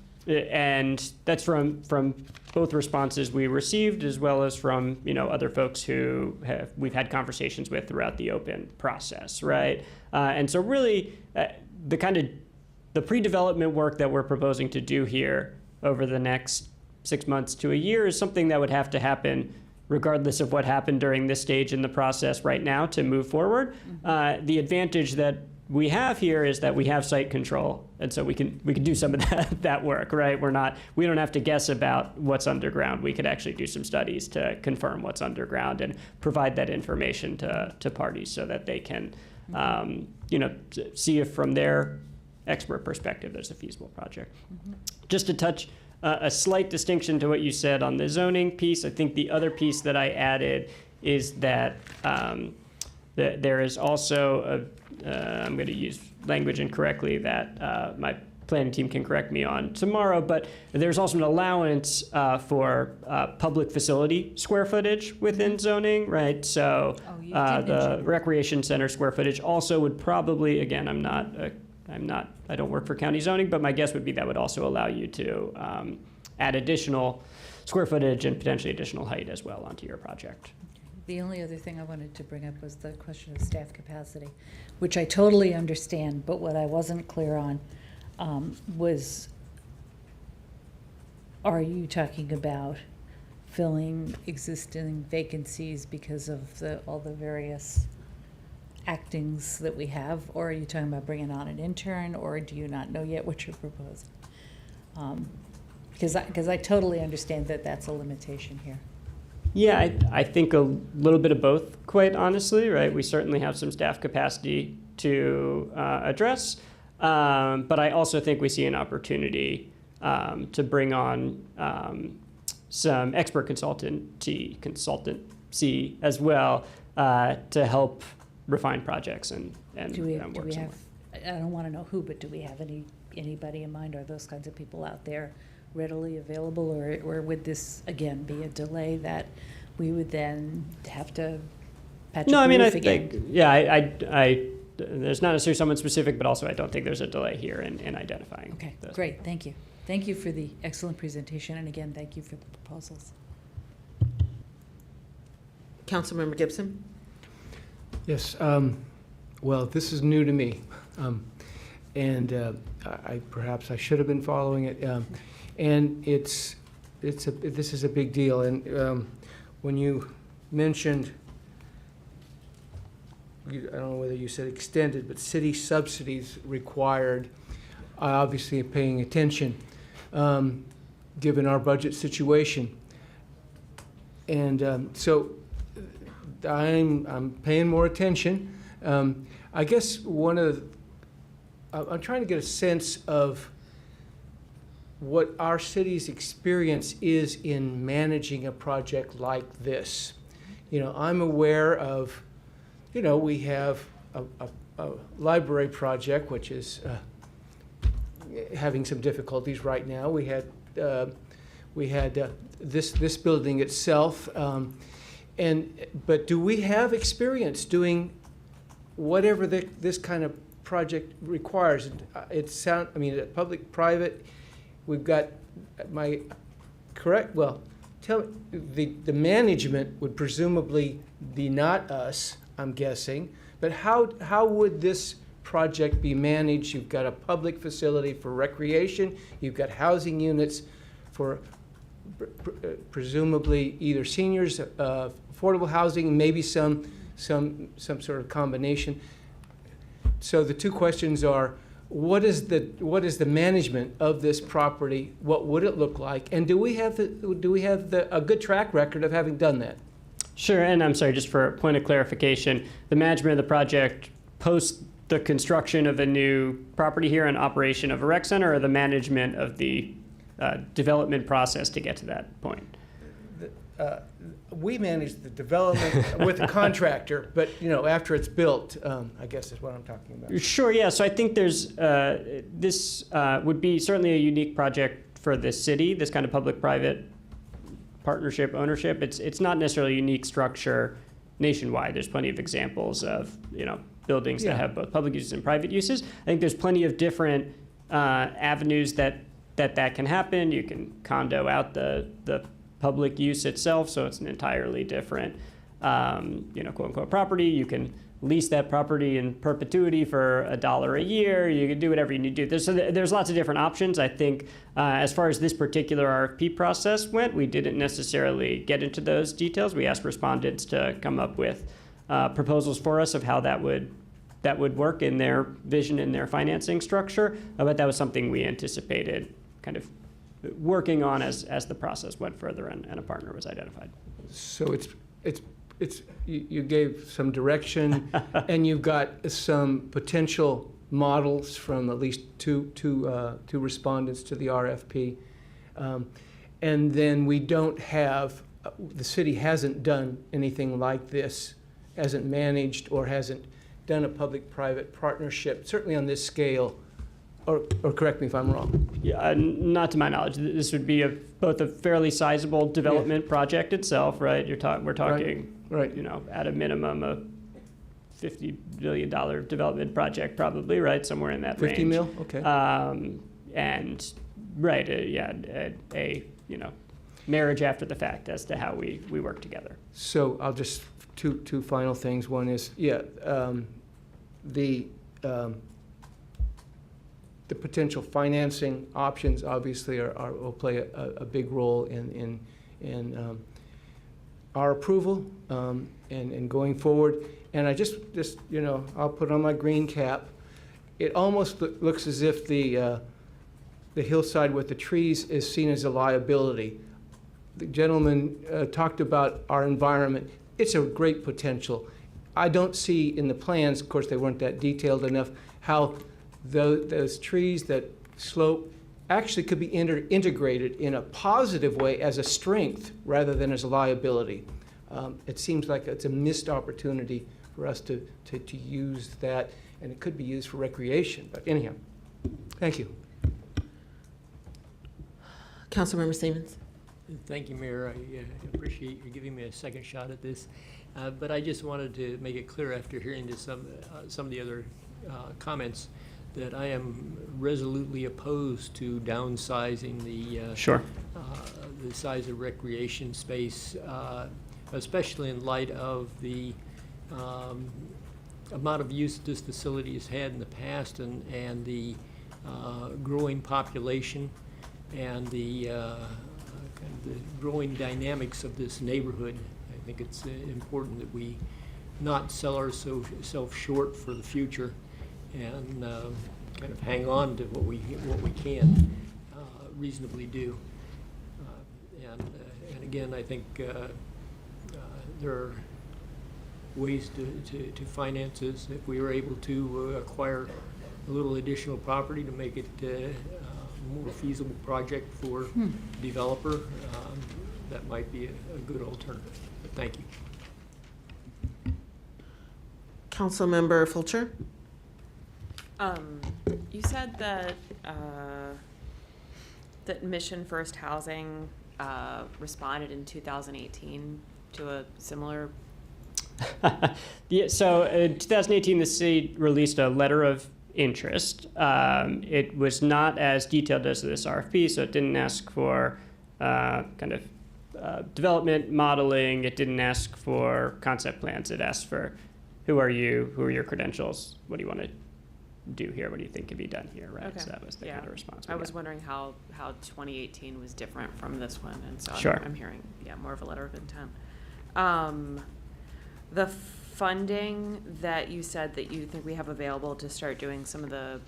that's from both responses we received, as well as from other folks who we've had conversations with throughout the open process, right? And so really, the pre-development work that we're proposing to do here over the next 6 months to a year is something that would have to happen regardless of what happened during this stage in the process right now to move forward. The advantage that we have here is that we have site control, and so we can do some of that work, right? We don't have to guess about what's underground. We could actually do some studies to confirm what's underground and provide that information to parties so that they can, see if from their expert perspective there's a feasible project. Just to touch a slight distinction to what you said on the zoning piece, I think the other piece that I added is that there is also I'm going to use language incorrectly that my planning team can correct me on tomorrow, but there's also an allowance for public facility square footage within zoning, right? So the recreation center square footage also would probably, again, I don't work for county zoning, but my guess would be that would also allow you to add additional square footage and potentially additional height as well onto your project. The only other thing I wanted to bring up was the question of staff capacity, which I totally understand, but what I wasn't clear on was, are you talking about filling existing vacancies because of all the various actings that we have, or are you talking about bringing on an intern, or do you not know yet what you're proposing? Because I totally understand that that's a limitation here. Yeah, I think a little bit of both, quite honestly, right? We certainly have some staff capacity to address, but I also think we see an opportunity to bring on some expert consultancy as well to help refine projects and Do we work have, somewhere. I don't want to know who, but do we have anybody in mind? Are those kinds of people out there readily available, or would this, again, be a delay that we would then have to patch No, up I the mean, I roof again? think, yeah, I there's not necessarily someone specific, but also I don't think there's a delay here in identifying. Okay, those. great, thank you. Thank you for the excellent presentation, and again, thank you for the proposals. Councilmember Gibson? Yes, well, this is new to me, and perhaps I should have been following it. And this is a big deal. And when you mentioned, I don't know whether you said extended, but city subsidies required, I obviously am paying attention, given our budget situation. And so I'm paying more attention. I guess I'm trying to get a sense of what our city's experience is in managing a project like this. I'm aware of, we have a library project which is having some difficulties right now. We had this building itself, but do we have experience doing whatever this kind of project requires? Public, private. We've got tell me, the management would presumably be not us, I'm guessing, but how would this project be managed? You've got a public facility for recreation, you've got housing units for presumably either seniors, affordable housing, maybe some sort of combination. So the two questions are, what is the management of this property? What would it look like? And do we have a good track record of having done that? Sure, and I'm sorry, just for a point of clarification, the management of the project post the construction of a new property here and operation of a rec center, or the management of the development process to get to that point? We manage the development with a contractor, but after it's built, I guess is what I'm talking about. Sure, yeah. So I think there's this would be certainly a unique project for this city. This kind of public-private partnership ownership. It's not necessarily a unique structure nationwide. There's plenty of examples of buildings that have both public uses and private uses. I think there's plenty of different avenues that can happen. You can condo out the public use itself, so it's an entirely different, quote unquote property. You can lease that property in perpetuity for $1 a year. You can do whatever you need to do. There's lots of different options. I think as far as this particular RFP process went, we didn't necessarily get into those details. We asked respondents to come up with proposals for us of how that would work in their vision and their financing structure. But that was something we anticipated kind of working on as the process went further and a partner was identified. So you gave some direction, and you've got some potential models from at least two respondents to the RFP, and then we don't have, the city hasn't done anything like this, hasn't managed or hasn't done a public-private partnership, certainly on this scale. Or correct me if I'm wrong. Yeah, not to my knowledge. This would be both a fairly sizable development project itself, right? We're talking, right. At a minimum a $50 billion development project, probably, right, somewhere in that 50 range. 50 mil, okay. And right, a marriage after the fact as to how we work together. So I'll just two final things. One is the potential financing options obviously will play a big role in our approval and going forward. And I just, I'll put on my green cap. It almost looks as if the hillside with the trees is seen as a liability. The gentleman talked about our environment. It's a great potential. I don't see in the plans, of course they weren't that detailed enough, how those trees that slope actually could be integrated in a positive way as a strength rather than as a liability. It seems like it's a missed opportunity for us to use that, and it could be used for recreation. But anyhow, thank you. Councilmember Siemens. Thank you, Mayor. I appreciate you giving me a second shot at this. But I just wanted to make it clear after hearing some of the other comments that I am resolutely opposed to downsizing the size of recreation space, especially in light of the amount of use this facility has had in the past and the growing population and the growing dynamics of this neighborhood. I think it's important that we not sell ourselves short for the future and kind of hang on to what we can reasonably do. And again, I think there are ways to finance this. If we were able to acquire a little additional property to make it a more feasible project for developer, that might be a good alternative. But thank you. Councilmember Fulcher. You said that that Mission First Housing responded in 2018 to a similar. Yeah, so in 2018, the city released a letter of interest. It was not as detailed as this RFP, so it didn't ask for kind of development modeling. It didn't ask for concept plans. It asked for who are you, who are your credentials, what do you want to do here, what do you think can be done here, right? Okay. So that was the kind of response. I was wondering how 2018 was different from this one, and so Sure. I'm hearing more of a letter of intent. The funding that you said that you think we have available to start doing some of the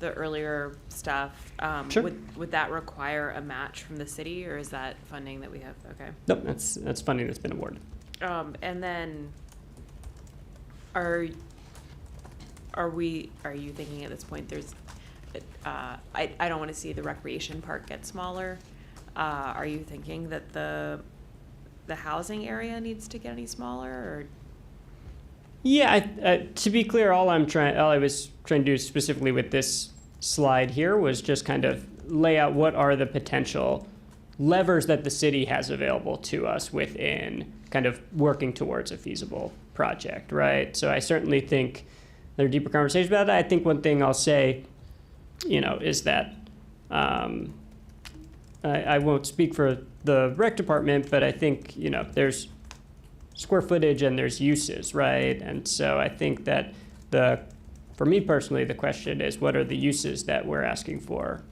earlier stuff, Sure. would that require a match from the city, or is that funding that we have? Okay. Nope, that's funding that's been awarded. And then are you thinking at this point there's I don't want to see the recreation park get smaller. Are you thinking that the housing area needs to get any smaller, or? Yeah, to be clear, all I was trying to do specifically with this slide here was just kind of lay out what are the potential levers that the city has available to us within kind of working towards a feasible project, right? So I certainly think there are deeper conversations about that. I think one thing I'll say, is that I won't speak for the rec department, but I think, there's square footage and there's uses, right? And so I think that for me personally, the question is, what are the uses that we're asking for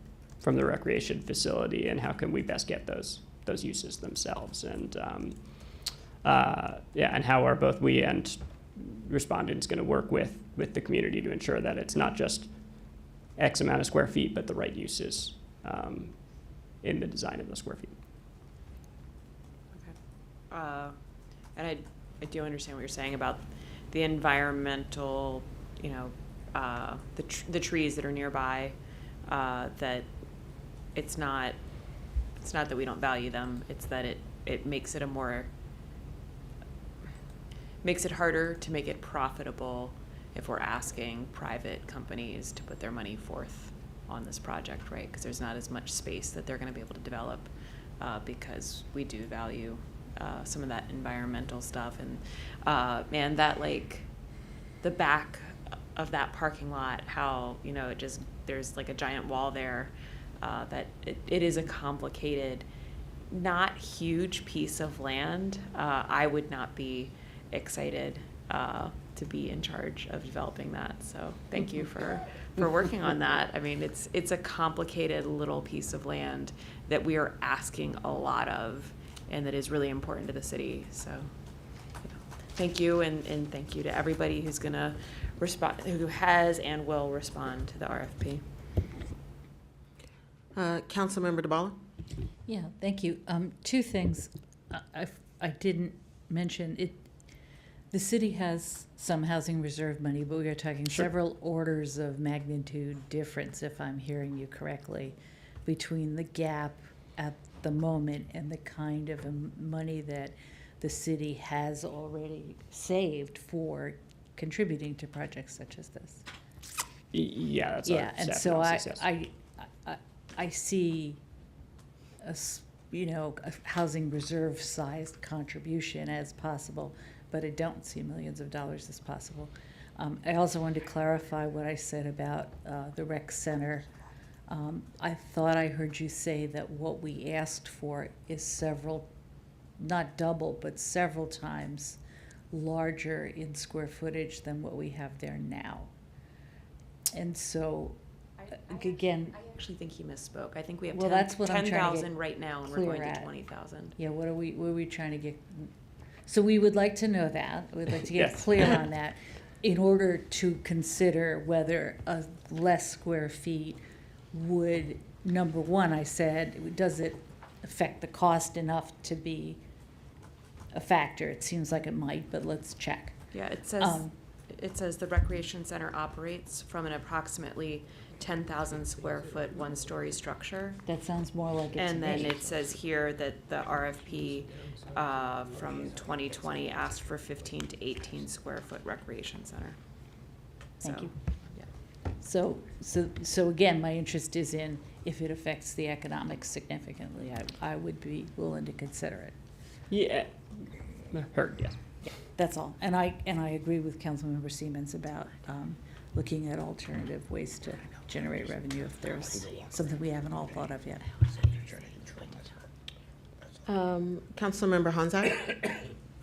from the recreation facility, and how can we best get those uses themselves? And and how are both we and respondents going to work with the community to ensure that it's not just X amount of square feet, but the right uses in the design of the square feet. Okay. And I do understand what you're saying about the environmental, the trees that are nearby, that it's not that we don't value them, it's that it makes it makes it harder to make it profitable if we're asking private companies to put their money forth on this project, right? Because there's not as much space that they're going to be able to develop, because we do value some of that environmental stuff. And that, like, the back of that parking lot, how, there's like a giant wall there, that it is a complicated, not huge piece of land. I would not be excited to be in charge of developing that. So thank you for working on that. I mean, it's a complicated little piece of land that we are asking a lot of, and that is really important to the city. So thank you, and thank you to everybody who's gonna respond, who has and will respond to the RFP. Councilmember DeBala? Yeah, thank you. Two things. I didn't mention it. The city has some housing reserve money, but we are talking several orders of magnitude difference, if I'm hearing you correctly, between the gap at the moment and the kind of money that the city has already saved for contributing to projects such as this. Yeah, that's Yeah, our and staff so analysis, yes. I see a housing reserve sized contribution as possible, but I don't see millions of dollars as possible. I also wanted to clarify what I said about the rec center. I thought I heard you say that what we asked for is several, not double, but several times larger in square footage than what we have there now. And so, again, I actually think he misspoke. I think we have well, that's what I'm trying to get 10,000 right now, and we're clear going to at. 20,000. Yeah, what are we trying to get? So we would like to know that. We'd like to get Yes. clear on that in order to consider whether a less square feet would, number one, I said, does it affect the cost enough to be a factor? It seems like it might, but let's check. Yeah, it says the recreation center operates from an approximately 10,000 square foot, one-story structure. That sounds more like it to And then me. it says here that the RFP from 2020 asked for 15 to 18 square foot recreation center. Thank So, you. yeah. So again, my interest is in if it affects the economics significantly, I would be willing to consider it. Yeah, heard, yes. That's all. And I agree with Councilmember Siemens about looking at alternative ways to generate revenue if there's something we haven't all thought of yet. Councilmember Hanzai?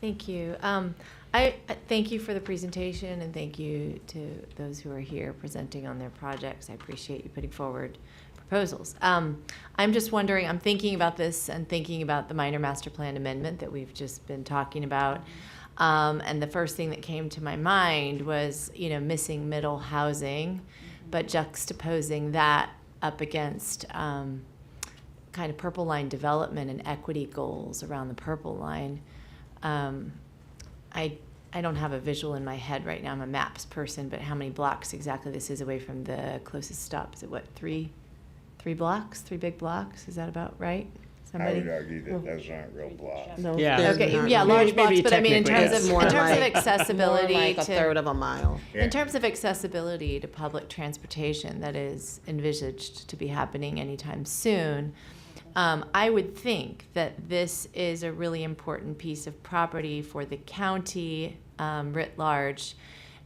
Thank you. I thank you for the presentation, and thank you to those who are here presenting on their projects. I appreciate you putting forward proposals. I'm just wondering, I'm thinking about this and thinking about the minor master plan amendment that we've just been talking about. And the first thing that came to my mind was, missing middle housing, but juxtaposing that up against kind of Purple Line development and equity goals around the Purple Line. I don't have a visual in my head right now. I'm a maps person, but how many blocks exactly this is away from the closest stop? Is it what, three blocks? 3 big blocks? Is that about right? I would argue that those aren't real blocks. No, Yeah. there's Okay, not. yeah, large Maybe blocks, but I mean in technically, terms yes. of More accessibility more like a to third of a mile. in terms of accessibility to public transportation that is envisaged to be happening anytime soon, I would think that this is a really important piece of property for the county writ large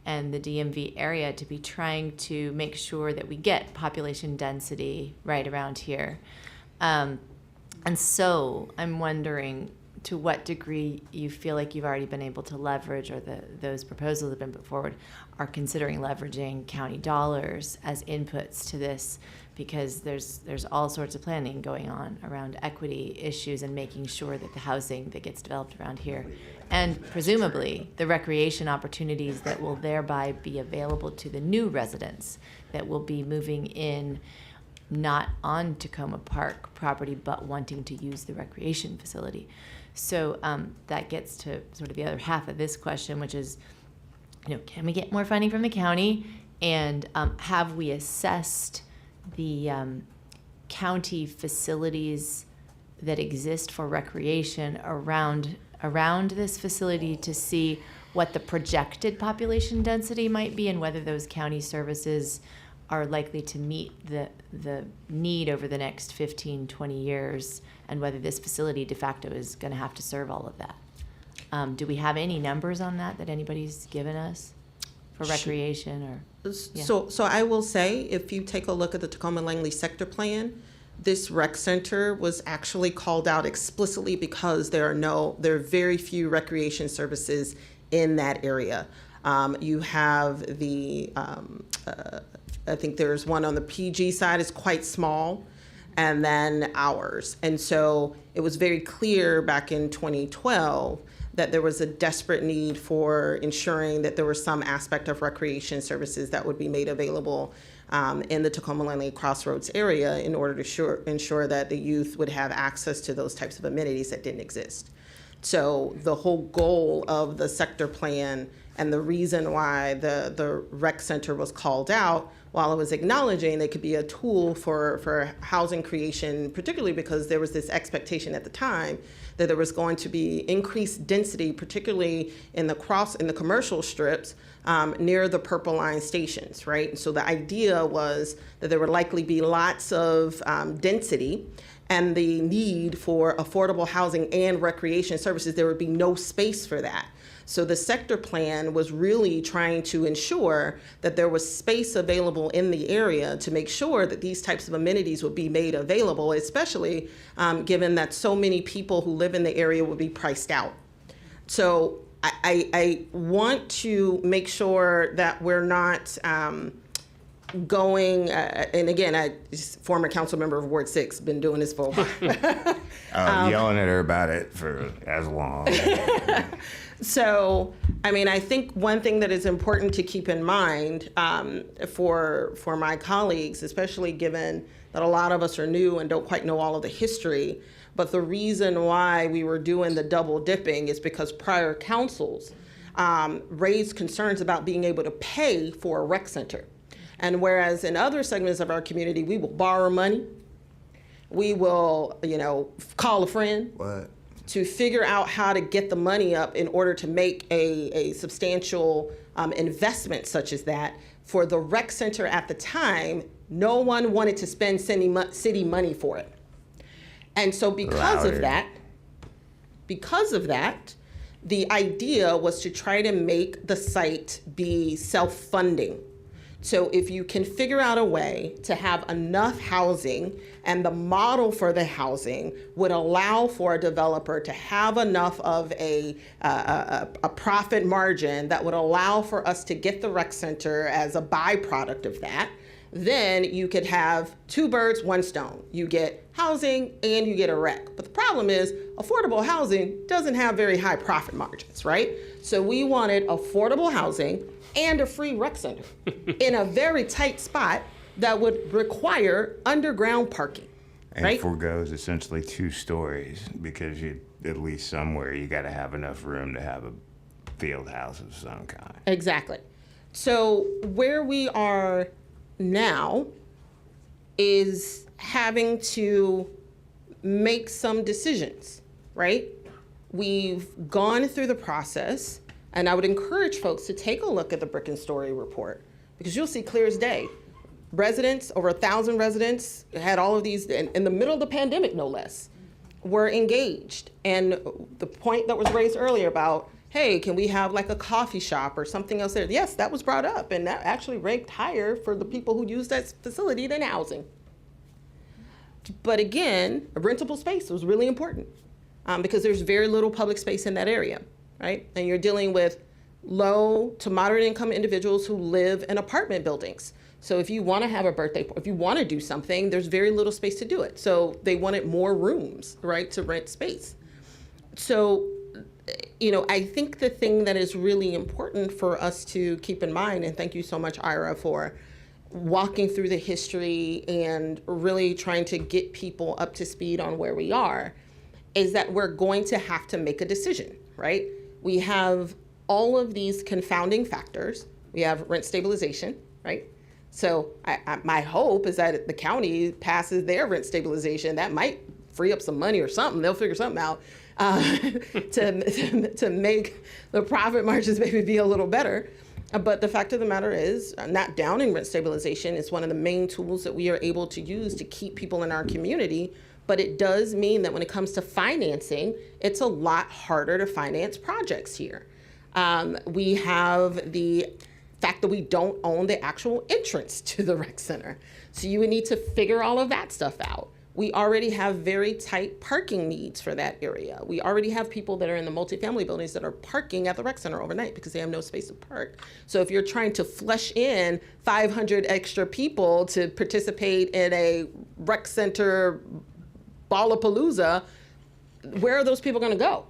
and the DMV area to be trying to make sure that we get population density right around here. And so I'm wondering to what degree you feel like you've already been able to leverage, or those proposals that have been put forward are considering leveraging county dollars as inputs to this, because there's all sorts of planning going on around equity issues and making sure that the housing that gets developed around here, and presumably the recreation opportunities that will thereby be available to the new residents that will be moving in, not on Tacoma Park property, but wanting to use the recreation facility. So that gets to sort of the other half of this question, which is, can we get more funding from the county? And have we assessed the county facilities that exist for recreation around this facility to see what the projected population density might be and whether those county services are likely to meet the need over the next 15, 20 years, and whether this facility de facto is going to have to serve all of that. Do we have any numbers on that anybody's given us for recreation or? Yeah. So I will say, if you take a look at the Tacoma Langley sector plan, this rec center was actually called out explicitly because there are very few recreation services in that area. You have the, I think there's one on the PG side, is quite small, and then ours. And so it was very clear back in 2012 that there was a desperate need for ensuring that there was some aspect of recreation services that would be made available in the Tacoma Langley Crossroads area in order to ensure that the youth would have access to those types of amenities that didn't exist. So the whole goal of the sector plan and the reason why the rec center was called out, while it was acknowledging they could be a tool for housing creation, particularly because there was this expectation at the time that there was going to be increased density, particularly in the commercial strips near the Purple Line stations, right? So the idea was that there would likely be lots of density and the need for affordable housing and recreation services. There would be no space for that. So the sector plan was really trying to ensure that there was space available in the area to make sure that these types of amenities would be made available, especially given that so many people who live in the area would be priced out. So I want to make sure that we're not going, and again, I former council member of Ward 6, been doing this for a while. Yelling at her about it for as long. So, I mean, I think one thing that is important to keep in mind for my colleagues, especially given that a lot of us are new and don't quite know all of the history, but the reason why we were doing the double dipping is because prior councils raised concerns about being able to pay for a rec center. And whereas in other segments of our community, we will borrow money, we will, call a friend. What? To figure out how to get the money up in order to make a substantial investment such as that. For the rec center at the time, no one wanted to spend city money for it. And so because of that, the idea was to try to make the site be self-funding. So if you can figure out a way to have enough housing, and the model for the housing would allow for a developer to have enough of a profit margin that would allow for us to get the rec center as a byproduct of that, then you could have two birds, one stone. You get housing and you get a rec. But the problem is affordable housing doesn't have very high profit margins, right? So we wanted affordable housing and a free rec center in a very tight spot that would require underground parking, And right? forgoes essentially 2 stories because at least somewhere you got to have enough room to have a field house of some kind. Exactly. So where we are now is having to make some decisions, right? We've gone through the process, and I would encourage folks to take a look at the Brick and Story report, because you'll see clear as day. Residents, over 1,000 residents, had all of these, in the middle of the pandemic, no less, were engaged. And the point that was raised earlier about, hey, can we have like a coffee shop or something else there? Yes, that was brought up, and that actually ranked higher for the people who use that facility than housing. But again, a rentable space was really important because there's very little public space in that area, right? And you're dealing with low to moderate income individuals who live in apartment buildings. So if you want to have a birthday, if you want to do something, there's very little space to do it. So they wanted more rooms, right, to rent space. So, I think the thing that is really important for us to keep in mind, and thank you so much, Ira, for walking through the history and really trying to get people up to speed on where we are, is that we're going to have to make a decision, right? We have all of these confounding factors. We have rent stabilization, right? So my hope is that the county passes their rent stabilization. That might free up some money or something. They'll figure something out to make the profit margins maybe be a little better. But the fact of the matter is, not downing rent stabilization is one of the main tools that we are able to use to keep people in our community. But it does mean that when it comes to financing, it's a lot harder to finance projects here. We have the fact that we don't own the actual entrance to the rec center. So you would need to figure all of that stuff out. We already have very tight parking needs for that area. We already have people that are in the multifamily buildings that are parking at the rec center overnight because they have no space to park. So if you're trying to flush in 500 extra people to participate in a rec center Ballapalooza, where are those people gonna go?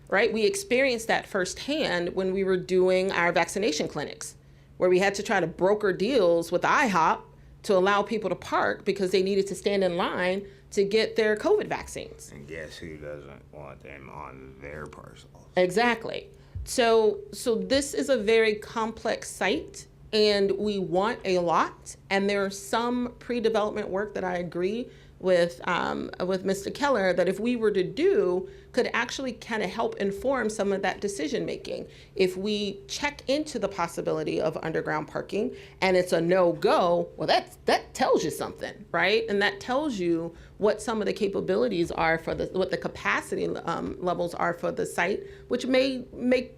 right? We experienced that firsthand when we were doing our vaccination clinics, where we had to try to broker deals with IHOP to allow people to park because they needed to stand in line to get their COVID vaccines. And guess who doesn't want them on their parcels? Exactly. So this is a very complex site, and we want a lot. And there's some pre-development work that I agree with Mr. Keller that if we were to do, could actually kind of help inform some of that decision making. If we check into the possibility of underground parking and it's a no-go, well, that tells you something, right? And that tells you what some of the capabilities are for what the capacity levels are for the site, which may make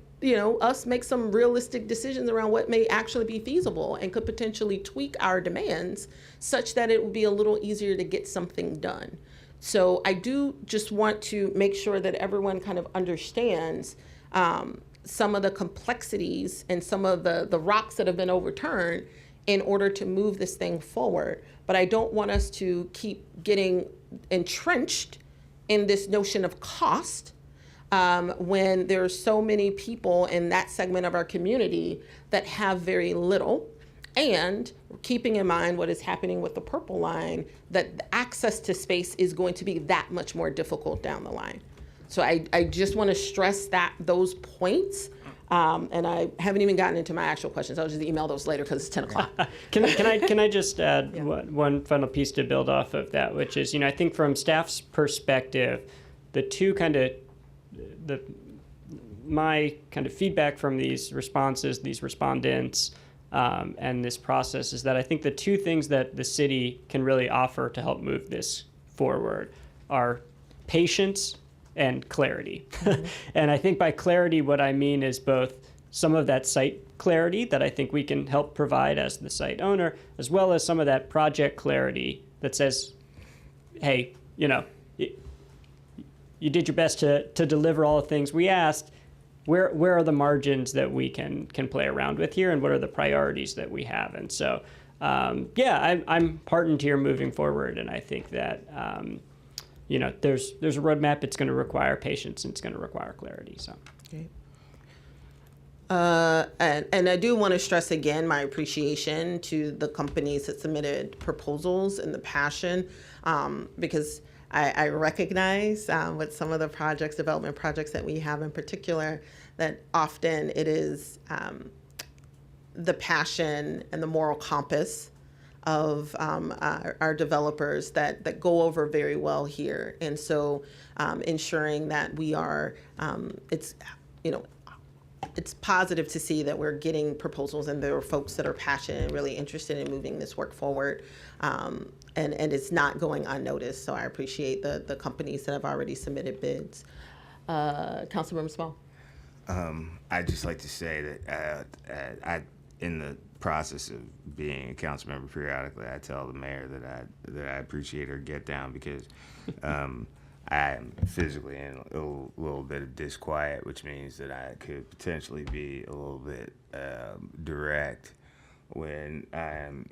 us make some realistic decisions around what may actually be feasible and could potentially tweak our demands such that it would be a little easier to get something done. So I do just want to make sure that everyone kind of understands some of the complexities and some of the rocks that have been overturned in order to move this thing forward. But I don't want us to keep getting entrenched in this notion of cost when there's so many people in that segment of our community that have very little, and keeping in mind what is happening with the Purple Line, that the access to space is going to be that much more difficult down the line. So I just want to stress those points. And I haven't even gotten into my actual questions. I'll just email those later because it's 10 o'clock. Can I just add one final piece to build off of that, which is, I think from staff's perspective, my kind of feedback from these responses, these respondents, and this process is that I think the two things that the city can really offer to help move this forward are patience and clarity. And I think by clarity, what I mean is both some of that site clarity that I think we can help provide as the site owner, as well as some of that project clarity that says, hey, you did your best to deliver all the things we asked. Where are the margins that we can play around with here, and what are the priorities that we have? And so, I'm heartened here moving forward, and I think that there's a roadmap. It's going to require patience, and it's going to require clarity. So. Okay. And I do want to stress again my appreciation to the companies that submitted proposals and the passion, because I recognize with some of the development projects that we have in particular, that often it is the passion and the moral compass of our developers that go over very well here. And so ensuring that we are, it's positive to see that we're getting proposals and there are folks that are passionate and really interested in moving this work forward. And it's not going unnoticed. So I appreciate the companies that have already submitted bids. Councilmember Small. I'd just like to say that in the process of being a council member periodically, I tell the mayor that I appreciate her get down because I am physically in a little bit of disquiet, which means that I could potentially be a little bit direct when I am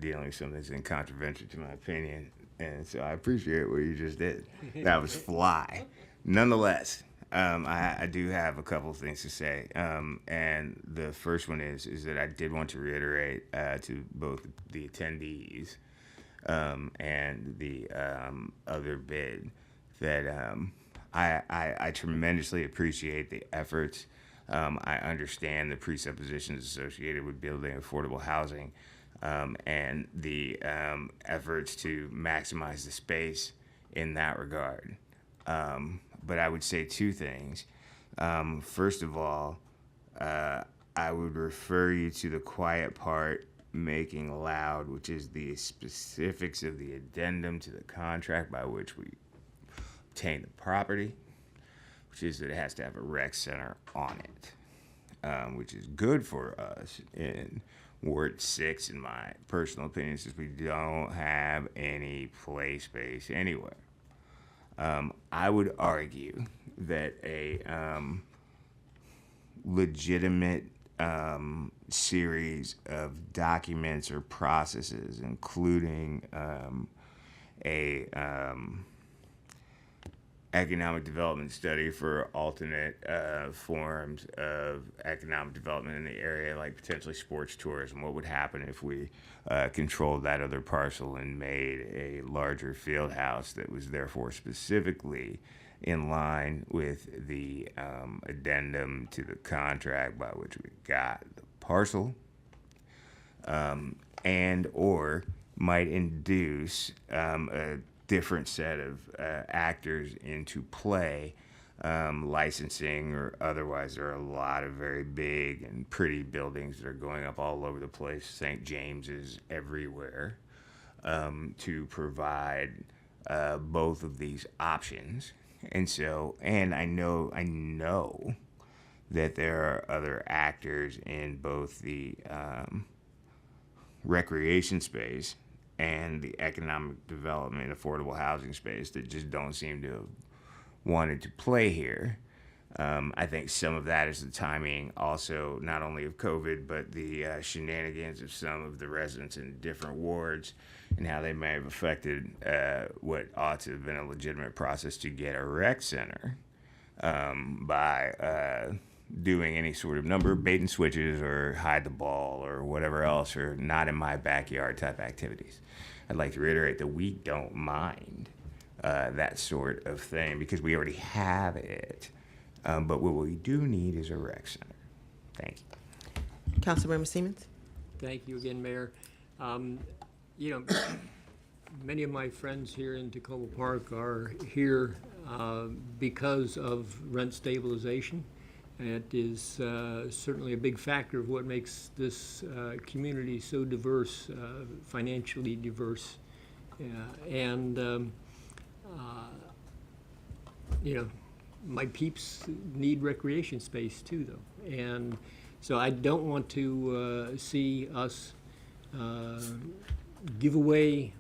dealing with something that's contravention to my opinion. And so I appreciate what you just did. That was fly. Nonetheless, I do have a couple of things to say. And the first one is that I did want to reiterate to both the attendees and the other bid that I tremendously appreciate the efforts. I understand the presuppositions associated with building affordable housing and the efforts to maximize the space in that regard. But I would say two things. First of all, I would refer you to the quiet part, making loud, which is the specifics of the addendum to the contract by which we obtain the property, which is that it has to have a rec center on it, which is good for us in Ward 6, in my personal opinion, since we don't have any play space anywhere. I would argue that a legitimate series of documents or processes, including economic development study for alternate forms of economic development in the area, like potentially sports tourism. What would happen if we controlled that other parcel and made a larger field house that was therefore specifically in line with the addendum to the contract by which we got the parcel, and or might induce a different set of actors into play, licensing or otherwise. There are a lot of very big and pretty buildings that are going up all over the place, St. James's everywhere, to provide both of these options. And so, and I know that there are other actors in both the recreation space and the economic development, affordable housing space that just don't seem to have wanted to play here. I think some of that is the timing also, not only of COVID, but the shenanigans of some of the residents in different wards and how they may have affected what ought to have been a legitimate process to get a rec center by doing any sort of number of bait and switches or hide the ball or whatever else, or not in my backyard type activities. I'd like to reiterate that we don't mind that sort of thing because we already have it. But what we do need is a rec center. Thank you. Councilmember Siemens? Thank you again, Mayor. You know, many of my friends here in Tacoma Park are here because of rent stabilization. It is certainly a big factor of what makes this community so diverse, financially diverse. You know, my peeps need recreation space too, though. And so I don't want to see us give away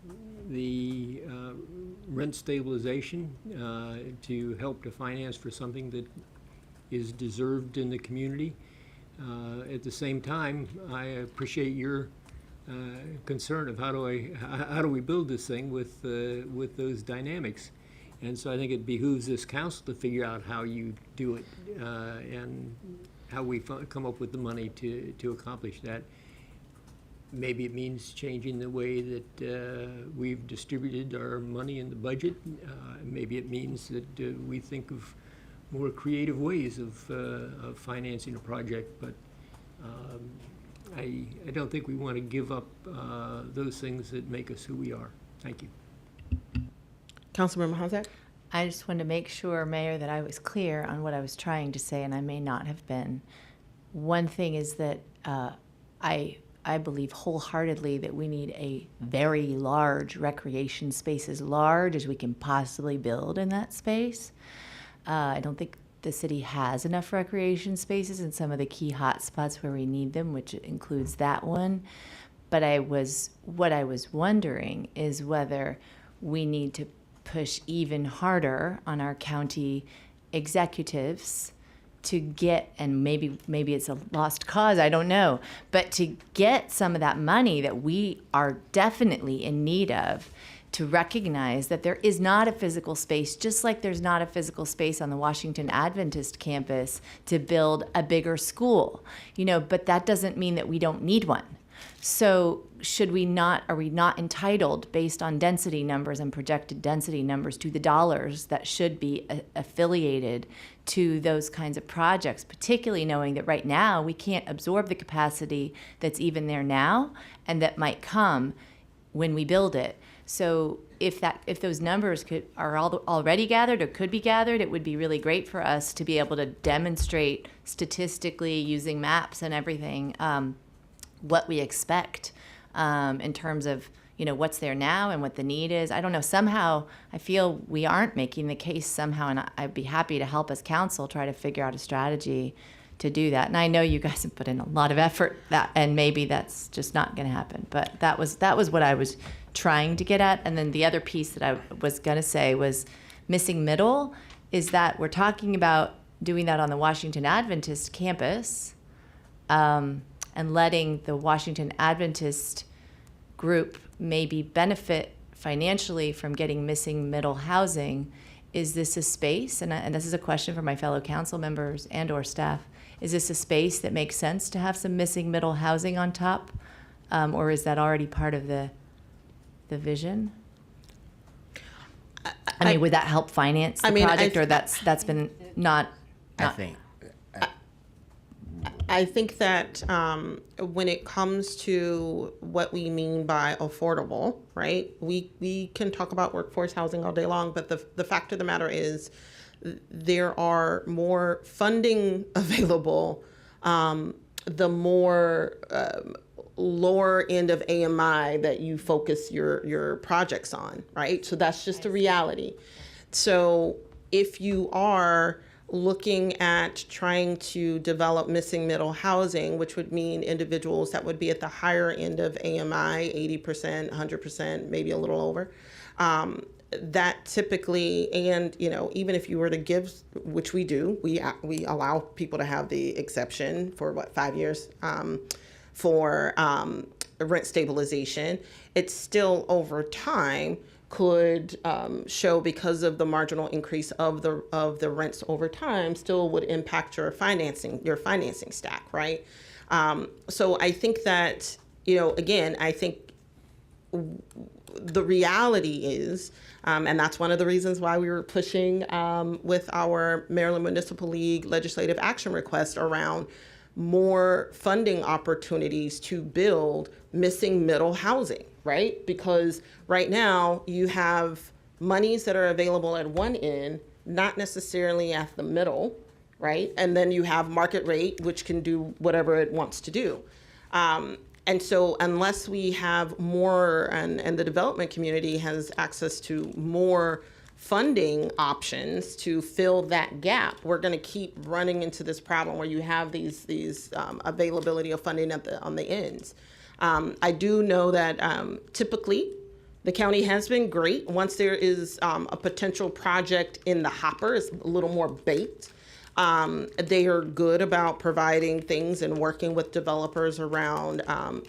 the rent stabilization to help to finance for something that is deserved in the community. At the same time, I appreciate your concern of how do we build this thing with those dynamics. And so I think it behooves this council to figure out how you do it and how we come up with the money to accomplish that. Maybe it means changing the way that we've distributed our money in the budget. Maybe it means that we think of more creative ways of financing a project, but I don't think we want to give up those things that make us who we are. Thank you. Councilmember Honzak? I just wanted to make sure, Mayor, that I was clear on what I was trying to say, and I may not have been. One thing is that I believe wholeheartedly that we need a very large recreation space, as large as we can possibly build in that space. I don't think the city has enough recreation spaces in some of the key hot spots where we need them, which includes that one. But what I was wondering is whether we need to push even harder on our county executives to get, and maybe it's a lost cause, I don't know, but to get some of that money that we are definitely in need of, to recognize that there is not a physical space, just like there's not a physical space on the Washington Adventist campus to build a bigger school, but that doesn't mean that we don't need one. So are we not entitled, based on density numbers and projected density numbers, to the dollars that should be affiliated to those kinds of projects, particularly knowing that right now we can't absorb the capacity that's even there now and that might come when we build it. So if those numbers are already gathered or could be gathered, it would be really great for us to be able to demonstrate statistically, using maps and everything, what we expect in terms of what's there now and what the need is. I don't know, somehow I feel we aren't making the case somehow, and I'd be happy to help as council try to figure out a strategy to do that. And I know you guys have put in a lot of effort, and maybe that's just not going to happen, but that was what I was trying to get at. And then the other piece that I was going to say was missing middle, is that we're talking about doing that on the Washington Adventist campus, and letting the Washington Adventist group maybe benefit financially from getting missing middle housing, is this a space, and this is a question for my fellow council members and or staff, is this a space that makes sense to have some missing middle housing on top? Or is that already part of the vision? I mean, would that help finance the project, or that's been not? I think that when it comes to what we mean by affordable, right? We can talk about workforce housing all day long, but the fact of the matter is there are more funding available, the more lower end of AMI that you focus your projects on, right? So that's just a reality. So if you are looking at trying to develop missing middle housing, which would mean individuals that would be at the higher end of AMI, 80%, 100%, maybe a little over, that typically, and even if you were to give, which we do, we allow people to have the exception for 5 years for rent stabilization, it's still over time could show, because of the marginal increase of the rents over time, still would impact your financing stack, right? So I think that, again, I think the reality is, and that's one of the reasons why we were pushing with our Maryland Municipal League legislative action request around more funding opportunities to build missing middle housing, right? Because right now you have monies that are available at one end, not necessarily at the middle, right? And then you have market rate, which can do whatever it wants to do. And so unless we have more, and the development community has access to more funding options to fill that gap, we're going to keep running into this problem where you have these availability of funding on the ends. I do know that typically the county has been great. Once there is a potential project in the hopper, it's a little more baked. They are good about providing things and working with developers around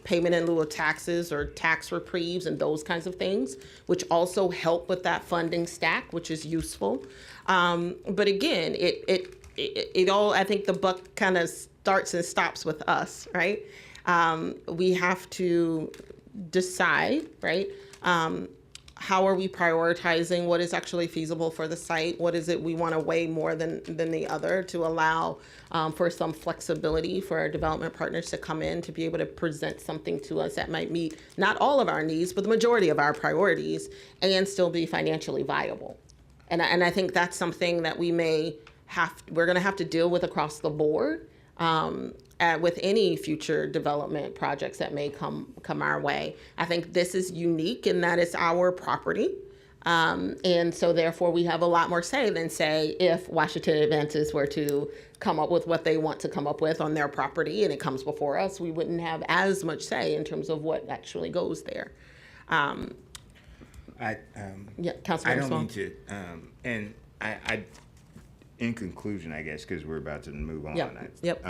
payment in lieu of taxes or tax reprieves and those kinds of things, which also help with that funding stack, which is useful. But again, it all, I think the buck kind of starts and stops with us, right? We have to decide, right? How are we prioritizing what is actually feasible for the site? What is it we want to weigh more than the other to allow for some flexibility for our development partners to come in to be able to present something to us that might meet not all of our needs, but the majority of our priorities, and still be financially viable. And I think that's something that we're going to have to deal with across the board. With any future development projects that may come our way. I think this is unique in that it's our property. And so therefore we have a lot more say than, say, if Washington Advances were to come up with what they want to come up with on their property and it comes before us, we wouldn't have as much say in terms of what actually goes there. Councilman I don't Swan. mean to, and I, in conclusion, I guess, because we're about to move on. Yep.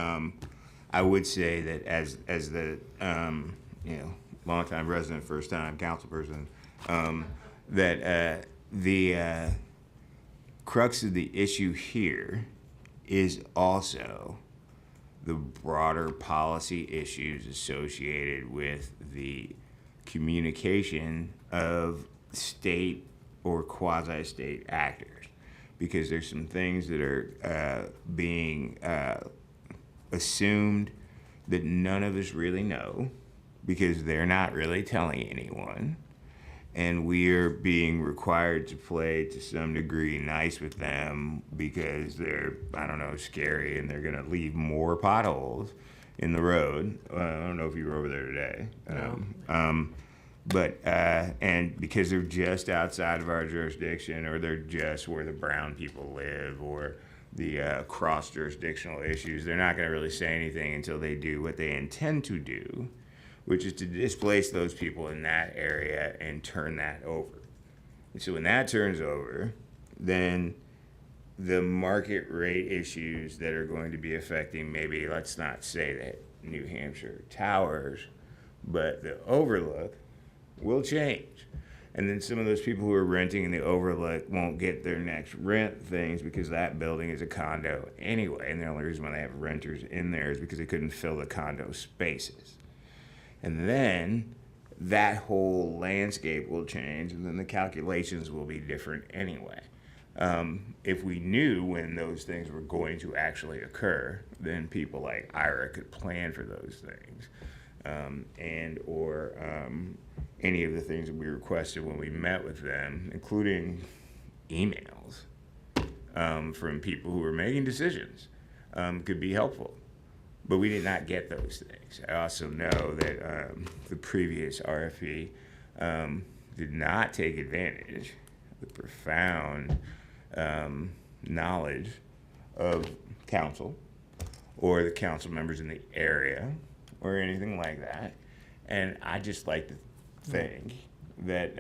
I would say that as the longtime resident, first time council person, that the crux of the issue here is also the broader policy issues associated with the communication of state or quasi-state actors, because there's some things that are being assumed that none of us really know because they're not really telling anyone, and we're being required to play to some degree nice with them because they're, I don't know, scary, and they're gonna leave more potholes in the road. I don't know if you were over there today. No. But and because they're just outside of our jurisdiction, or they're just where the brown people live, or the cross-jurisdictional issues, they're not going to really say anything until they do what they intend to do, which is to displace those people in that area and turn that over. And so when that turns over, then the market rate issues that are going to be affecting, maybe, let's not say that New Hampshire Towers, but the Overlook will change. And then some of those people who are renting in the overlook won't get their next rent things because that building is a condo anyway. And the only reason why they have renters in there is because they couldn't fill the condo spaces. And then that whole landscape will change, and then the calculations will be different anyway. If we knew when those things were going to actually occur, then people like Ira could plan for those things. Or any of the things that we requested when we met with them, including emails from people who were making decisions, could be helpful. But we did not get those things. I also know that the previous RFP did not take advantage of the profound knowledge of council or the council members in the area or anything like that. And I just like to think that,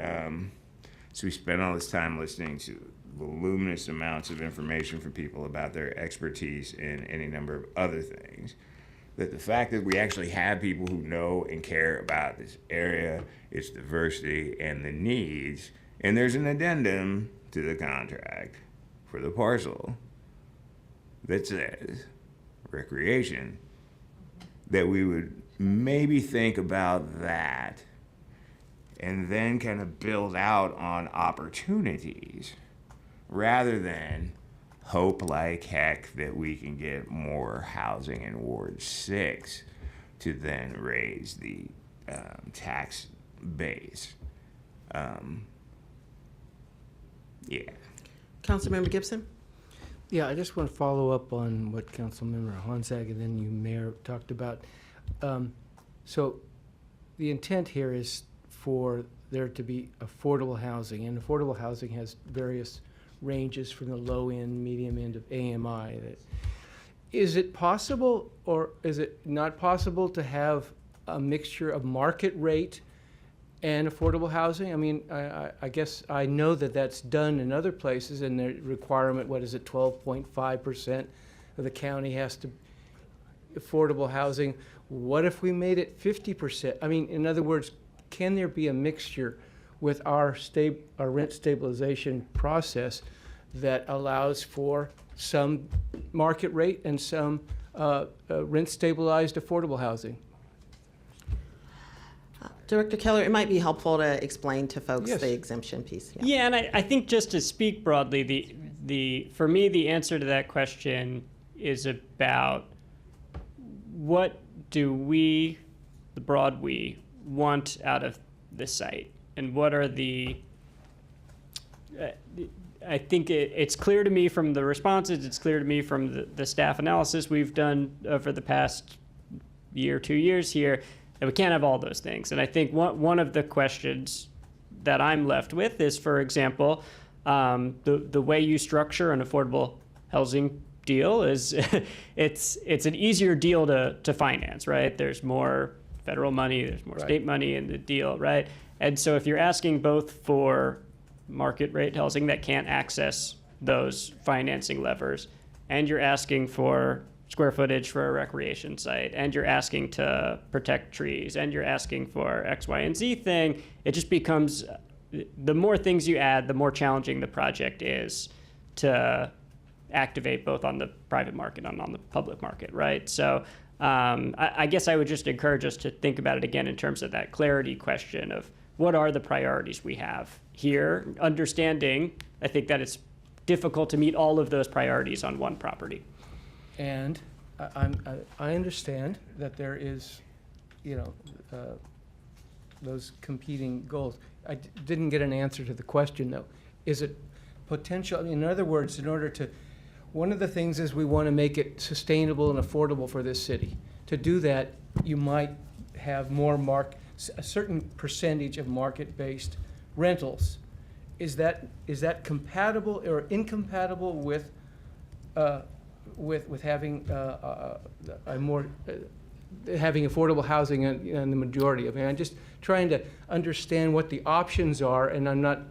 so we spent all this time listening to voluminous amounts of information from people about their expertise in any number of other things, that the fact that we actually have people who know and care about this area, its diversity, and the needs, and there's an addendum to the contract for the parcel that says recreation, that we would maybe think about that and then kind of build out on opportunities rather than hope like heck that we can get more housing in Ward 6 to then raise the tax base. Yeah. Councilmember Gibson? Yeah, I just want to follow up on what Councilmember Honzag and then you, Mayor, talked about. So the intent here is for there to be affordable housing, and affordable housing has various ranges from the low end, medium end of AMI. Is it possible or is it not possible to have a mixture of market rate and affordable housing? I mean, I guess I know that that's done in other places, and the requirement, what is it, 12.5% of the county has to affordable housing. What if we made it 50%? I mean, in other words, can there be a mixture with our rent stabilization process that allows for some market rate and some rent stabilized affordable housing? Director Keller, it might be helpful to explain to folks Yes. the exemption piece. Yeah, and I think just to speak broadly, for me, the answer to that question is about what do we, the broad we, want out of the site, and what are the I think it's clear to me from the responses, it's clear to me from the staff analysis we've done over the past year, 2 years here, that we can't have all those things. And I think one of the questions that I'm left with is, for example, the way you structure an affordable housing deal is it's an easier deal to finance, right? There's more federal money, there's more state money in the deal, right? And so if you're asking both for market rate housing that can't access those financing levers, and you're asking for square footage for a recreation site, and you're asking to protect trees, and you're asking for X, Y, and Z thing, it just becomes, the more things you add, the more challenging the project is to activate both on the private market and on the public market, right? So I guess I would just encourage us to think about it again in terms of that clarity question of what are the priorities we have here, understanding, I think, that it's difficult to meet all of those priorities on one property. And I understand that there is, those competing goals. I didn't get an answer to the question, though. Is it potential, in other words, in order to, one of the things is we want to make it sustainable and affordable for this city. To do that, you might have more a certain percentage of market-based rentals. Is that compatible or incompatible with having having affordable housing in the majority of it? I'm just trying to understand what the options are, and I'm not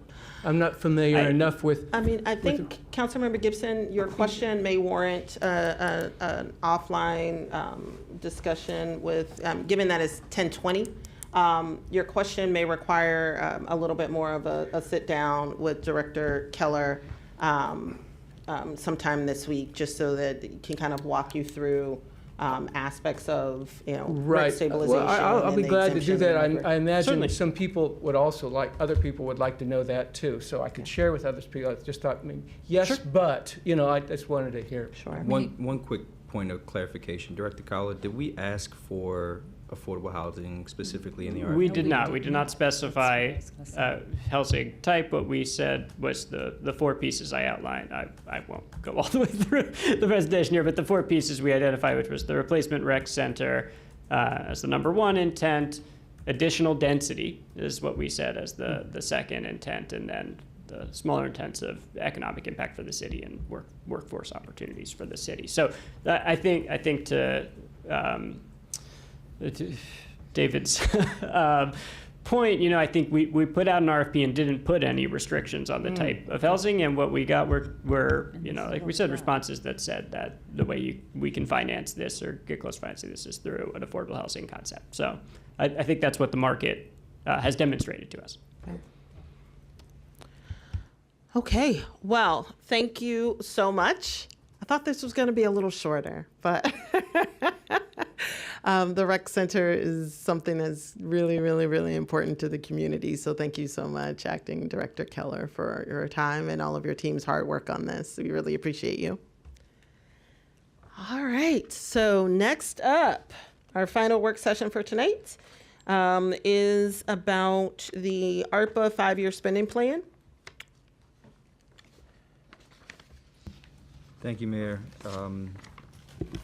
familiar enough with. I mean, I think, Councilmember Gibson, your question may warrant an offline discussion with, given that it's 10:20 Your question may require a little bit more of a sit down with Director Keller sometime this week, just so that he can kind of walk you through aspects of, rent Right. stabilization. Well, I'll and be the glad to do exemption that. and I imagine Certainly. some people would also other people would like to know that too, so I could share with other people. I just thought, yes, but, I just wanted to hear. Sure. One quick point of clarification. Director Cowler, did we ask for affordable housing specifically in the RFP? We did not. We did not specify housing type. What we said was the four pieces I outlined. I won't go all the way through the presentation here, but the four pieces we identified, which was the replacement rec center as the number one intent, additional density is what we said as the second intent, and then the smaller intents of economic impact for the city and workforce opportunities for the city. So I think to David's point, I think we put out an RFP and didn't put any restrictions on the type of housing, and what we got were like we said, responses that said that the way we can finance this or get close to financing this is through an affordable housing concept. So I think that's what the market has demonstrated to us. Okay, well, thank you so much. I thought this was going to be a little shorter, but the rec center is something that's really, really, really important to the community. So thank you so much, Acting Director Keller, for your time and all of your team's hard work on this. We really appreciate you. All right, so next up, our final work session for tonight is about the ARPA 5-year spending plan. Thank you, Mayor.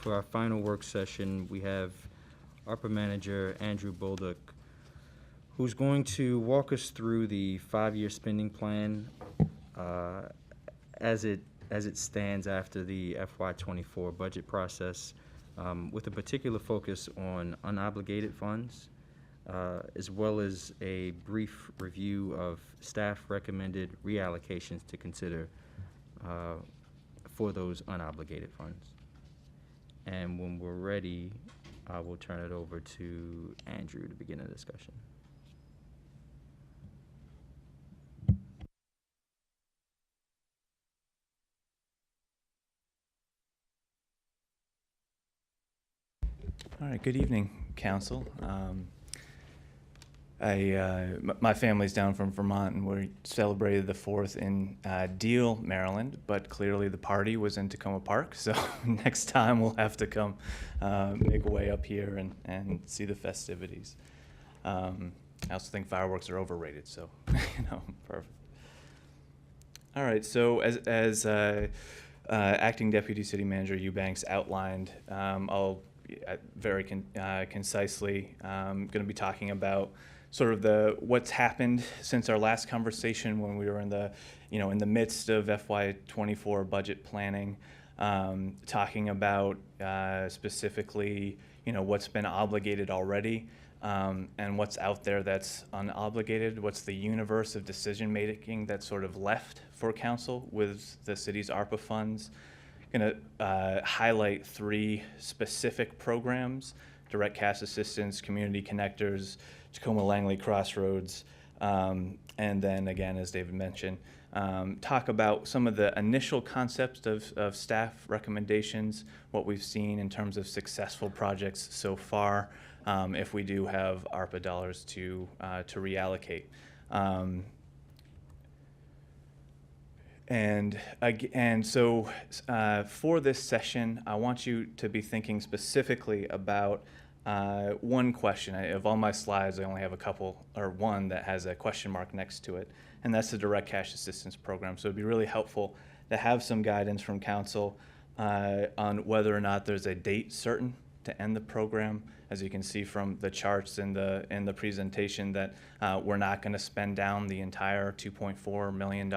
For our final work session, we have ARPA Manager Andrew Bolduc, who's going to walk us through the 5-year spending plan as it stands after the FY24 budget process, with a particular focus on unobligated funds, as well as a brief review of staff recommended reallocations to consider for those unobligated funds. And when we're ready, I will turn it over to Andrew to begin the discussion. All right, good evening, Council. My family's down from Vermont, and we celebrated the 4th in Deal, Maryland, but clearly the party was in Tacoma Park, so next time we'll have to come make a way up here and see the festivities. I also think fireworks are overrated, so, perfect. All right, so as Acting Deputy City Manager Eubanks outlined, I'll very concisely going to be talking about sort of what's happened since our last conversation when we were in the midst of FY24 budget planning, talking about specifically what's been obligated already, and what's out there that's unobligated, what's the universe of decision making that's sort of left for council with the city's ARPA funds. Going to highlight 3 specific programs: direct cash assistance, community connectors, Tacoma Langley Crossroads, and then again, as David mentioned, talk about some of the initial concepts of staff recommendations, what we've seen in terms of successful projects so far, if we do have ARPA dollars to reallocate. And so for this session, I want you to be thinking specifically about one question. Of all my slides, I only have one that has a question mark next to it, and that's the Direct Cash Assistance Program. So it'd be really helpful to have some guidance from council on whether or not there's a date certain to end the program. As you can see from the charts in the presentation, that we're not going to spend down the entire $2.4 million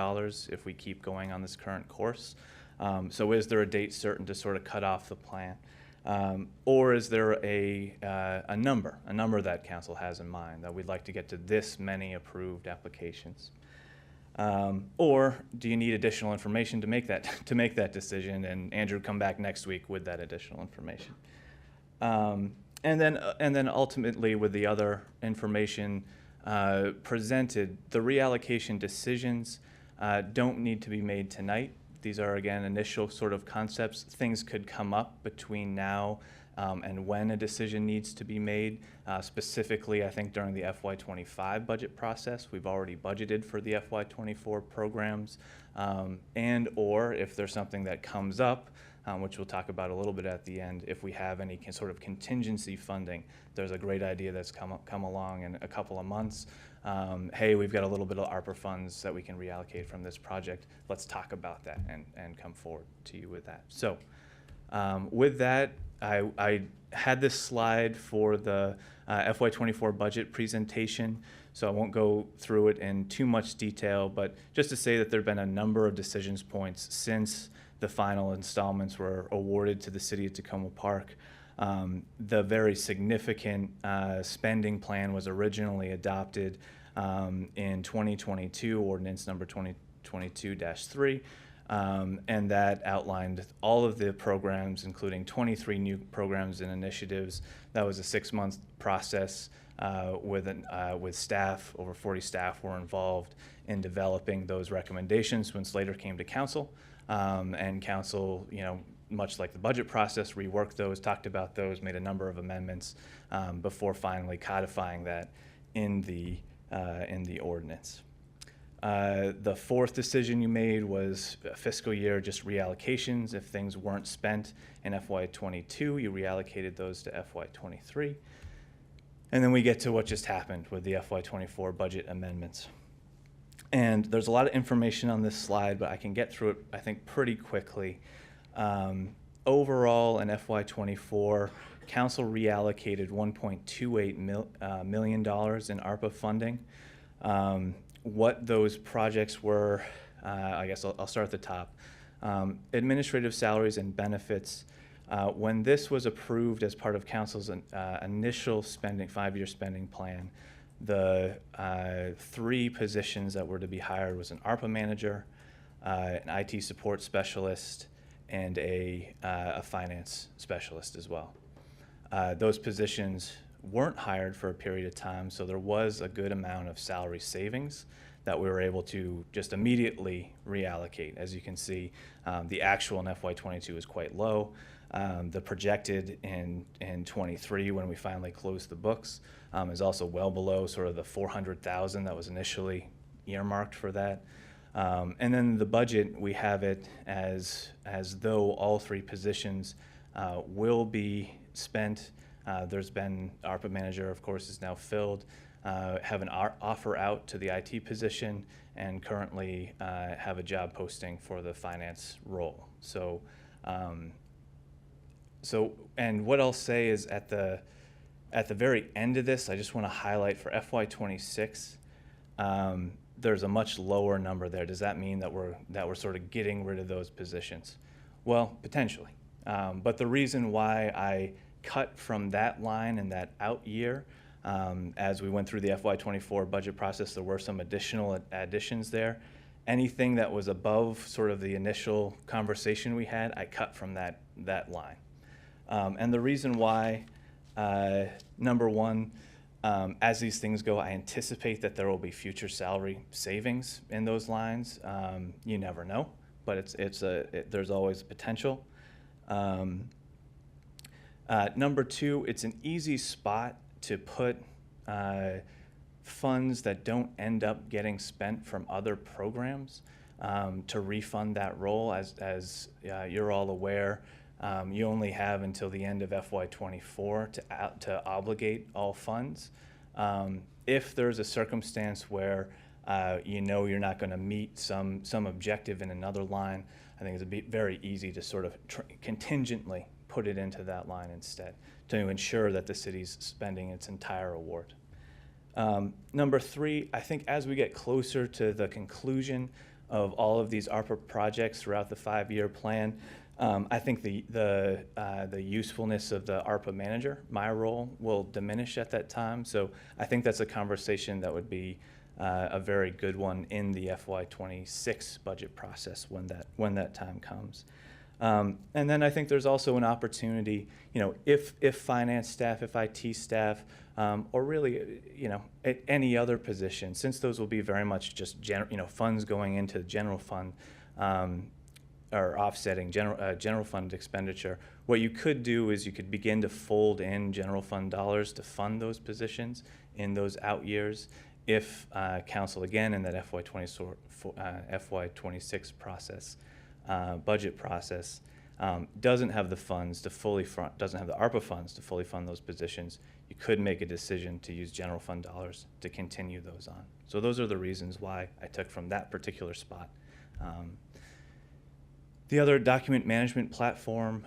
if we keep going on this current course. So is there a date certain to sort of cut off the plan? Or is there a number that council has in mind, that we'd like to get to this many approved applications? Or do you need additional information to make that decision, and Andrew come back next week with that additional information? and then ultimately with the other information presented, the reallocation decisions don't need to be made tonight. These are, again, initial sort of concepts. Things could come up between now and when a decision needs to be made. Specifically, I think during the FY25 budget process, we've already budgeted for the FY24 programs, and or if there's something that comes up, which we'll talk about a little bit at the end, if we have any sort of contingency funding. There's a great idea that's come along in a couple of months. Hey, we've got a little bit of ARPA funds that we can reallocate from this project. Let's talk about that and come forward to you with that. So with that, I had this slide for the FY24 budget presentation, so I won't go through it in too much detail, but just to say that there have been a number of decisions points since the final installments were awarded to the city of Tacoma Park. The very significant spending plan was originally adopted in 2022, ordinance number 2022-3, and that outlined all of the programs, including 23 new programs and initiatives. That was a 6-month process with staff. Over 40 staff were involved in developing those recommendations when Slater came to council. And council, much like the budget process, reworked those, talked about those, made a number of amendments before finally codifying that in the ordinance. The fourth decision you made was fiscal year just reallocations. If things weren't spent in FY22, you reallocated those to FY23. And then we get to what just happened with the FY24 budget amendments. And there's a lot of information on this slide, but I can get through it, I think, pretty quickly. Overall, in FY24, council reallocated $1.28 million in ARPA funding. What those projects were, I guess I'll start at the top. Administrative salaries and benefits. When this was approved as part of council's initial spending, 5-year spending plan, the 3 positions that were to be hired was an ARPA manager, an IT support specialist, and a finance specialist as well. Those positions weren't hired for a period of time, so there was a good amount of salary savings that we were able to just immediately reallocate. As you can see, the actual in FY22 is quite low. The projected in 23, when we finally closed the books, is also well below sort of the 400,000 that was initially earmarked for that. And then the budget, we have it as though all 3 positions will be spent. There's been ARPA manager, of course, is now filled. Have an offer out to the IT position, and currently have a job posting for the finance role. So, and what I'll say is at the very end of this, I just want to highlight for FY26, there's a much lower number there. Does that mean that we're sort of getting rid of those positions? Well, potentially. But the reason why I cut from that line in that out year, as we went through the FY24 budget process, there were some additional additions there. Anything that was above sort of the initial conversation we had, I cut from that line. And the reason why, number one, as these things go, I anticipate that there will be future salary savings in those lines. You never know, but there's always potential. Number two, it's an easy spot to put funds that don't end up getting spent from other programs to refund that role. As you're all aware, you only have until the end of FY24 to obligate all funds. If there's a circumstance where you're not going to meet some objective in another line, I think it's very easy to sort of contingently put it into that line instead to ensure that the city's spending its entire award. Number three, I think as we get closer to the conclusion of all of these ARPA projects throughout the 5-year plan, I think the usefulness of the ARPA manager, my role, will diminish at that time. So I think that's a conversation that would be a very good one in the FY26 budget process when that time comes. And then I think there's also an opportunity, if finance staff, if IT staff, or really, at any other position, since those will be very much just funds going into the general fund, or offsetting general fund expenditure. What you could do is you could begin to fold in general fund dollars to fund those positions in those out years if council, again, in that FY26 process, budget process, doesn't have the funds to fully doesn't have the ARPA funds to fully fund those positions. You could make a decision to use general fund dollars to continue those on. So those are the reasons why I took from that particular spot. The other document management platform,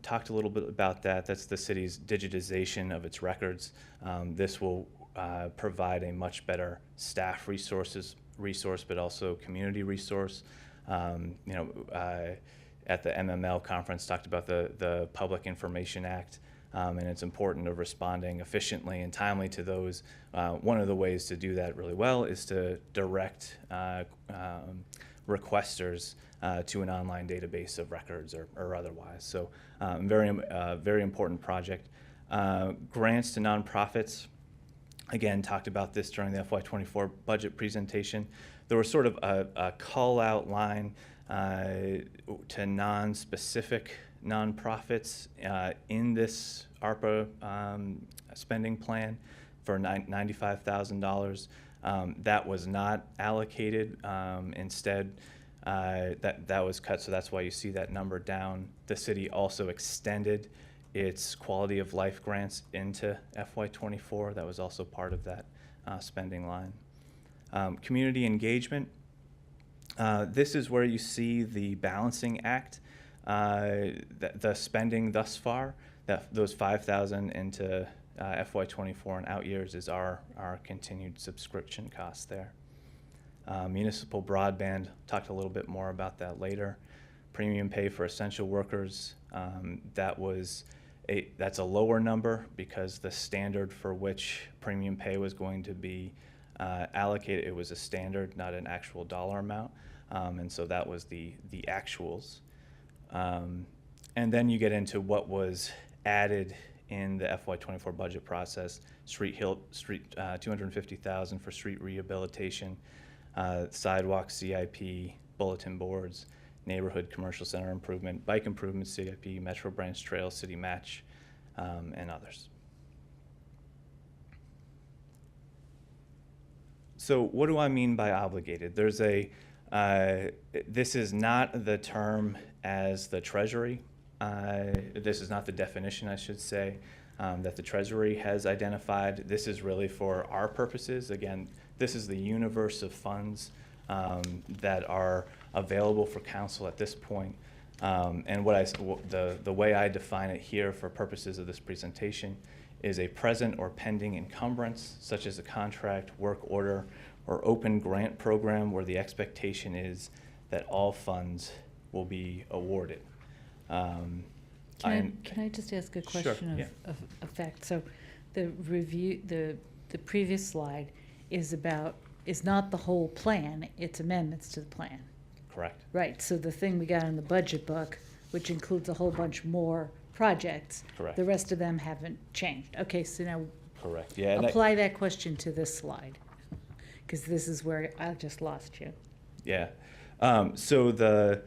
talked a little bit about that. That's the city's digitization of its records. This will provide a much better staff resource, but also community resource. At the MML conference, talked about the Public Information Act, and its importance of responding efficiently and timely to those. One of the ways to do that really well is to direct requesters to an online database of records or otherwise. So very important project. Grants to nonprofits, again, talked about this during the FY24 budget presentation. There was sort of a call out line to non-specific nonprofits in this ARPA spending plan for $95,000. That was not allocated. Instead, that was cut, so that's why you see that number down. The city also extended its quality of life grants into FY24. That was also part of that spending line. Community engagement. This is where you see the balancing act, the spending thus far. Those $5,000 into FY24 and out years is our continued subscription costs there. Municipal broadband, talked a little bit more about that later. Premium pay for essential workers, that's a lower number because the standard for which premium pay was going to be allocated, it was a standard, not an actual dollar amount, and so that was the actuals. And then you get into what was added in the FY24 budget process: $250,000 for street rehabilitation, sidewalk CIP, bulletin boards, neighborhood commercial center improvement, bike improvement CIP, Metro Branch Trail, City Match, and others. So what do I mean by obligated? There's this is not the term as the Treasury. This is not the definition, I should say, that the Treasury has identified. This is really for our purposes. Again, this is the universe of funds that are available for council at this point. And the way I define it here for purposes of this presentation is a present or pending encumbrance, such as a contract, work order, or open grant program where the expectation is that all funds will be awarded. Can I just ask a question of effect? So the review, the previous slide is not the whole plan, it's amendments to the plan. Correct. Right, so the thing we got in the budget book, which includes a whole bunch more projects. Correct. The rest of them haven't changed. Okay, so now correct. Yeah. apply that question to this slide, because this is where I just lost you. Yeah. So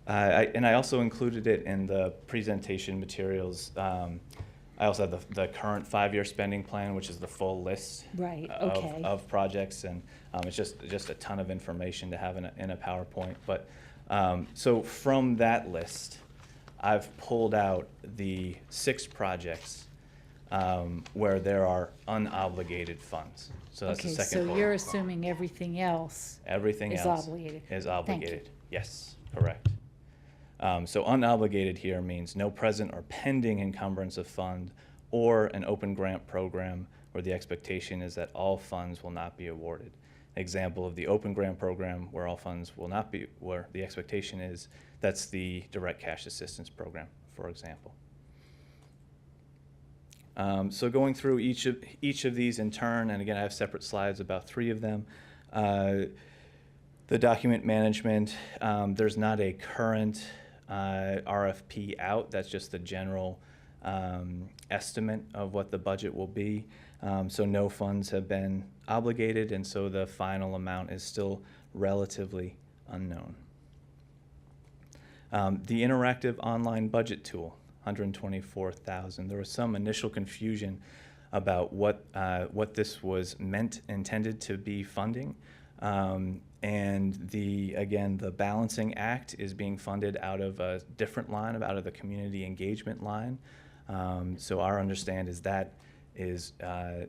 I also included it in the presentation materials. I also have the current 5-year spending plan, which is the full list of projects, and it's just a ton of information to have in a PowerPoint. But so from that list, I've pulled out the 6 projects where there are unobligated funds. So that's the second so bullet. you're assuming everything else is obligated. Is obligated. Thank you. Yes, correct. So unobligated here means no present or pending encumbrance of fund or an open grant program where the expectation is that all funds will not be awarded. Example of the open grant program where all funds will not be, where the expectation is, that's the direct cash assistance program, for example. So going through each of these in turn, and again I have separate slides about 3 of them. The document management, there's not a current RFP out. That's just the general estimate of what the budget will be. So no funds have been obligated, and so the final amount is still relatively unknown. The interactive online budget tool, $124,000. There was some initial confusion about what this was intended to be funding. And the balancing act is being funded out of a different line, out of the community engagement line. So our understand is that is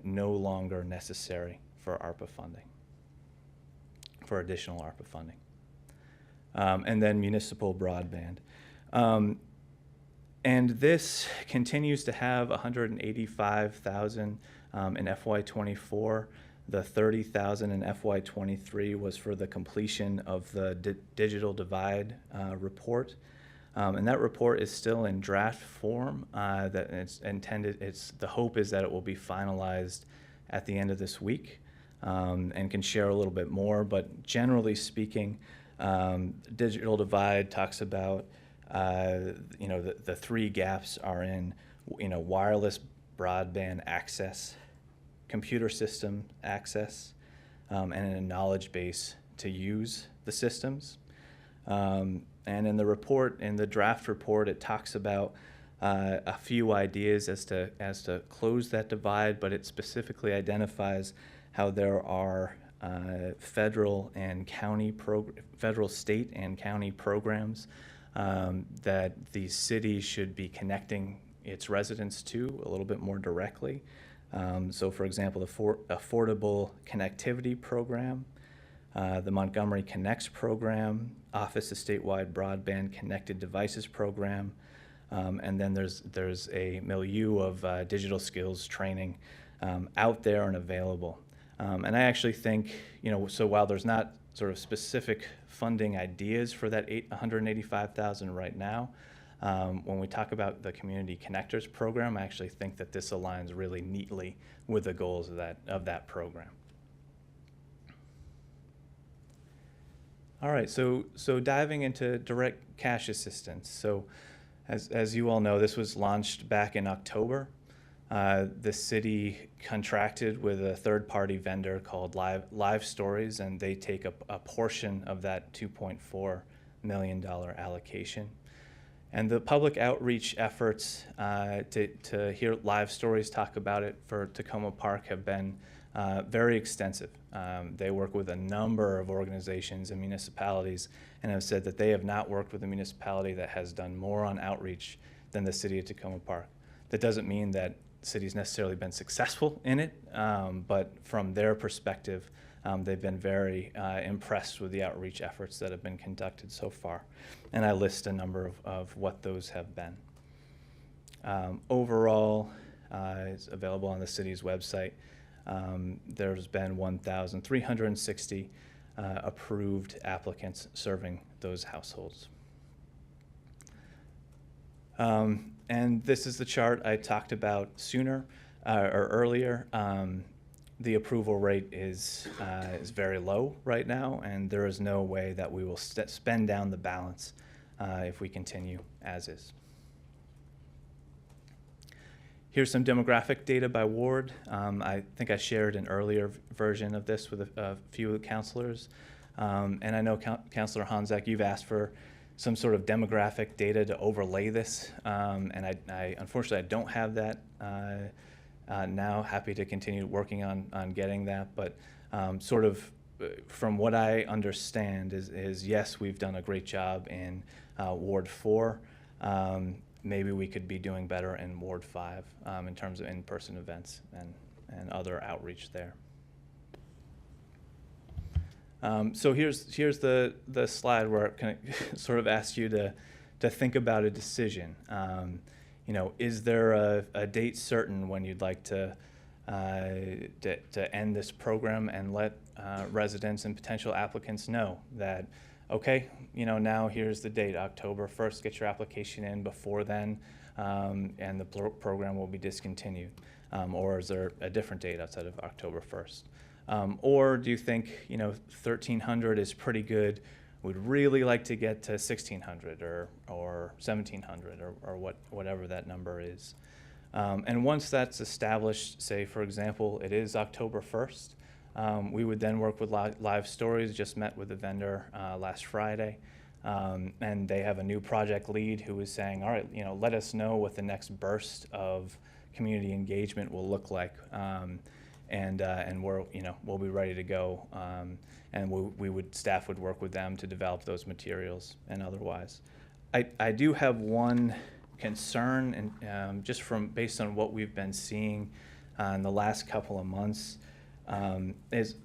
no longer necessary for ARPA funding, for additional ARPA funding. And then municipal broadband. And this continues to have $185,000 in FY24. The $30,000 in FY23 was for the completion of the digital divide report. And that report is still in draft form. That it's intended. The hope is that it will be finalized at the end of this week, and can share a little bit more. But generally speaking, digital divide talks about the three gaps are in wireless broadband access, computer system access, and a knowledge base to use the systems. And in the report, in the draft report, it talks about a few ideas as to close that divide, but it specifically identifies how there are federal, state, and county programs that the city should be connecting its residents to a little bit more directly. So, for example, the Affordable Connectivity Program, the Montgomery Connects program, Office of Statewide Broadband Connected Devices program, and then there's a milieu of digital skills training out there and available. And I actually think, so while there's not sort of specific funding ideas for that $185,000 right now, when we talk about the Community Connectors program, I actually think that this aligns really neatly with the goals of that program. All right, so diving into direct cash assistance. So as you all know, this was launched back in October. The city contracted with a third-party vendor called Live Stories, and they take a portion of that $2.4 million allocation. And the public outreach efforts to hear Live Stories talk about it for Tacoma Park have been very extensive. They work with a number of organizations and municipalities, and have said that they have not worked with a municipality that has done more on outreach than the city of Tacoma Park. That doesn't mean that the city's necessarily been successful in it, but from their perspective, they've been very impressed with the outreach efforts that have been conducted so far. And I list a number of what those have been. Overall, it's available on the city's website. There's been 1,360 approved applicants serving those households. And this is the chart I talked about sooner or earlier. The approval rate is very low right now, and there is no way that we will spend down the balance if we continue as is. Here's some demographic data by ward. I think I shared an earlier version of this with a few councilors. And I know Councilor Honzak, you've asked for some sort of demographic data to overlay this. And I unfortunately, I don't have that now. Happy to continue working on getting that. But sort of from what I understand is yes, we've done a great job in Ward 4. Maybe we could be doing better in Ward 5 in terms of in-person events and other outreach there. So here's the slide where it kind of sort of asks you to think about a decision. Is there a date certain when you'd like to end this program and let residents and potential applicants know that, okay, now here's the date, October 1st, get your application in before then, and the program will be discontinued. Or is there a different date outside of October 1st? Or do you think, 1,300 is pretty good, we'd really like to get to 1,600 or 1,700 or whatever that number is. And once that's established, say, for example, it is October 1st, we would then work with Live Stories. Just met with the vendor last Friday, and they have a new project lead who is saying, all right, let us know what the next burst of community engagement will look like, and we'll be ready to go, and staff would work with them to develop those materials and otherwise. I do have one concern, and just based on what we've been seeing in the last couple of months, is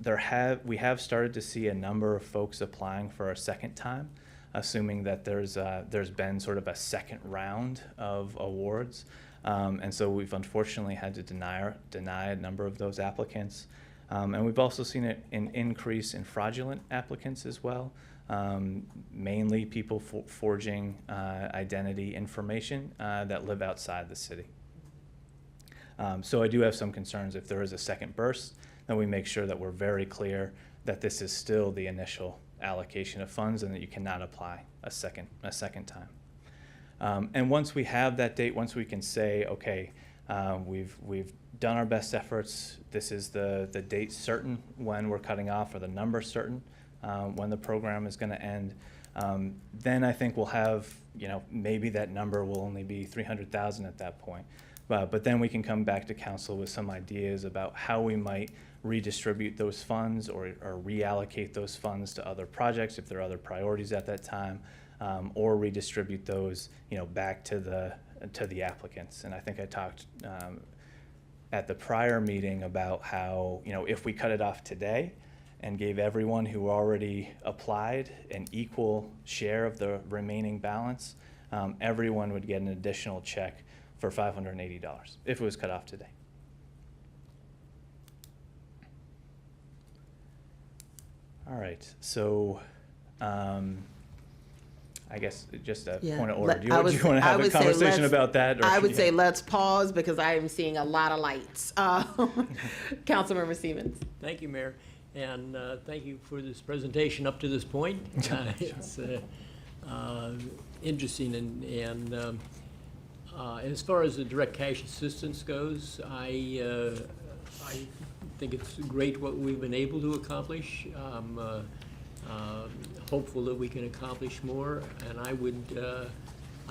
we have started to see a number of folks applying for a second time, assuming that there's been sort of a second round of awards, and so we've unfortunately had to deny a number of those applicants, and we've also seen an increase in fraudulent applicants as well. Mainly people forging identity information that live outside the city. So I do have some concerns if there is a second burst, then we make sure that we're very clear that this is still the initial allocation of funds and that you cannot apply a second time. And once we have that date, once we can say, okay, we've done our best efforts, this is the date certain when we're cutting off, or the number certain when the program is going to end, then I think we'll have, maybe that number will only be 300,000 at that point. But then we can come back to council with some ideas about how we might redistribute those funds or reallocate those funds to other projects if there are other priorities at that time, or redistribute those, back to the applicants. And I think I talked at the prior meeting about how, if we cut it off today and gave everyone who already applied an equal share of the remaining balance, everyone would get an additional check for $580 if it was cut off today. All right, so I guess just a point of order. Do you want to have a conversation about that? Or I would say let's pause because I am seeing a lot of lights. Councilmember Siemens. Thank you, Mayor, and thank you for this presentation up to this point. It's interesting, and as far as the direct cash assistance goes, I think it's great what we've been able to accomplish. I'm hopeful that we can accomplish more, and I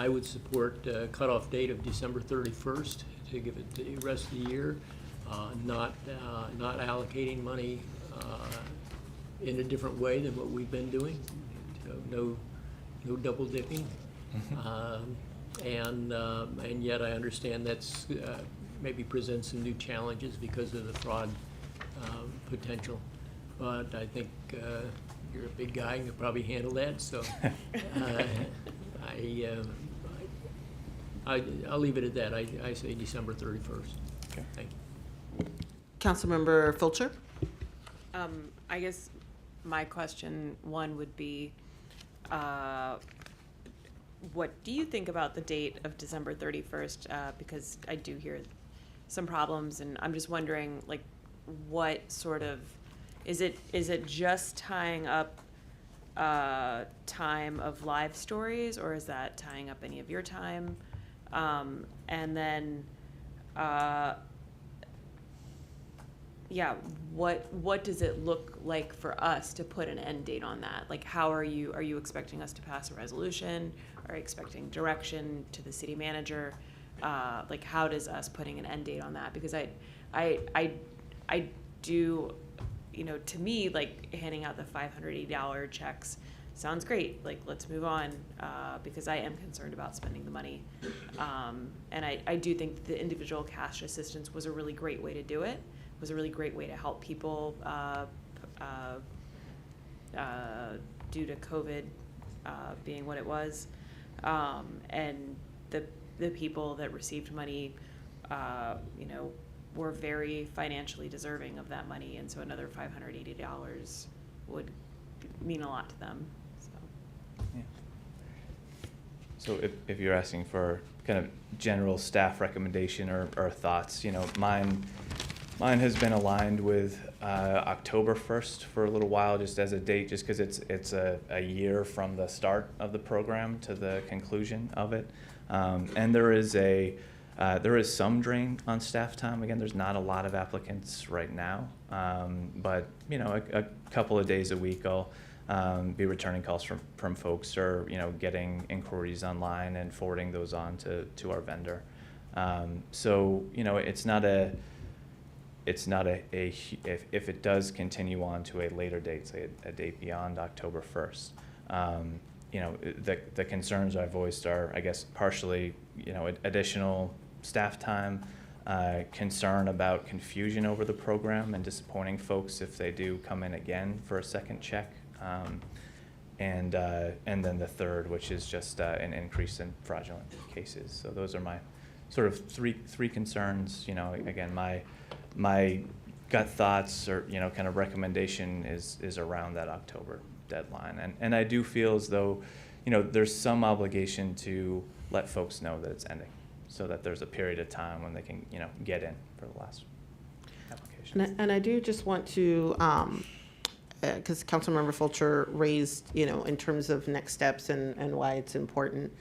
would support a cutoff date of December 31st to give it the rest of the year, not allocating money in a different way than what we've been doing. So no double dipping. And yet I understand that's maybe presents some new challenges because of the fraud potential. But I think you're a big guy and you'll probably handle that. So I'll leave it at that. I say December 31st. Okay. Thank you. Councilmember Fulcher. I guess my question one would be, what do you think about the date of December 31st? Because I do hear some problems, and I'm just wondering, like, what sort of, is it just tying up time of Live Stories, or is that tying up any of your time? And then, yeah, what does it look like for us to put an end date on that? Like, how are you expecting us to pass a resolution? Are you expecting direction to the city manager? Like, how does us putting an end date on that? Because I do, to me, like, handing out the $580 checks sounds great. Like, let's move on, because I am concerned about spending the money. And I do think the individual cash assistance was a really great way to do it. It was a really great way to help people due to COVID being what it was. And the people that received money, were very financially deserving of that money, and so another $580 would mean a lot to them. Yeah. So if you're asking for kind of general staff recommendation or thoughts, mine Mine has been aligned with October 1st for a little while, just as a date, just because it's a year from the start of the program to the conclusion of it. And there is some drain on staff time. Again, there's not a lot of applicants right now, but a couple of days a week I'll be returning calls from folks, or getting inquiries online and forwarding those on to our vendor. So it's not if it does continue on to a later date, say a date beyond October 1st, the concerns I've voiced are, I guess, partially, additional staff time, concern about confusion over the program and disappointing folks if they do come in again for a second check, and then the third, which is just an increase in fraudulent cases. So those are my sort of three concerns. Again, my gut thoughts or kind of recommendation is around that October deadline, and I do feel as though there's some obligation to let folks know that it's ending, so that there's a period of time when they can get in for the last application. And I do just want to, because Councilmember Fulcher raised, in terms of next steps and why it's important.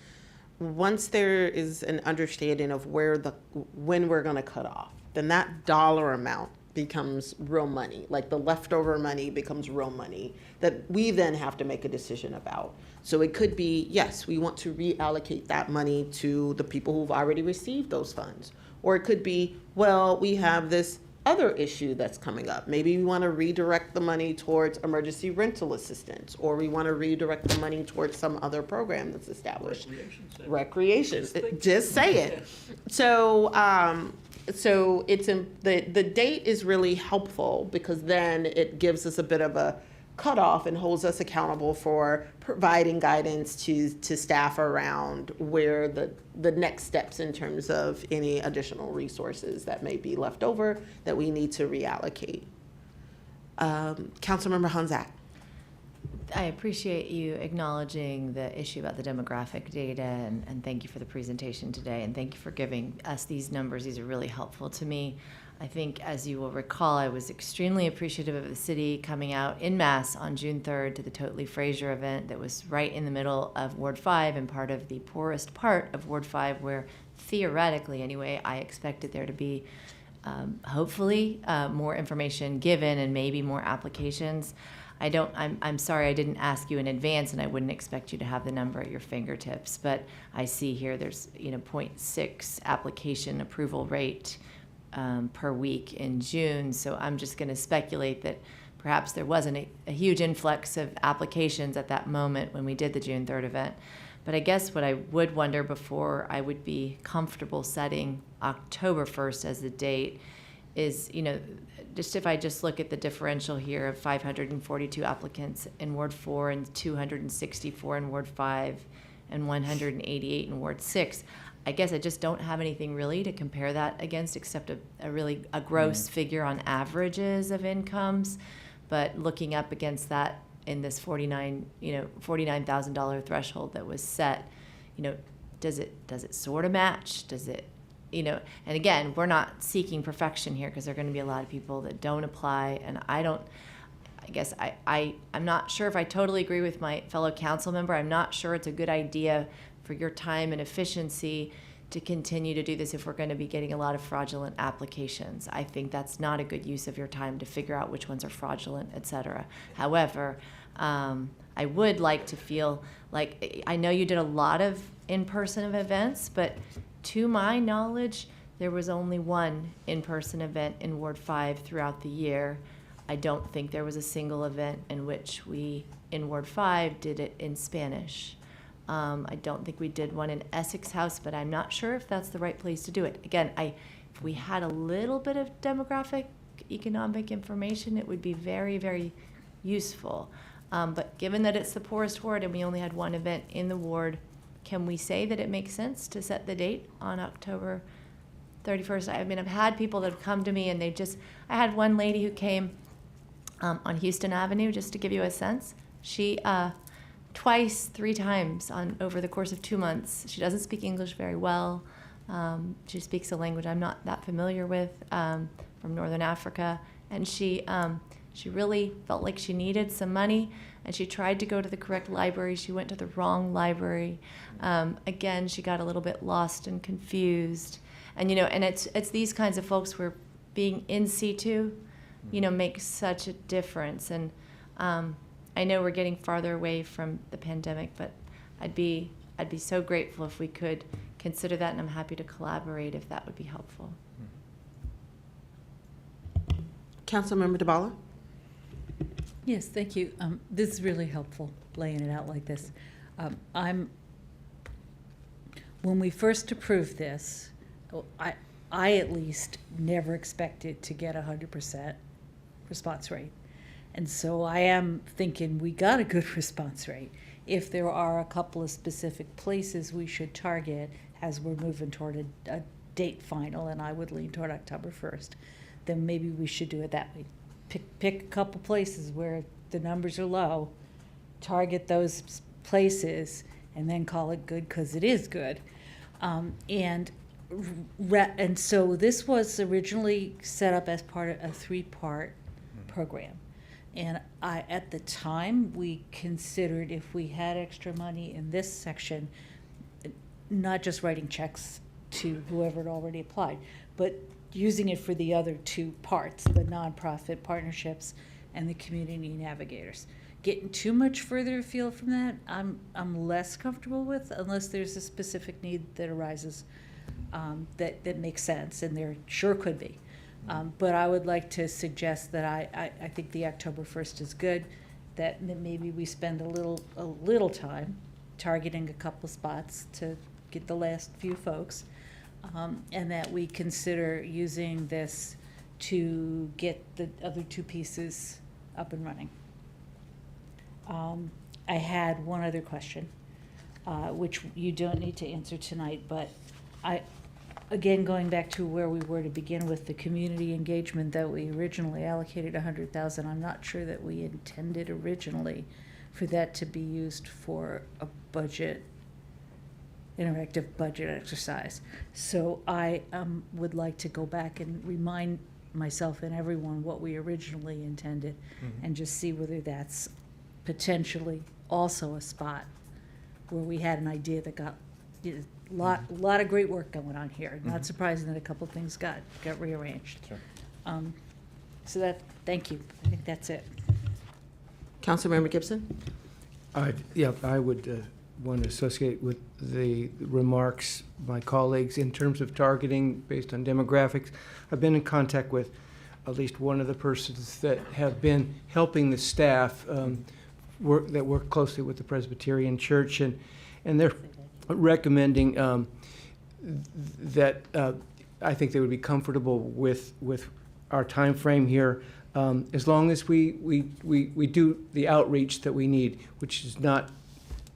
Once there is an understanding of when we're going to cut off, then that dollar amount becomes real money. Like the leftover money becomes real money that we then have to make a decision about. So it could be, yes, we want to reallocate that money to the people who've already received those funds. Or it could be, well, we have this other issue that's coming up. Maybe we want to redirect the money towards emergency rental assistance, or we want to redirect the money towards some other program that's established. Recreation. Just say it. So, so the date is really helpful because then it gives us a bit of a cutoff and holds us accountable for providing guidance to staff around where the next steps in terms of any additional resources that may be left over that we need to reallocate. Councilmember Hunzak. I appreciate you acknowledging the issue about the demographic data, and thank you for the presentation today, and thank you for giving us these numbers. These are really helpful to me. I think, as you will recall, I was extremely appreciative of the city coming out en masse on June 3rd to the Totally Frazier event that was right in the middle of Ward 5 and part of the poorest part of Ward 5, where theoretically, anyway, I expected there to be hopefully more information given and maybe more applications. I'm sorry I didn't ask you in advance, and I wouldn't expect you to have the number at your fingertips, but I see here there's 0.6 application approval rate per week in June. So I'm just going to speculate that perhaps there wasn't a huge influx of applications at that moment when we did the June 3rd event. But I guess what I would wonder before I would be comfortable setting October 1st as the date is, just if I just look at the differential here of 542 applicants in Ward 4 and 264 in Ward 5 and 188 in Ward 6, I guess I just don't have anything really to compare that against except a gross figure on averages of incomes. But looking up against that in this $49,000 threshold that was set, does it sort of match? Does it, and again, we're not seeking perfection here because there are going to be a lot of people that don't apply, and I'm not sure if I totally agree with my fellow council member. I'm not sure it's a good idea for your time and efficiency to continue to do this if we're going to be getting a lot of fraudulent applications. I think that's not a good use of your time to figure out which ones are fraudulent, et cetera. However, I would like to feel like, I know you did a lot of in-person events, but to my knowledge, there was only one in-person event in Ward 5 throughout the year. I don't think there was a single event in which we, in Ward 5, did it in Spanish. I don't think we did one in Essex House, but I'm not sure if that's the right place to do it. Again, if we had a little bit of demographic, economic information, it would be very, very useful. But given that it's the poorest ward and we only had one event in the ward, can we say that it makes sense to set the date on October 31st? I mean, I've had people that have come to me and I had one lady who came on Houston Avenue, just to give you a sense. She, three times over the course of 2 months. She doesn't speak English very well. She speaks a language I'm not that familiar with, from Northern Africa, and she really felt like she needed some money, and she tried to go to the correct library. She went to the wrong library. Again, she got a little bit lost and confused, and and it's these kinds of folks where being in situ, makes such a difference. And I know we're getting farther away from the pandemic, but I'd be so grateful if we could consider that, and I'm happy to collaborate if that would be helpful. Councilmember DeBala? Yes, thank you. This is really helpful, laying it out like this. When we first approved this, I at least never expected to get 100% response rate. And so I am thinking we got a good response rate. If there are a couple of specific places we should target as we're moving toward a date final, and I would lean toward October 1st, then maybe we should do it that way. Pick a couple places where the numbers are low, target those places, and then call it good because it is good. And so this was originally set up as part of a 3-part program. And at the time, we considered if we had extra money in this section, not just writing checks to whoever had already applied, but using it for the other 2 parts, the nonprofit partnerships and the community navigators. Getting too much further afield from that, I'm less comfortable with, unless there's a specific need that arises that makes sense, and there sure could be. But I would like to suggest that I think the October 1st is good, that maybe we spend a little time targeting a couple spots to get the last few folks, and that we consider using this to get the other 2 pieces up and running. I had one other question, which you don't need to answer tonight, but again, going back to where we were to begin with, the community engagement that we originally allocated $100,000, I'm not sure that we intended originally for that to be used for a interactive budget exercise. So I would like to go back and remind myself and everyone what we originally intended, and just see whether that's potentially also a spot where we had an idea that got a lot of great work going on here. Not surprising that a couple things got rearranged. Sure. So thank you. I think that's it. Councilmember Gibson? Yeah, I would want to associate with the remarks of my colleagues in terms of targeting based on demographics. I've been in contact with at least one of the persons that have been helping the staff that work closely with the Presbyterian Church, and they're recommending that I think they would be comfortable with our time frame here, as long as we do the outreach that we need, which is not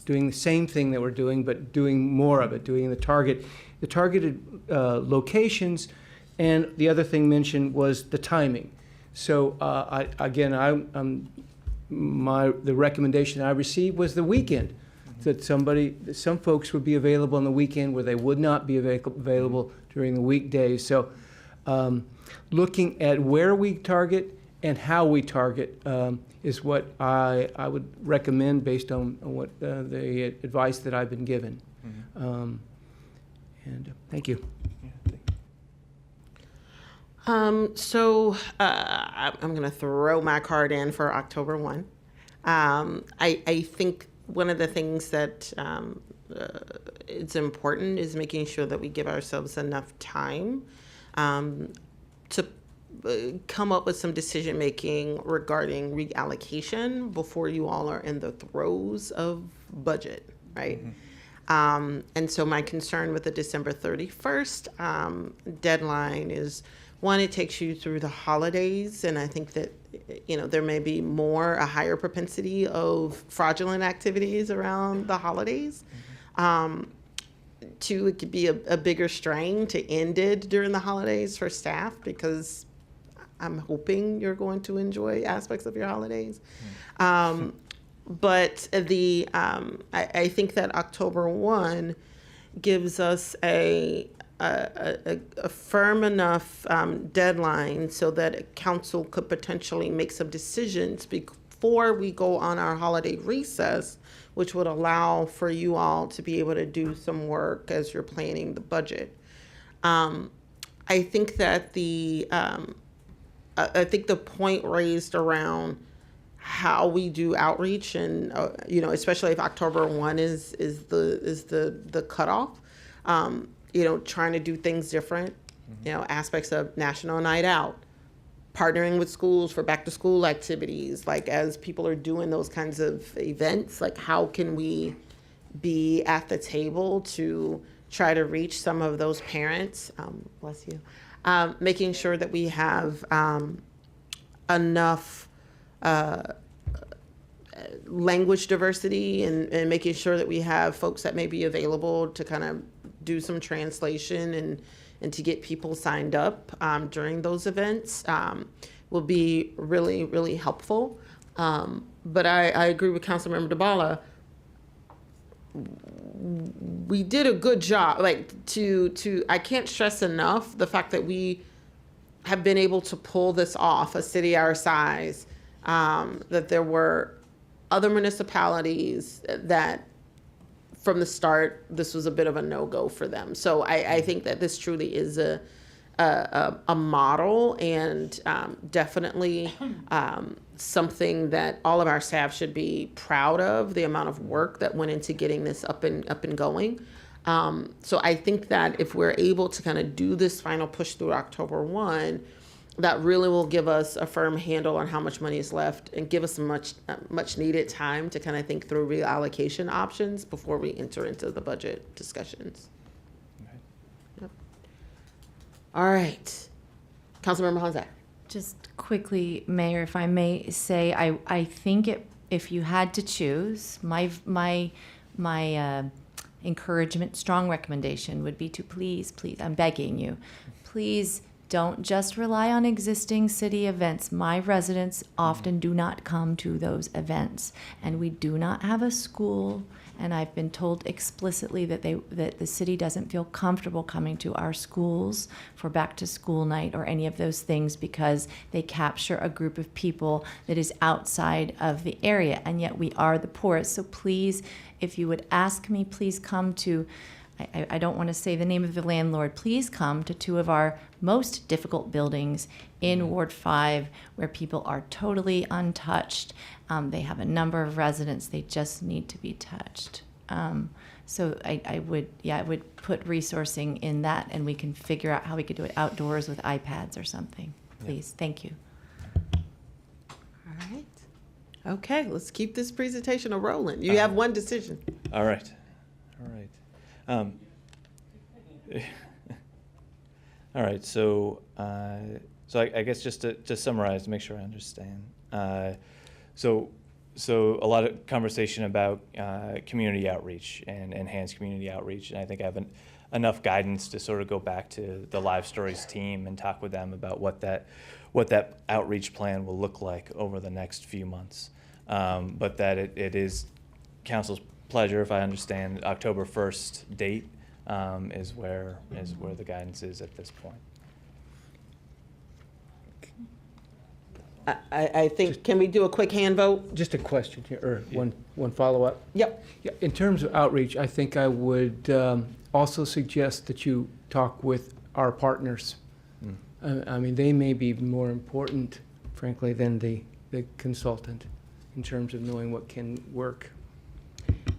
doing the same thing that we're doing, but doing more of it, doing the targeted locations. And the other thing mentioned was the timing. So the recommendation I received was the weekend, that some folks would be available on the weekend where they would not be available during the weekdays. So looking at where we target and how we target is what I would recommend based on what the advice that I've been given. And thank you. So I'm going to throw my card in for October 1. I think one of the things that it's important is making sure that we give ourselves enough time to come up with some decision making regarding reallocation before you all are in the throes of budget, right? And so my concern with the December 31st deadline is, one, it takes you through the holidays, and I think that there may be a higher propensity of fraudulent activities around the holidays. 2, it could be a bigger strain to end it during the holidays for staff, because I'm hoping you're going to enjoy aspects of your holidays. But I think that October 1 gives us a a firm enough deadline so that council could potentially make some decisions before we go on our holiday recess, which would allow for you all to be able to do some work as you're planning the budget. I think that I think the point raised around how we do outreach, and especially if October 1 is the cutoff, trying to do things different, aspects of National Night Out, partnering with schools for back to school activities, like as people are doing those kinds of events, like how can we be at the table to try to reach some of those parents, bless you, making sure that we have enough language diversity and making sure that we have folks that may be available to kind of do some translation and to get people signed up during those events will be really, really helpful. But I agree with Councilmember DeBala. We did a good job, I can't stress enough the fact that we have been able to pull this off, a city our size, that there were other municipalities that from the start, this was a bit of a no-go for them. So I think that this truly is a model and definitely something that all of our staff should be proud of, the amount of work that went into getting this up and going. So I think that if we're able to kind of do this final push through October 1, that really will give us a firm handle on how much money is left and give us much needed time to kind of think through reallocation options before we enter into the budget discussions. Yep. All right. Councilmember Honzak. Just quickly, Mayor, if I may say, I think if you had to choose, my encouragement, strong recommendation would be to please, I'm begging you, please don't just rely on existing city events. My residents often do not come to those events, and we do not have a school. And I've been told explicitly that the city doesn't feel comfortable coming to our schools for back to school night or any of those things because they capture a group of people that is outside of the area, and yet we are the poorest. So please, if you would ask me, please come to, I don't want to say the name of the landlord, please come to two of our most difficult buildings in Ward 5 where people are totally untouched. They have a number of residents, they just need to be touched. So I would put resourcing in that, and we can figure out how we could do it outdoors with iPads or something. Please, thank you. All right. Okay, let's keep this presentation rolling. You have one decision. All right. All right, so I guess just to summarize, to make sure I understand. So a lot of conversation about community outreach and enhanced community outreach, and I think I have enough guidance to sort of go back to the Live Stories team and talk with them about what that outreach plan will look like over the next few months. But that it is council's pleasure, if I understand, October 1st date is where the guidance is at this point. I think, can we do a quick hand vote? Just a question here, or one follow-up. Yep. Yeah, in terms of outreach, I think I would also suggest that you talk with our partners. I mean, they may be more important, frankly, than the consultant in terms of knowing what can work.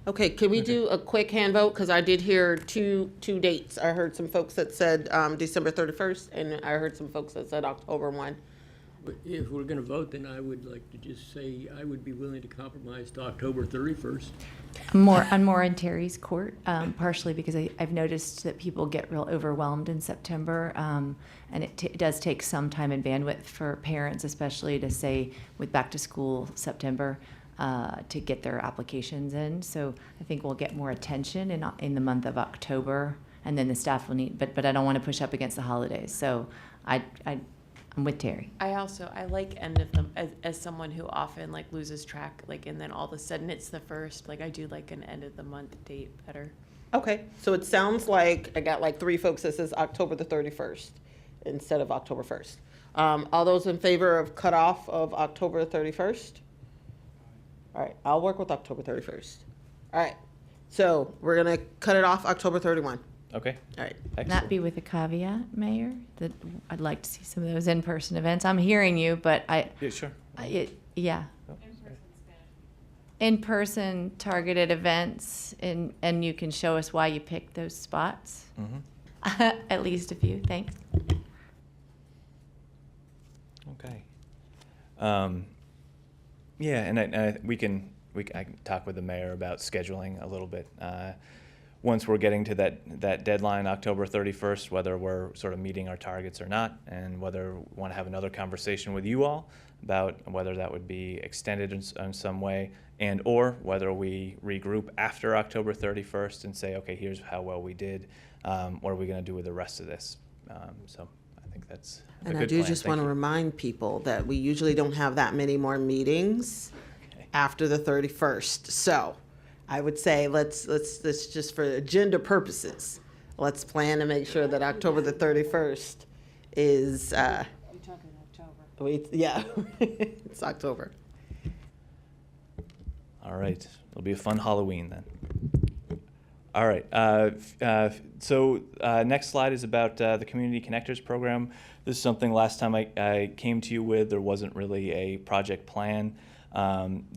Okay, can we do a quick hand vote? Because I did hear two dates. I heard some folks that said December 31st, and I heard some folks that said October 1. But if we're going to vote, then I would like to just say I would be willing to compromise to October 31st. More in Terry's court, partially because I've noticed that people get real overwhelmed in September, and it does take some time and bandwidth for parents, especially to say with back to school September, to get their applications in. So I think we'll get more attention in the month of October, and then the staff will need. But I don't want to push up against the holidays. So I'm with Terry. I like end of the, as someone who often like loses track, like, and then all of a sudden it's the first, like I do like an end of the month date better. Okay, so it sounds like I got like 3 folks that says October the 31st instead of October 1st. All those in favor of cutoff of October 31st? All right, I'll work with October 31st. All right, so we're gonna cut it off October 31. Okay. All right. That be with a caveat, Mayor, that I'd like to see some of those in-person events. I'm hearing you, but Yeah, sure. yeah. In-person targeted events, and you can show us why you picked those spots. Mm-hmm. At least a few, thanks. Okay. Yeah, and I can talk with the mayor about scheduling a little bit. Once we're getting to that deadline, October 31st, whether we're sort of meeting our targets or not, and whether we want to have another conversation with you all about whether that would be extended in some way, and or whether we regroup after October 31st and say, okay, here's how well we did. What are we going to do with the rest of this? So I think that's a And good I do plan. just Thank want to you. remind people that we usually don't have that many more meetings after the 31st. So I would say let's just for agenda purposes, let's plan to make sure that October the 31st is, You're talking October. yeah, it's October. All right. It'll be a fun Halloween then. All right. So next slide is about the Community Connectors program. This is something last time I came to you with. There wasn't really a project plan.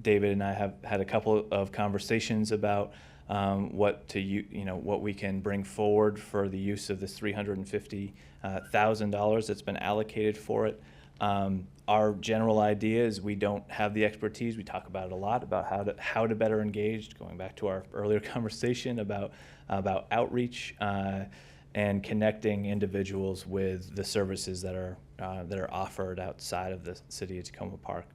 David and I have had a couple of conversations about what we can bring forward for the use of this $350,000 that's been allocated for it. Our general idea is we don't have the expertise. We talk about it a lot, about how to better engage, going back to our earlier conversation about outreach and connecting individuals with the services that are offered outside of the city of Tacoma Park.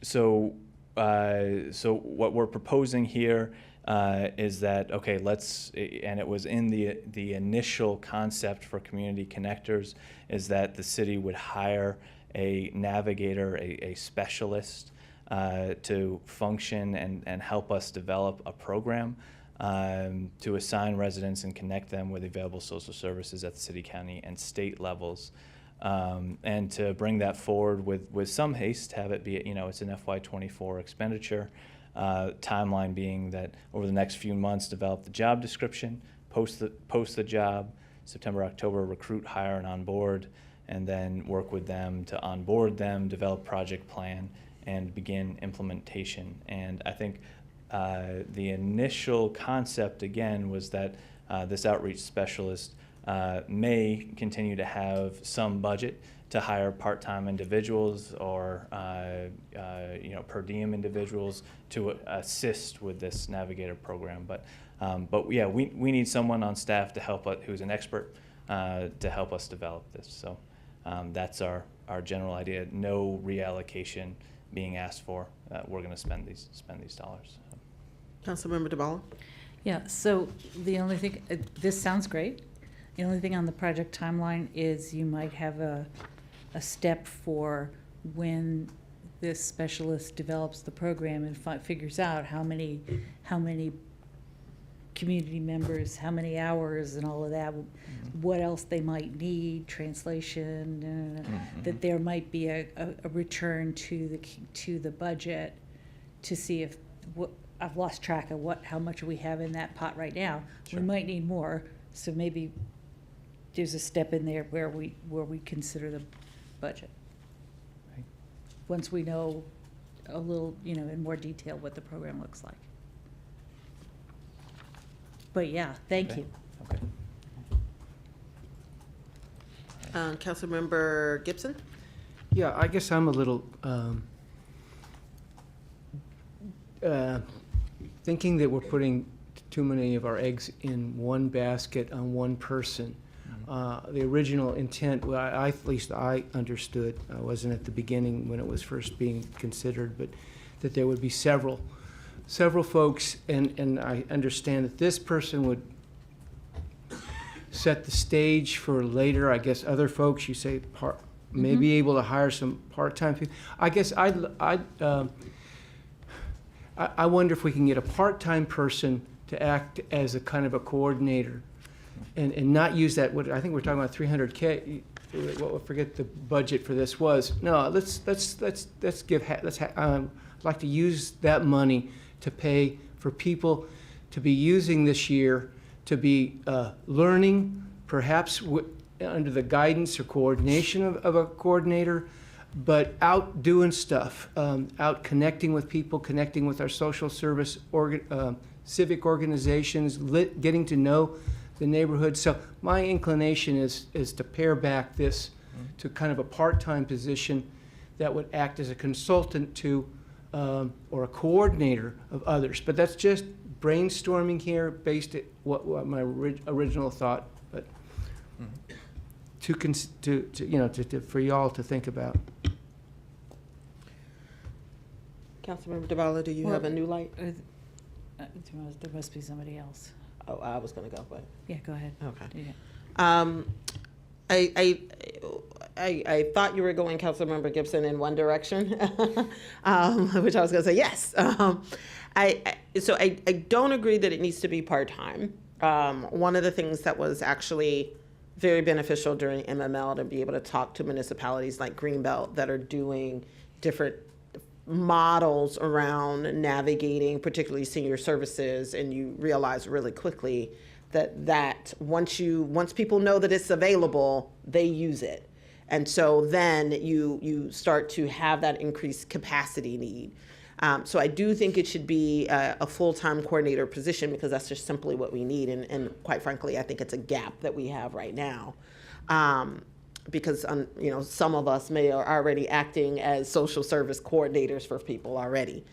So what we're proposing here is that, okay, and it was in the initial concept for Community Connectors, is that the city would hire a navigator, a specialist to function and help us develop a program to assign residents and connect them with available social services at the city, county, and state levels. And to bring that forward with some haste, have it be, it's an FY24 expenditure, timeline being that over the next few months, develop the job description, post the job, September, October, recruit, hire, and onboard, and then work with them to onboard them, develop project plan, and begin implementation. And I think the initial concept, again, was that this outreach specialist may continue to have some budget to hire part-time individuals or per diem individuals to assist with this navigator program. But yeah, we need someone on staff to help us, who's an expert, to help us develop this. So that's our general idea. No reallocation being asked for. We're going to spend these dollars. Councilmember DeBala? Yeah, so the only thing, this sounds great. The only thing on the project timeline is you might have a step for when this specialist develops the program and figures out how many community members, how many hours and all of that, what else they might need, translation, that there might be a return to the budget to see if, I've lost track of how much we have in that pot right now. Sure. We might need more, so maybe there's a step in there where we consider the budget. Right. Once we know a little, in more detail what the program looks like. But yeah, thank Okay. you. Okay. Councilmember Gibson? Yeah, I guess I'm a little thinking that we're putting too many of our eggs in one basket on one person. The original intent, well, at least I understood, I wasn't at the beginning when it was first being considered, but that there would be several folks, and I understand that this person would set the stage for later, I guess, other folks, you say maybe able to hire some part-time people. I guess I wonder if we can get a part-time person to act as a kind of a coordinator and not use that, what I think we're talking about $300K. I forget the budget for this was. No, let's I'd like to use that money to pay for people to be using this year, to be learning, perhaps under the guidance or coordination of a coordinator, but out doing stuff, out connecting with people, connecting with our social service, civic organizations, getting to know the neighborhood. So my inclination is to pare back this to kind of a part-time position that would act as a consultant to or a coordinator of others. But that's just brainstorming here based at what my original thought, but for y'all to think about. Councilmember DeBala, do you have a new light? There must be somebody else. Oh, I was going to go, but. Yeah, go ahead. Okay. Yeah. I thought you were going, Councilmember Gibson, in one direction, which I was going to say yes. I don't agree that it needs to be part-time. One of the things that was actually very beneficial during MML to be able to talk to municipalities like Greenbelt that are doing different models around navigating, particularly senior services, and you realize really quickly that once people know that it's available, they use it. And so then you start to have that increased capacity need. So I do think it should be a full-time coordinator position because that's just simply what we need. And quite frankly, I think it's a gap that we have right now. Because some of us are already acting as social service coordinators for people already.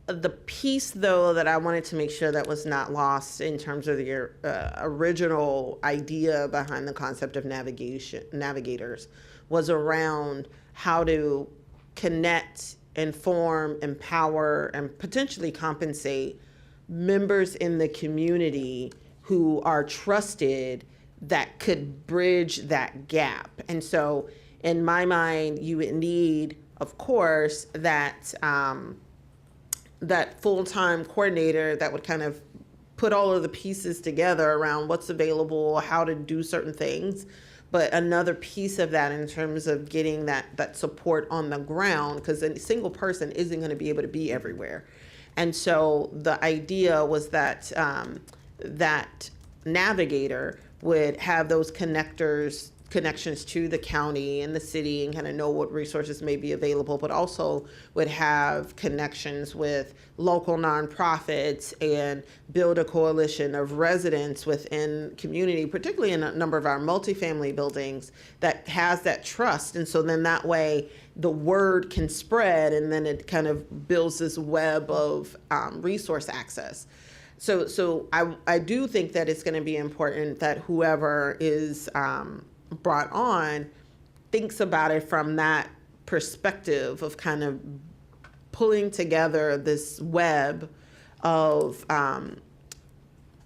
The piece, though, that I wanted to make sure that was not lost in terms of the original idea behind the concept of navigators was around how to connect, inform, empower, and potentially compensate members in the community who are trusted that could bridge that gap. And so in my mind, you would need, of course, that full-time coordinator that would kind of put all of the pieces together around what's available, how to do certain things. But another piece of that in terms of getting that support on the ground, because a single person isn't going to be able to be everywhere. And so the idea was that that navigator would have those connections to the county and the city and kind of know what resources may be available, but also would have connections with local nonprofits and build a coalition of residents within community, particularly in a number of our multifamily buildings that has that trust. And so then that way the word can spread and then it kind of builds this web of resource access. So I do think that it's going to be important that whoever is brought on thinks about it from that perspective of kind of pulling together this web of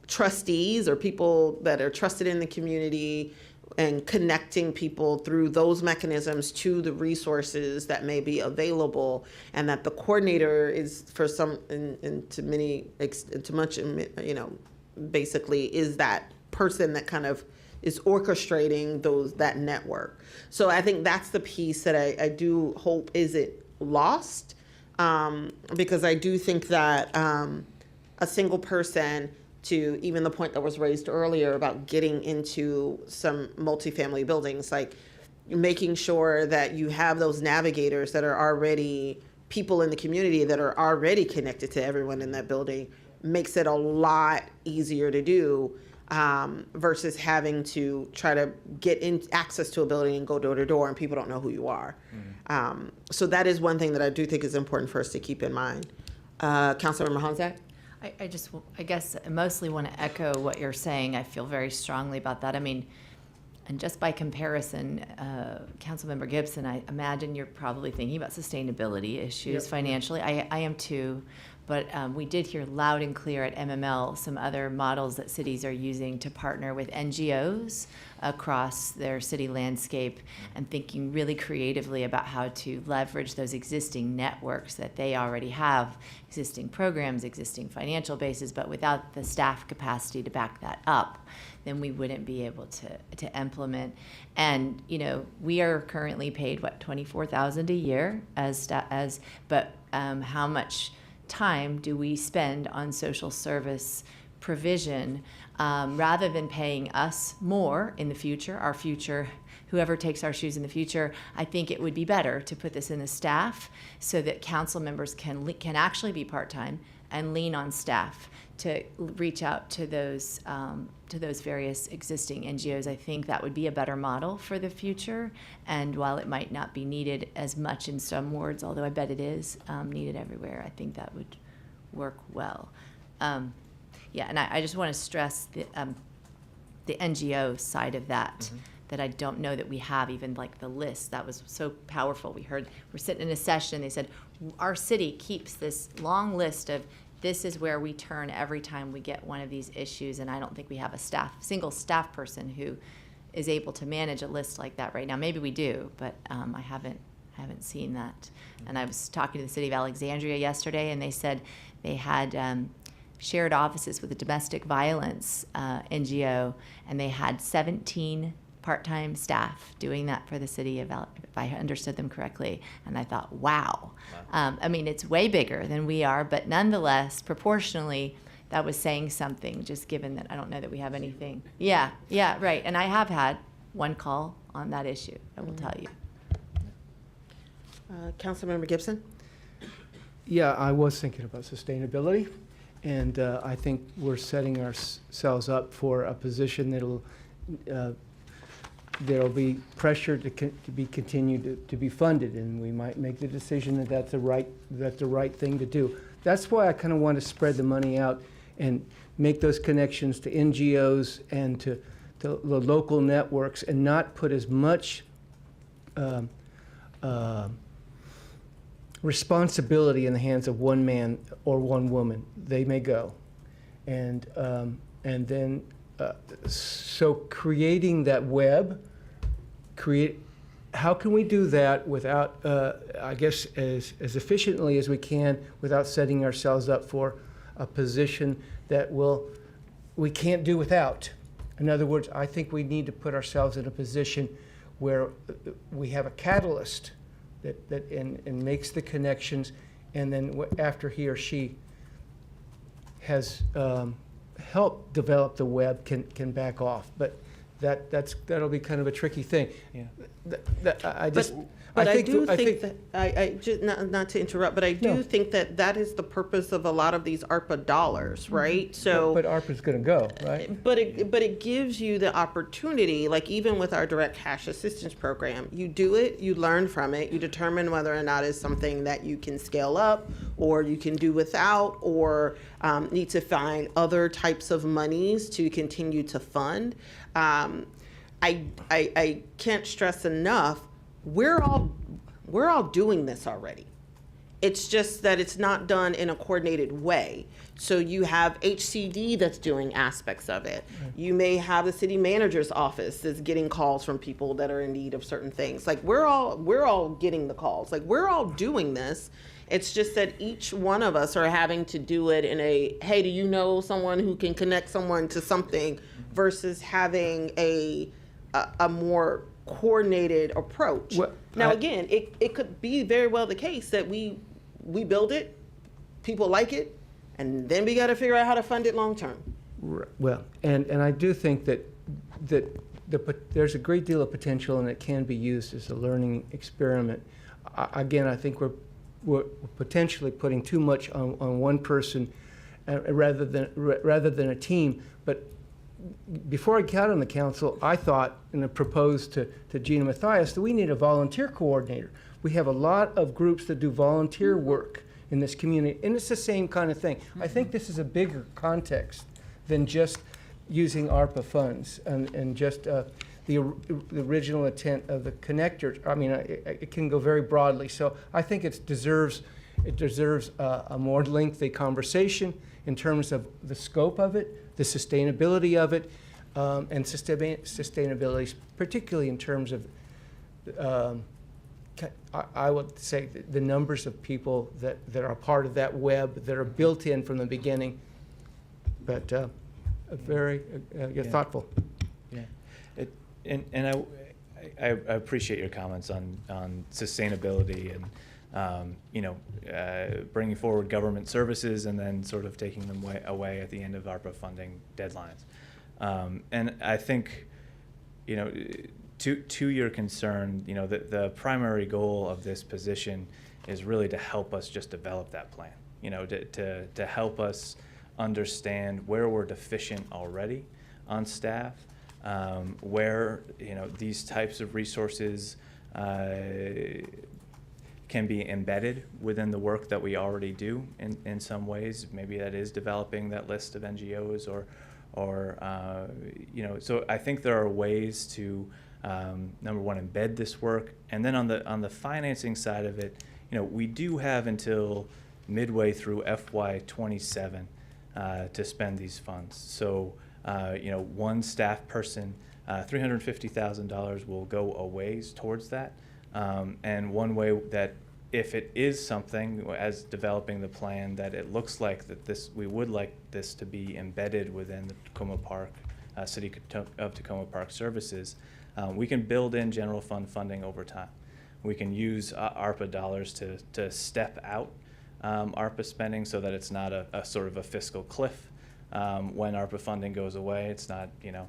trustees or people that are trusted in the community and connecting people through those mechanisms to the resources that may be available, and that the coordinator is for some and to much, basically is that person that kind of is orchestrating that network. So I think that's the piece that I do hope isn't lost, because I do think that a single person, to even the point that was raised earlier about getting into some multifamily buildings, like making sure that you have those navigators that are already people in the community that are already connected to everyone in that building, makes it a lot easier to do versus having to try to get in access to a building and go door to door and people don't know who you are. So that is one thing that I do think is important for us to keep in mind. Councilmember Honzak? I guess I mostly want to echo what you're saying. I feel very strongly about that. I mean, and just by comparison, Councilmember Gibson, I imagine you're probably thinking about sustainability issues financially. I am too, But we did hear loud and clear at MML some other models that cities are using to partner with NGOs across their city landscape and thinking really creatively about how to leverage those existing networks that they already have, existing programs, existing financial bases, but without the staff capacity to back that up, then we wouldn't be able to implement. And, you know, we are currently paid, what, $24,000 a year but how much time do we spend on social service provision rather than paying us more in the future, our future, whoever takes our shoes in the future? I think it would be better to put this in the staff so that council members can actually be part-time and lean on staff to reach out to those various existing NGOs. I think that would be a better model for the future. And while it might not be needed as much in some wards, although I bet it is needed everywhere, I think that would work well. Yeah, and I just want to stress the NGO side of that. That I don't know that we have even like the list. That was so powerful. We're sitting in a session and they said, our city keeps this long list of this is where we turn every time we get one of these issues, and I don't think we have a single staff person who is able to manage a list like that right now. Maybe we do, but I haven't seen that. And I was talking to the city of Alexandria yesterday, and they said they had shared offices with a domestic violence NGO, and they had 17 part-time staff doing that for the city of, if I understood them correctly. And I thought, wow. I mean, it's way bigger than we are, but nonetheless, proportionally, that was saying something, just given that I don't know that we have anything. Yeah, right. And I have had one call on that issue, I will tell you. Councilmember Gibson? Yeah, I was thinking about sustainability, and I think we're setting ourselves up for a position that'll there'll be pressure to be continued to be funded, and we might make the decision that that's the right thing to do. That's why I kind of want to spread the money out and make those connections to NGOs and to the local networks, and not put as much responsibility in the hands of one man or one woman. They may go, and then so creating that web. How can we do that without, I guess, as efficiently as we can, without setting ourselves up for a position that we can't do without? In other words, I think we need to put ourselves in a position where we have a catalyst that makes the connections, and then after he or she has helped develop the web, can back off. But that'll be kind of a tricky thing. Yeah. I do think that I just not to interrupt, but I do think that is the purpose of a lot of these ARPA dollars, right? So, but ARPA's going to go, right? But it gives you the opportunity, like even with our direct cash assistance program, you do it, you learn from it, you determine whether or not it's something that you can scale up, or you can do without, or need to find other types of monies to continue to fund. I can't stress enough, we're all doing this already. It's just that it's not done in a coordinated way. So you have HCD that's doing aspects of it. You may have the city manager's office that's getting calls from people that are in need of certain things. Like we're all getting the calls. Like we're all doing this. It's just that each one of us are having to do it in a, hey, do you know someone who can connect someone to something, versus having a more coordinated approach. Well, now, again, it could be very well the case that we build it, people like it, and then we got to figure out how to fund it long term. Well, and I do think that there's a great deal of potential, and it can be used as a learning experiment. Again, I think we're potentially putting too much on one person rather than a team. But before I got on the council, I thought and I proposed to Gina Mathias that we need a volunteer coordinator. We have a lot of groups that do volunteer work in this community, and it's the same kind of thing. I think this is a bigger context than just using ARPA funds and just the original intent of the connectors. I mean, it can go very broadly. So I think it deserves it deserves a more lengthy conversation in terms of the scope of it, the sustainability of it, and sustainability, particularly in terms of, I would say, the numbers of people that are part of that web, that are built in from the beginning, but very thoughtful. Yeah, and I appreciate your comments on sustainability and bringing forward government services and then sort of taking them away at the end of ARPA funding deadlines. And I think, to your concern, the primary goal of this position is really to help us just develop that plan. To help us understand where we're deficient already on staff, where these types of resources can be embedded within the work that we already do in some ways. Maybe that is developing that list of NGOs so I think there are ways to, number one, embed this work. And then on the financing side of it, we do have until midway through FY27 to spend these funds. So, one staff person, $350,000 will go a ways towards that. And one way that, if it is something, as developing the plan, that it looks like that we would like this to be embedded within the Tacoma Park, City of Tacoma Park Services, we can build in general fund funding over time. We can use ARPA dollars to step out ARPA spending so that it's not a sort of a fiscal cliff. When ARPA funding goes away, it's not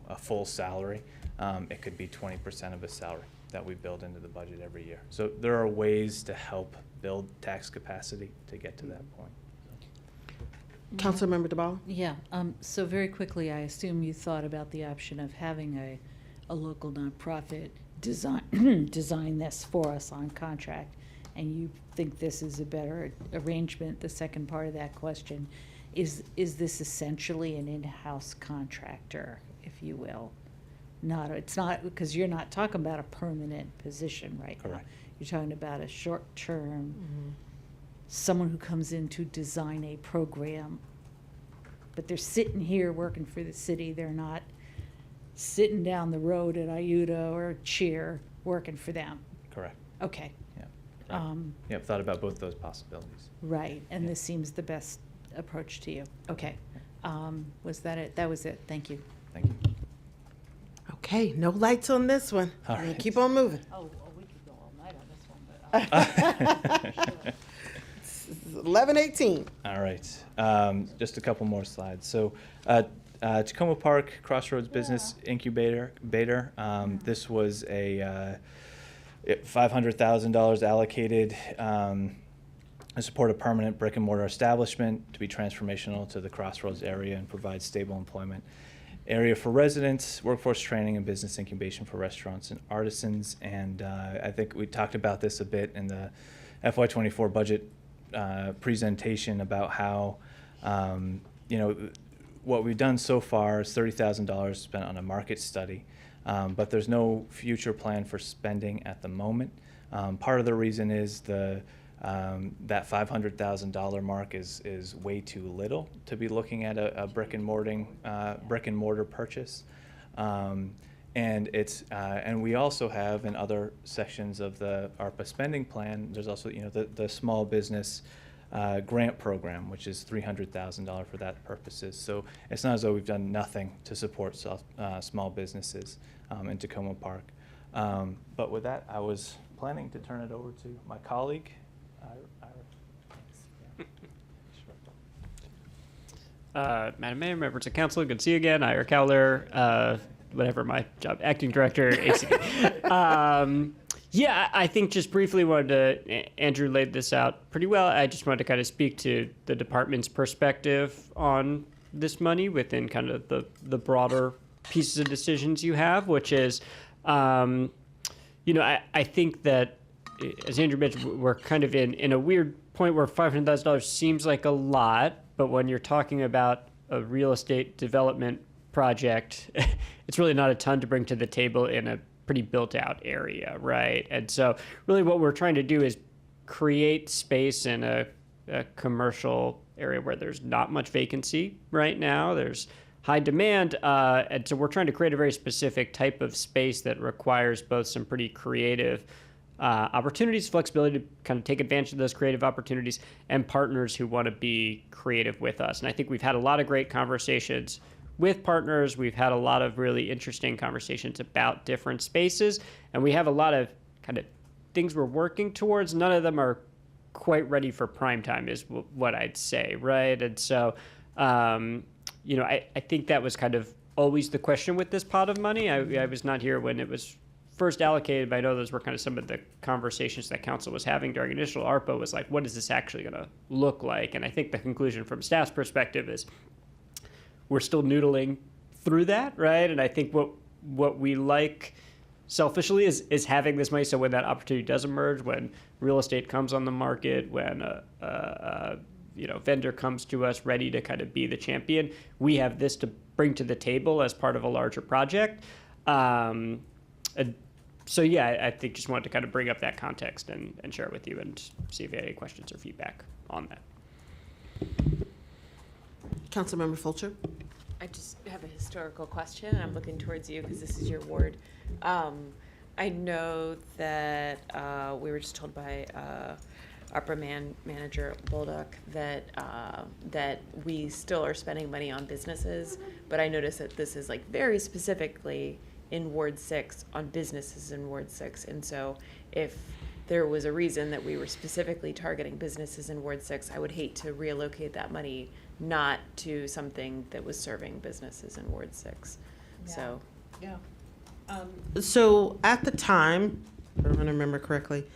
a full salary. It could be 20% of a salary that we build into the budget every year. So there are ways to help build tax capacity to get to that point. Councilmember DeBall? Yeah, so very quickly, I assume you thought about the option of having a local nonprofit design this for us on contract, and you think this is a better arrangement. The second part of that question is this essentially an in-house contractor, if you will? It's not, because you're not talking about a permanent position right now. Correct. You're talking about a short-term, someone who comes in to design a program, but they're sitting here working for the city. They're not sitting down the road at IUTA or Cheer working for them. Correct. Okay. Yeah. Right. Yep, thought about both those possibilities. Right, and this seems the best approach to you. Okay. Was that it? That was it. Thank you. Thank you. Okay, no lights on this one. All We're gonna right. keep on moving. Oh, we could go all night on this one, but. 11:18. All right, just a couple more slides. So, Tacoma Park Crossroads Business Incubator. This was a $500,000 allocated to support a permanent brick and mortar establishment to be transformational to the Crossroads area and provide stable employment area for residents, workforce training, and business incubation for restaurants and artisans. And I think we talked about this a bit in the FY24 budget presentation about how, what we've done so far is $30,000 spent on a market study, but there's no future plan for spending at the moment. Part of the reason is that $500,000 mark is way too little to be looking at a brick and mortar purchase, and we also have in other sections of the ARPA spending plan. There's also the small business grant program, which is $300,000 for that purposes. So it's not as though we've done nothing to support small businesses in Tacoma Park. But with that, I was planning to turn it over to my colleague. Madam Mayor, members of council, good to see you again. Ira Cowler, whatever my job, acting director, ACD. Yeah, I think just briefly Andrew laid this out pretty well. I just wanted to kind of speak to the department's perspective on this money within kind of the broader pieces of decisions you have, which is, I think that, as Andrew mentioned, we're kind of in a weird point where $500,000 seems like a lot, but when you're talking about a real estate development project, it's really not a ton to bring to the table in a pretty built out area, right? And so really what we're trying to do is create space in a a commercial area where there's not much vacancy right now. There's high demand, and so we're trying to create a very specific type of space that requires both some pretty creative opportunities, flexibility to kind of take advantage of those creative opportunities, and partners who want to be creative with us. And I think we've had a lot of great conversations with partners. We've had a lot of really interesting conversations about different spaces, and we have a lot of kind of things we're working towards. None of them are quite ready for prime time, is what I'd say, right? And so, you know, I think that was kind of always the question with this pot of money. I was not here when it was first allocated, but I know those were kind of some of the conversations that council was having during initial ARPA, was like, what is this actually going to look like? And I think the conclusion from staff's perspective is we're still noodling through that, right? And I think what we like selfishly is having this money, so when that opportunity does emerge, when real estate comes on the market, when a you know, vendor comes to us ready to kind of be the champion, we have this to bring to the table as part of a larger project. So yeah, I think just wanted to kind of bring up that context and share it with you and see if you had any questions or feedback on that. Councilmember Fulcher. I just have a historical question, and I'm looking towards you because this is your ward. I know that we were just told by ARPA manager Bolduc that that we still are spending money on businesses, but I noticed that this is like very specifically in Ward 6 on businesses in Ward 6, and so if there was a reason that we were specifically targeting businesses in Ward 6, I would hate to reallocate that money not to something that was serving businesses in Ward 6. Yeah. So, yeah. So at the time, if I remember correctly,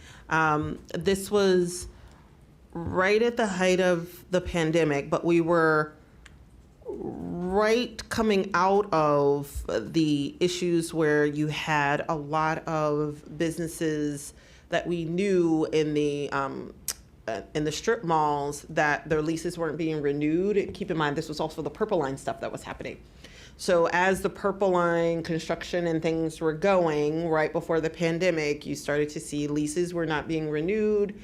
this was right at the height of the pandemic, but we were right coming out of the issues where you had a lot of businesses that we knew in the strip malls that their leases weren't being renewed. Keep in mind, this was also the Purple Line stuff that was happening. So as the Purple Line construction and things were going right before the pandemic, you started to see leases were not being renewed.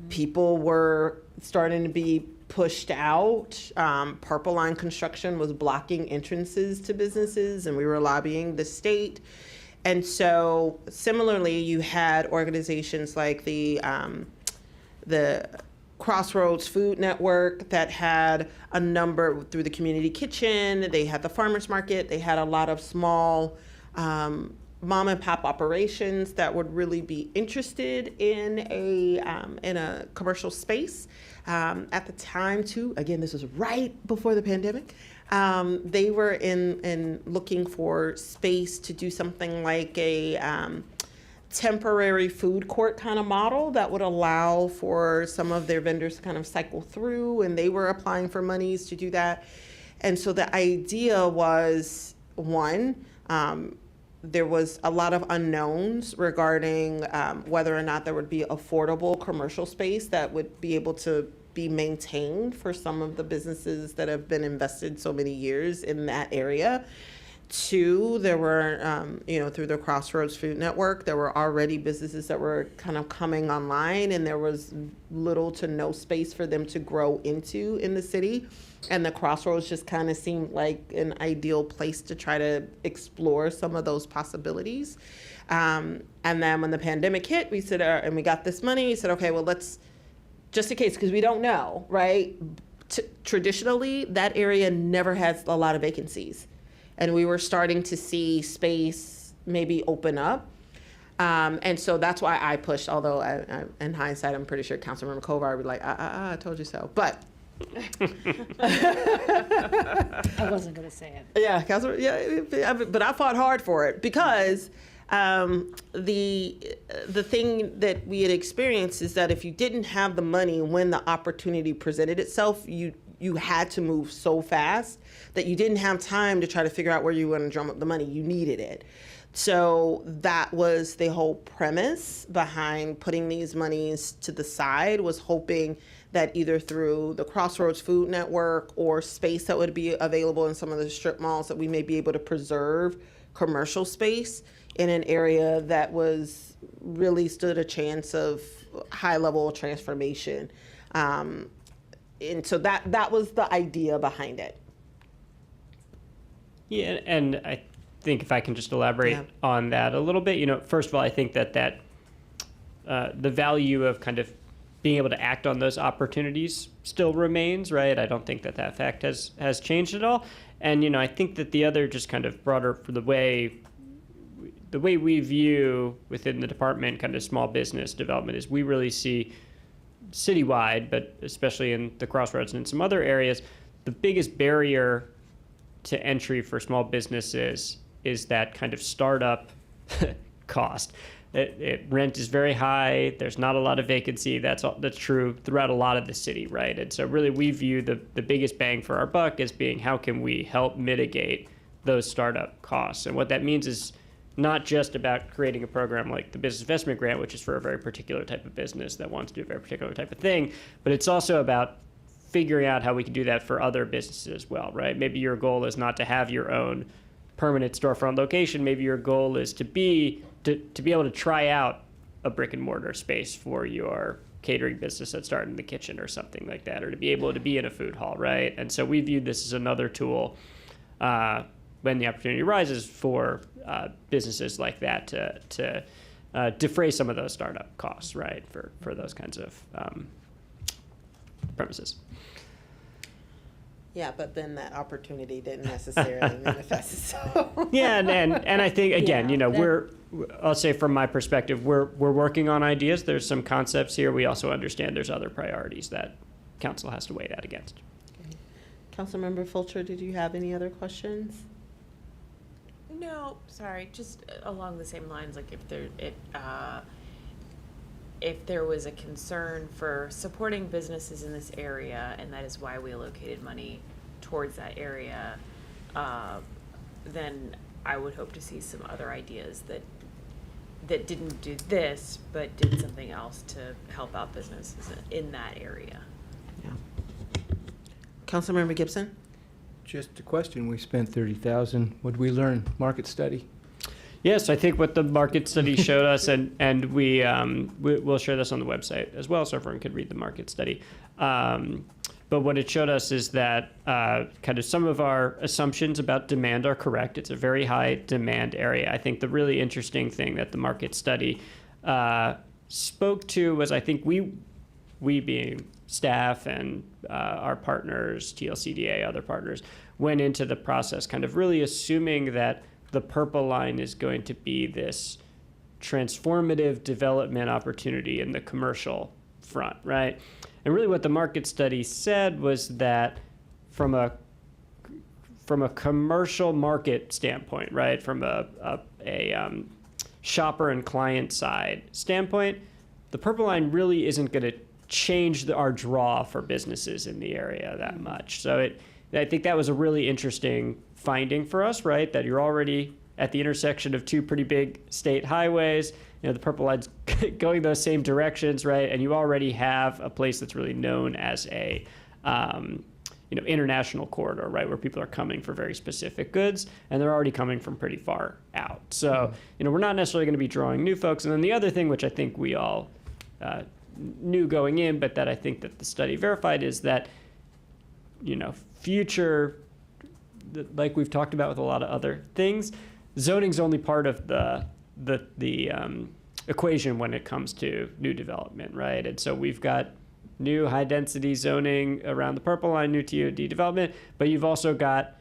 People were starting to be pushed out. Purple Line construction was blocking entrances to businesses, and we were lobbying the state. And so similarly, you had organizations like the Crossroads Food Network that had a number through the community kitchen. They had the farmers market. They had a lot of small mom and pop operations that would really be interested in a commercial space. At the time, too, again, this was right before the pandemic. They were in looking for space to do something like a temporary food court kind of model that would allow for some of their vendors to kind of cycle through, and they were applying for monies to do that. And so the idea was, one, there was a lot of unknowns regarding whether or not there would be affordable commercial space that would be able to be maintained for some of the businesses that have been invested so many years in that area. Two, there were, through the Crossroads Food Network, there were already businesses that were kind of coming online, and there was little to no space for them to grow into in the city. And the Crossroads just kind of seemed like an ideal place to try to explore some of those possibilities. And then when the pandemic hit, we said, and we got this money, we said, okay, well, let's, just in case, because we don't know, right? Traditionally, that area never has a lot of vacancies. And we were starting to see space maybe open up. And so that's why I pushed, although in hindsight, I'm pretty sure Councilmember Kovar would be like, I told you so. But I wasn't going to say it. Yeah, but I fought hard for it because the thing that we had experienced is that if you didn't have the money when the opportunity presented itself, you had to move so fast that you didn't have time to try to figure out where you were going to drum up the money. You needed it. So that was the whole premise behind putting these monies to the side, was hoping that either through the Crossroads Food Network or space that would be available in some of the strip malls, that we may be able to preserve commercial space in an area that was really stood a chance of high level transformation. and so that was the idea behind it. Yeah, and I think if I can just elaborate on that a little bit, first of all, I think that the value of kind of being able to act on those opportunities still remains, right? I don't think that fact has changed at all. And, I think that the other just kind of broader for the way we view within the department kind of small business development is we really see citywide, but especially in the Crossroads and in some other areas, the biggest barrier to entry for small businesses is that kind of startup cost. Rent is very high. There's not a lot of vacancy. That's true throughout a lot of the city, right? And so really we view the biggest bang for our buck as being how can we help mitigate those startup costs. And what that means is not just about creating a program like the Business Investment Grant, which is for a very particular type of business that wants to do a very particular type of thing, but it's also about figuring out how we can do that for other businesses as well, right? Maybe your goal is not to have your own permanent storefront location. Maybe your goal is to be able to try out a brick and mortar space for your catering business that's starting in the kitchen or something like that, or to be able to be in a food hall, right? And so we view this as another tool when the opportunity arises for businesses like that to defray some of those startup costs, right, for those kinds of premises. Yeah, but then that opportunity didn't necessarily manifest itself. Yeah, and I think again, I'll say from my perspective, we're working on ideas. There's some concepts here. We also understand there's other priorities that council has to weigh that against. Okay. Councilmember Fulcher, did you have any other questions? No, sorry, just along the same lines, like if there was a concern for supporting businesses in this area, and that is why we allocated money towards that area, then I would hope to see some other ideas that didn't do this, but did something else to help out businesses in that area. Yeah. Councilmember Gibson? Just a question. We spent $30,000. What did we learn? Market study. Yes, I think what the market study showed us, and we'll share this on the website as well, so everyone could read the market study. But what it showed us is that kind of some of our assumptions about demand are correct. It's a very high demand area. I think the really interesting thing that the market study spoke to was, I think we being staff and our partners, TLCDA, other partners, went into the process kind of really assuming that the Purple Line is going to be this transformative development opportunity in the commercial front, right? And really what the market study said was that from a commercial market standpoint, right, from a shopper and client side standpoint, the Purple Line really isn't going to change our draw for businesses in the area that much. So I think that was a really interesting finding for us, right? That you're already at the intersection of two pretty big state highways. The Purple Line's going those same directions, right? And you already have a place that's really known as a international corridor, right, where people are coming for very specific goods, and they're already coming from pretty far out. So we're not necessarily going to be drawing new folks. And then the other thing, which I think we all knew going in, but that I think that the study verified, is that future, like we've talked about with a lot of other things, zoning's only part of the equation when it comes to new development, right? And so we've got new high density zoning around the Purple Line, new TOD development, but you've also got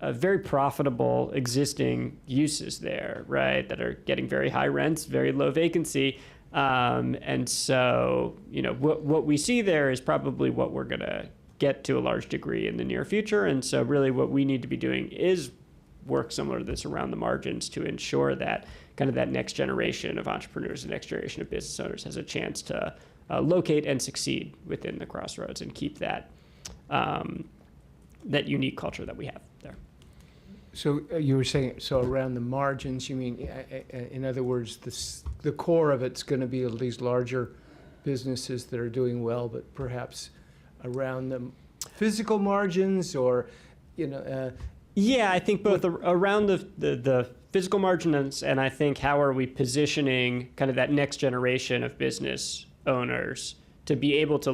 a very profitable existing uses there, right, that are getting very high rents, very low vacancy. And so, what we see there is probably what we're going to get to a large degree in the near future. And so really what we need to be doing is work similar to this around the margins to ensure that kind of that next generation of entrepreneurs, the next generation of business owners has a chance to locate and succeed within the Crossroads and keep that that unique culture that we have there. So you were saying, so around the margins, you mean, in other words, the core of it's going to be these larger businesses that are doing well, but perhaps around the physical margins, or yeah, I think both around the physical margins, and I think how are we positioning kind of that next generation of business owners to be able to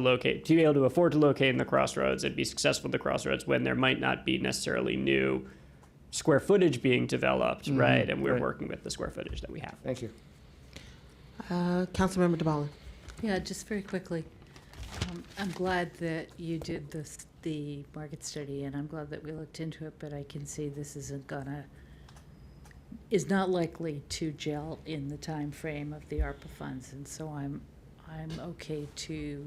afford to locate in the crossroads and be successful in the crossroads when there might not be necessarily new square footage being developed, right? And we're working with the square footage that we have. Thank you. Councilmember DeBallen. Yeah, just very quickly. I'm glad that you did the market study, and I'm glad that we looked into it, but I can see this is not likely to gel in the time frame of the ARPA funds, and so I'm okay to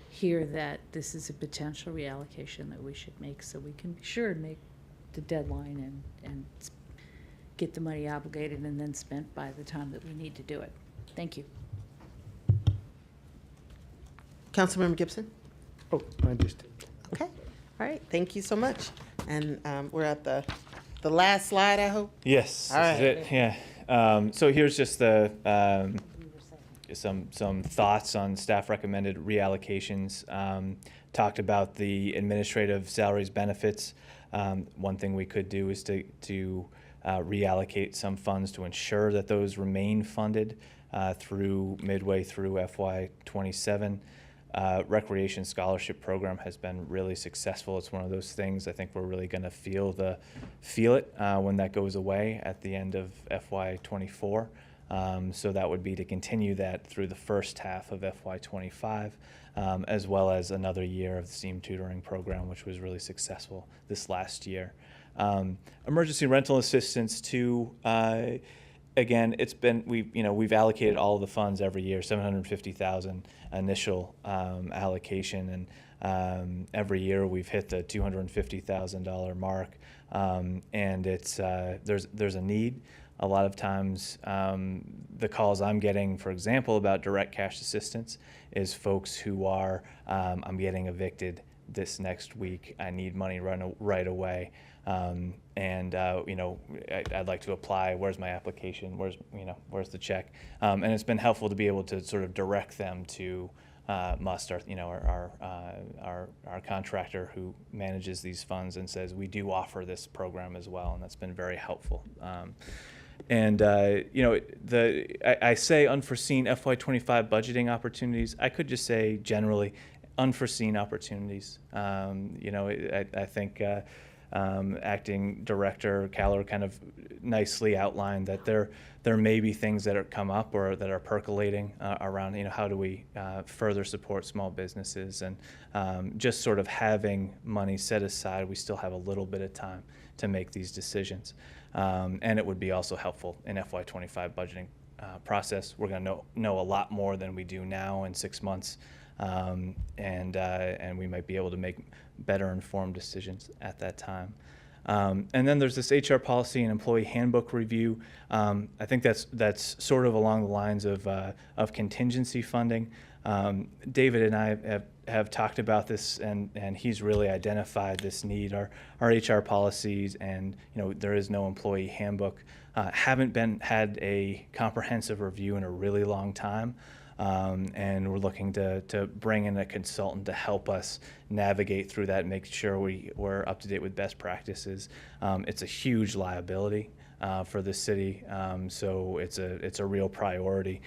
hear that this is a potential reallocation that we should make, so we can be sure to make the deadline and get the money obligated and then spent by the time that we need to do it. Thank you. Councilmember Gibson? Oh, I just. Okay, all right, thank you so much. And we're at the last slide, I hope? Yes, All this is right. it. Yeah. So here's just the some thoughts on staff recommended reallocations. Talked about the administrative salaries, benefits. One thing we could do is to reallocate some funds to ensure that those remain funded through midway through FY27. Recreation scholarship program has been really successful. It's one of those things I think we're really going to feel it when that goes away at the end of FY24. So that would be to continue that through the first half of FY25, as well as another year of the STEAM tutoring program, which was really successful this last year. Emergency rental assistance too. Again, we've allocated all of the funds every year, $750,000 initial allocation, and every year we've hit the $250,000 mark, and it's there's a need. A lot of times, the calls I'm getting, for example, about direct cash assistance is folks who are, I'm getting evicted this next week. I need money right away. I'd like to apply. Where's my application? Where's the check? And it's been helpful to be able to sort of direct them to Must, our contractor who manages these funds, and says we do offer this program as well, and that's been very helpful. I say unforeseen FY25 budgeting opportunities. I could just say generally unforeseen opportunities. I think Acting Director Caller kind of nicely outlined that there may be things that are come up or that are percolating around, how do we further support small businesses, and just sort of having money set aside. We still have a little bit of time to make these decisions. And it would be also helpful in FY25 budgeting process. We're going to know a lot more than we do now in 6 months, and we might be able to make better informed decisions at that time. And then there's this HR policy and employee handbook review. I think that's sort of along the lines of contingency funding. David and I have talked about this, and he's really identified this need. Our HR policies, and there is no employee handbook, haven't had a comprehensive review in a really long time. And we're looking to bring in a consultant to help us navigate through that and make sure we're up to date with best practices. It's a huge liability for the city, so it's a real priority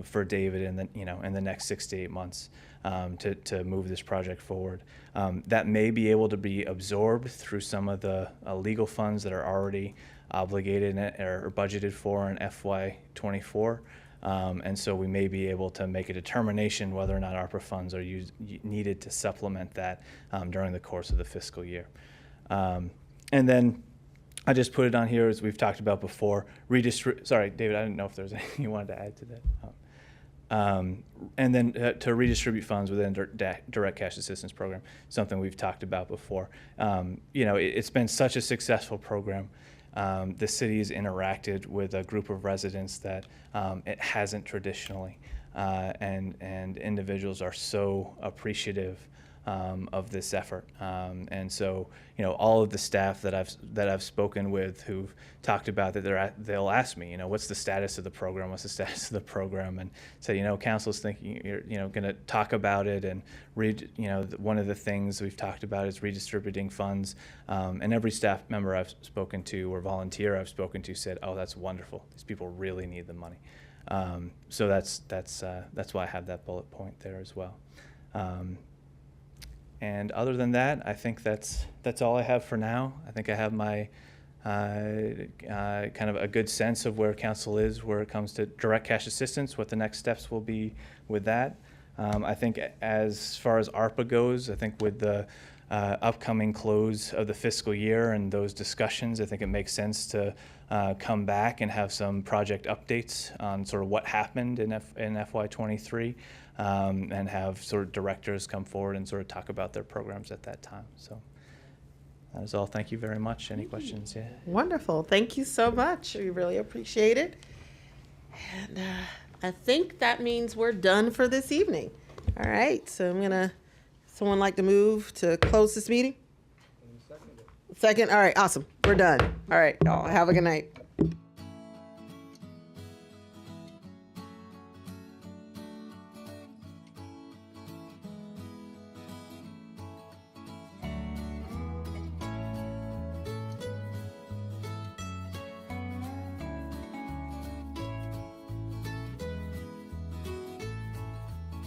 for David in the next 6 to 8 months to move this project forward. That may be able to be absorbed through some of the legal funds that are already obligated or budgeted for in FY24. And so we may be able to make a determination whether or not ARPA funds are needed to supplement that during the course of the fiscal year. And then I just put it on here, as we've talked about before. Sorry, David, I didn't know if there was anything you wanted to add to that. And then to redistribute funds within direct cash assistance program, something we've talked about before. It's been such a successful program. The city has interacted with a group of residents that it hasn't traditionally, and individuals are so appreciative of this effort. And so, all of the staff that I've spoken with who've talked about that, they'll ask me, what's the status of the program? What's the status of the program? And say, council's thinking you're, going to talk about it, and one of the things we've talked about is redistributing funds. And every staff member I've spoken to or volunteer I've spoken to said, oh, that's wonderful. These people really need the money. So that's why I have that bullet point there as well. And other than that, I think that's all I have for now. I think I have my kind of a good sense of where council is where it comes to direct cash assistance, what the next steps will be with that. I think as far as ARPA goes, I think with the upcoming close of the fiscal year and those discussions, I think it makes sense to come back and have some project updates on sort of what happened in FY23, and have sort of directors come forward and sort of talk about their programs at that time. So that is all. Thank you very much. Any questions? Yeah. Wonderful. Thank you so much. We really appreciate it. And I think that means we're done for this evening. All right. So someone like to move to close this meeting? Second. All right. Awesome. We're done. All right. Y'all have a good night.